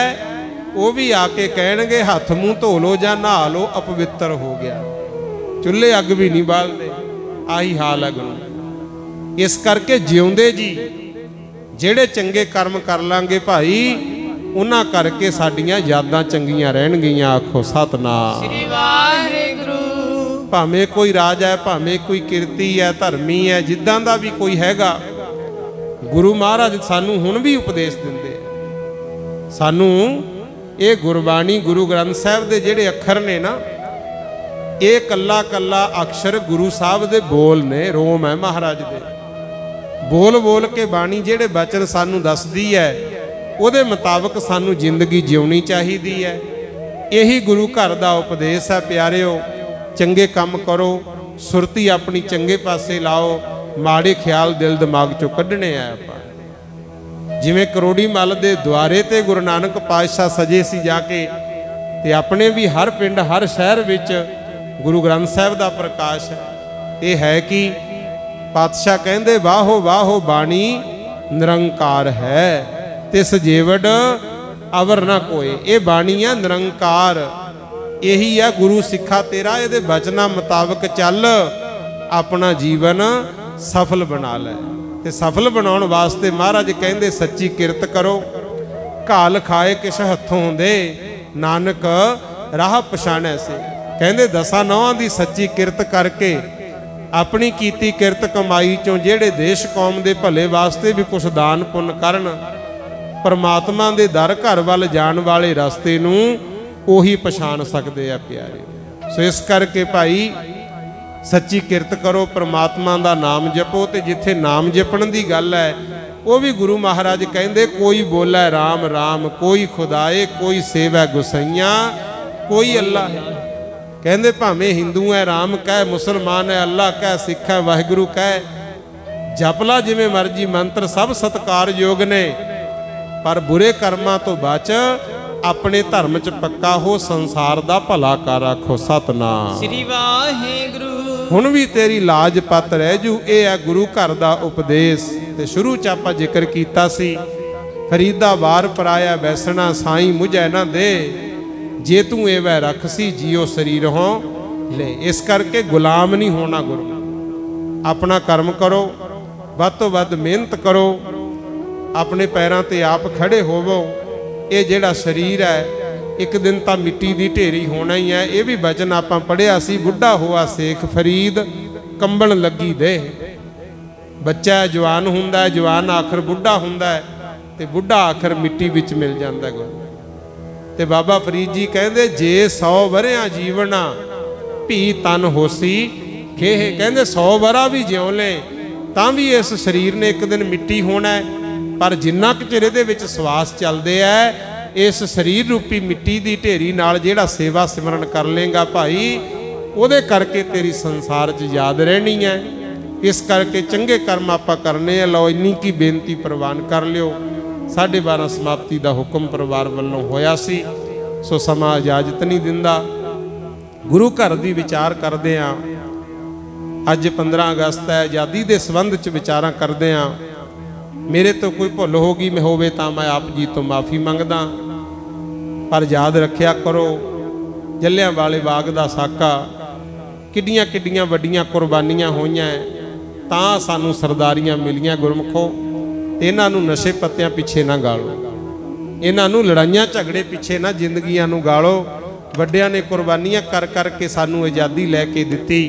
वो भी आके कहणगे हथ मूँह धो लो जां नहा लो, अपवित्र हो गया, चुल्हे अग भी नहीं बालदे। आही हाल है गुरु। इस करके जिउंदे जी ਜਿਹੜੇ चंगे कर्म कर लांगे भाई, उन्हां करके साडियां यादां चंगियां रहणगीਆਂ। आखो सतनाम श्री वाहेगुरु। भावें कोई राज है, भावें कोई किरती है, धर्मी है, जिद्दां दा भी कोई हैगा, गुरु महाराज सानू हुण भी उपदेश दिंदे आ। सानू ये गुरबाणी गुरु ग्रंथ साहिब दे जिहड़े अखर ने ना, ये कल्ला कल्ला अक्षर गुरु साहब दे बोल ने, रोम है महाराज दे। बोल बोल के बाणी जिहड़े बचन सानू दसदी है, ਉਹਦੇ मुताबक सानू जिंदगी जिउणी चाहिदी है। यही गुरु घर दा उपदेश है प्यारिओ। चंगे काम करो, सुरती अपनी चंगे पासे लाओ, माड़े ख्याल दिल दिमाग चों कढने आ आपां। जिवें करोड़ी मल दे द्वारे ते गुरु नानक पातशाह सजे सी जाके, ते अपने भी हर पिंड हर शहर विच गुरु ग्रंथ साहिब दा प्रकाश है। ये है कि पातशाह कहंदे वाहो वाहो बाणी निरंकार है, तिस जेवड़ अवर ना कोई। ये बाणी है निरंकार, यही है गुरु सिखा तेरा, ये बचना मुताबक चल, अपना जीवन सफल बना लै। ते सफल बनाउण वास्ते महाराज कहंदे सच्ची किरत करो, घाल खाए किश हत्थों दे, नानक राह पछाणै से। कहंदे दसां नौहां दी सच्ची किरत करके अपनी कीती किरत कमाई चों जेड़े देश कौम दे भले वास्ते भी कुछ दान पुण्य करन, परमात्मा दे दर घर वाल जाण वाले रस्ते नूं ओही पछाण सकदे आ प्यारे। सो इस करके भाई सच्ची किरत करो, परमात्मा दा नाम जपो। ते जिथे नाम जपण दी गल है, वो भी गुरु महाराज कहंदे कोई बोले राम राम, कोई खुदाए, कोई सेवै गुसैया, कोई अल्लाह है। कहंदे भावें हिंदू है राम कह, मुसलमान है अल्लाह कह, सिख है वाहिगुरू कह, जपला जिवें मर्जी मंत्र सब सत्कारयोग ने, पर बुरे कर्मां तो बच, अपने धर्म च पक्का हो, संसार दा भला कर। आखो सतनाम श्री वाहेगुरु। हुण भी तेरी लाज पत रह जू। ये है गुरु घर दा उपदेश। ते शुरू च आपां जिक्र कीता सी, फरीदा वार पराया बैसना, साईं मुझे ना दे, जे तू एवै रख सी जियो शरीर हो ले। इस करके गुलाम नहीं होना गुरु। अपना कर्म करो, ਵੱਧ ਤੋਂ ਵੱਧ ਮਿਹਨਤ करो, अपने पैरों ते आप खड़े होवो। ये जिहड़ा शरीर है एक दिन तो मिट्टी की ढेरी होना ही है। ये भी वचन आपां पढ़िया सी, बुढ़ा हुआ शेख फरीद कंबण लगी दे। बच्चा जवान हुंदा है, जवान आखिर बुढ़ा हुंदा है, ते बुढ़ा आखिर मिट्टी विच मिल जांदा है। ते बाबा फरीद जी कहंदे जे 100 वरियां जीवना भी तन होसी खेह। कहंदे 100 वरा भी जिउं ले तां भी इस शरीर ने एक दिन मिट्टी होना है, पर जिन्ना कुछ इहदे विच सवास चलदे है, इस शरीर रूपी मिट्टी की ढेरी नाल जिहड़ा सेवा सिमरन कर लेगा भाई, ਉਹਦੇ करके तेरी संसार च याद रहनी है। इस करके चंगे कर्म आपां करने आ। लो इन्नी की बेनती प्रवान कर लियो। 12:30 समाप्ति का हुक्म परिवार वालों होया सी, सो समा इजाजत नहीं दिंदा। गुरु घर की विचार करते हैं। अज 15 अगस्त है, आज़ादी के संबंध च विचारां करते हैं। मेरे तो कोई भुल हो गई होवे तां मैं आप जी तो माफ़ी मंगदा, पर याद रखिया करो जलियांवाले बाग दा साका किड्डियां किड्डियां वड्डियां कुर्बानियां होईयां तां सानू सरदारियां मिलियां। गुरमुखो इन्हां नू नशे पत्तियां पिछे ना गालो, इन्हां नू लड़ाइयां झगड़े पिछे ना जिंदगियां नू गालो। वड्डियां ने कुर्बानियां कर कर के सानू आज़ादी लैके दित्ती।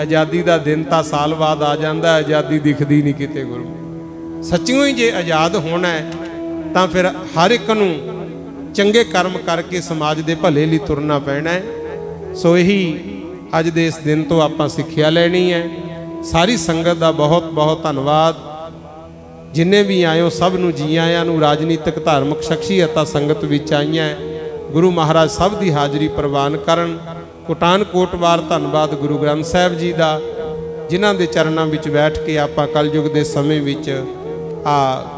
आज़ादी दा दिन तां साल बाद आ जांदा, आज़ादी दिखदी नहीं किते। गुरु सच्चियों ही जे आज़ाद होना है तां फिर हर एक नू चंगे कर्म करके समाज के भले लिए तुरना पैना है। सो यही अज दे इस दिन तो आपां सिक्ख्या लैनी है। सारी संगत का बहुत बहुत धन्यवाद। जिन्ने भी आयो सब नू जी आयां नू। राजनीतिक धार्मिक शख्सियतां संगत विच आईयां, गुरु महाराज सब की हाज़री प्रवान करन। कोटान कोटवार धन्यवाद गुरु ग्रंथ साहिब जी का, जिन्हां दे चरनां विच बैठ के आपां कलयुग के समय विच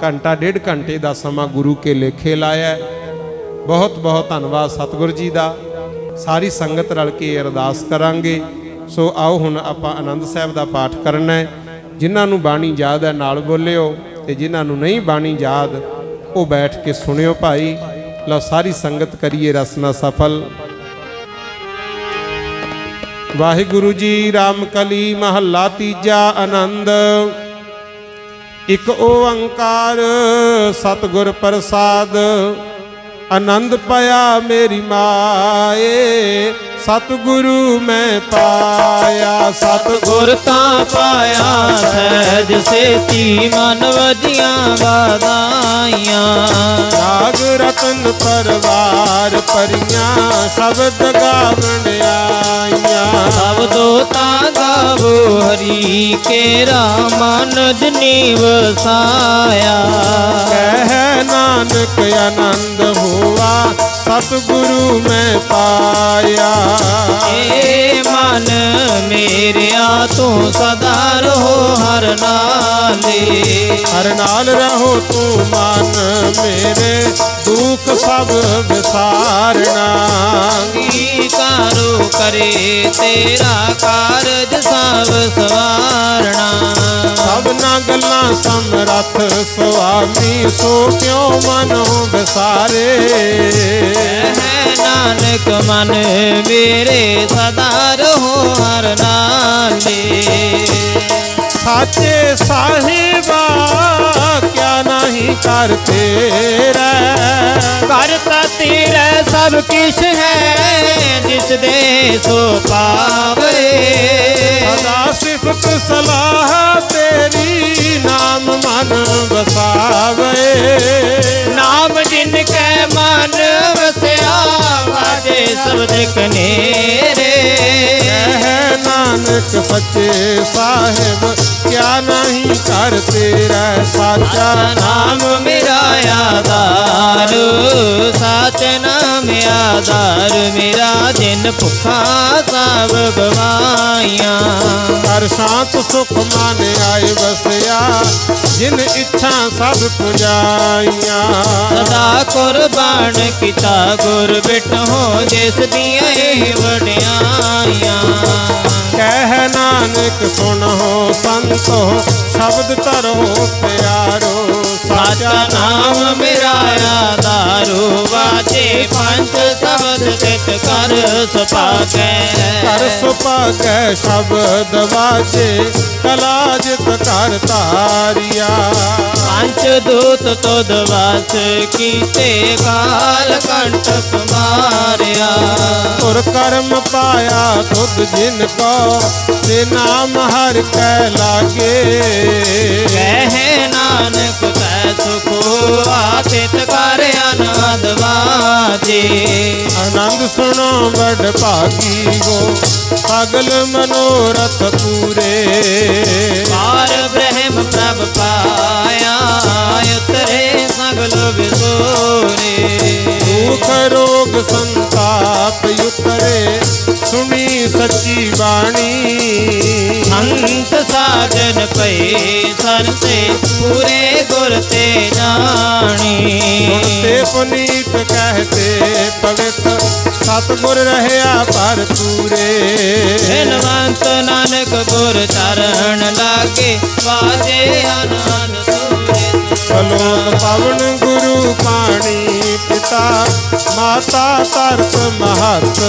घंटा 1.5 घंटे का समा गुरु के लेखे लाया। बहुत बहुत धन्यवाद सतगुर जी का। सारी संगत रल के अरदास करांगे। सो आओ हुण आपां आनंद साहिब का पाठ करना है। जिन्हां नूं बाणी याद है नाल बोलियो, ते जिन्हां नूं नहीं बाणी याद वो बैठ के सुनियो भाई। लो सारी संगत करिए रसना सफल। वाहिगुरु जी राम कली महला तीजा आनंद। एक ओंकार सतगुर प्रसाद। आनंद पाया मेरी माए सतगुरु मैं पाया। सतगुर तां पाया सहज सेती मन वजियां वादाइयां। राग रतन परवार परियां शब्द गावण आइयां। शब्दो तां गावो हरि केरा मन जनी वसाया। कह नानक आनंद हुआ सतगुरु मैं पाया। ए मन मेरिया तू सदा रहो हर नाले। हर नाल रहो तू मन मेरे दुख सब विसारना। कारो करे तेरा कारज सब सवारना। सबना गल्लां समरथ स्वामी सो क्यों मनो विसारे। नानक मन मेरे सदा रहो हर नाले। साचे साहिबा क्या नहीं करते रे। करता तेरा सब किश है जिस दे सो पावे। सदा सिफत सलाह तेरी नाम मन बसावे। नाम जिनके मन वसया वाजे शब्द कनेरे। नानक सच्चे साहिब क्या नहीं करते रे। साचा नाम मेरा आधार। साच नाम आधार मेरा जिन भुखा सब गवाइया। हर शांत सुख मान आए बसया जिन इच्छा सब पुजाइया। सदा कुर्बान किता गुर बिट हो जिस दिया वड्याइया। कह नानक सुनो संतो शब्द तरो प्यारो। साचा नाम मेरा आधारो वाजे पंच शब्द ਤਿਤ ਕਰ ਸੁਭਾਗੈ ਕਰ ਸੁਭਾਗੈ ਸ਼ਬਦ ਵਾਜੇ ਕਲਾ ਜਿਤ ਕਰ ਧਾਰਿਆ ਪੰਚ ਦੂਤ ਤੁਧ ਵਾਸ ਕੀਤੇ ਕਾਲ ਕੰਟਕ ਮਾਰਿਆ ਤੁਰ ਕਰਮ ਪਾਇਆ ਤੁਧ ਜਿਨ ਕੋ ਤੇ ਨਾਮ ਹਰਿ ਕੈ ਲਾਗੇ ਕਹਿ ਨਾਨਕ ਤੈ ਸੁਖ ਆਤਿਤ ਕਰ ਆਨੰਦ ਵਾਜੇ ਆਨੰਦ ਸੁਣੋ ਬੜ ਭਾਗੀ ਗੋ ਸਗਲ ਮਨੋਰਥ ਪੂਰੇ ਪਾਰ ਬ੍ਰਹਮ ਪ੍ਰਭ ਪਾਇਆ ਉਤਰੇ ਸਗਲ ਵਿਸੋਰੇ ਦੁਖ ਰੋਗ ਸੰਤਾਪ ਉਤਰੇ ਸੁਣੀ ਸੱਚੀ ਬਾਣੀ ਅੰਤ ਸਾਜਨ ਪਏ ਸਰਸੇ ਪੂਰੇ ਗੁਰ ਤੇ ਜਾਣੀ ਸੁਣਤੇ ਪੁਨੀਤ ਕਹਤੇ ਪਵਿੱਤ ਸਤਿਗੁਰ ਰਹਿਆ ਪਰ ਪੂਰੇ ਧਨਵੰਤ ਨਾਨਕ ਗੁਰ ਚਰਨ ਲਾਗੇ ਵਾਜੇ ਆਨੰਦ ਸੂਰੇ ਅਲੋਕ ਪਵਨ ਗੁਰੂ ਪਾਣੀ ਪਿਤਾ ਮਾਤਾ ਤਰਤ ਮਹਤ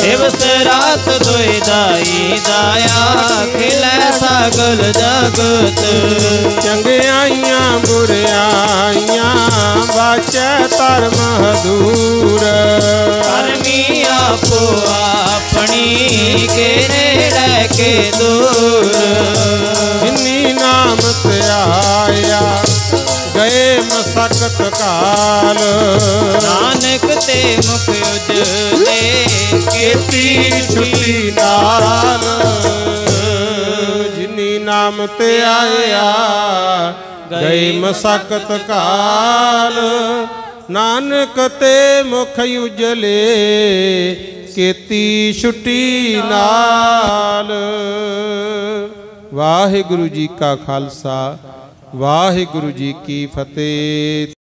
ਦਿਵਸ ਰਾਤ ਦੁਇ ਦਾਈ ਦਾਇਆ ਖਿਲੈ ਸਗਲ ਜਗਤ ਚੰਗਿਆਈਆਂ ਬੁਰਿਆਈਆਂ ਵਾਚੈ ਧਰਮ ਹਦੂਰ ਕਰਮੀ ਆਪੋ ਆਪਣੀ ਕੇ ਨੇੜੇ ਕੇ ਦੂਰ ਜਿਨੀ ਨਾਮ ਧਿਆਇਆ ਗਏ ਮਸਕਤ ਕਾਲ ਨਾਨਕ ਤੇ ਮੁਖ ਉਜਲੇ ਕੀਤੀ ਛੁੱਟੀ ਨਾਲ ਜਿਨੀ ਨਾਮ ਧਿਆਇਆ ਗਏ ਮਸਕਤ ਕਾਲ ਨਾਨਕ ਤੇ ਮੁਖ ਉਜਲੇ ਕੀਤੀ ਛੁੱਟੀ ਨਾਲ। ਵਾਹਿਗੁਰੂ ਜੀ ਕਾ ਖਾਲਸਾ ਵਾਹਿਗੁਰੂ ਜੀ ਕੀ ਫਤਿਹ।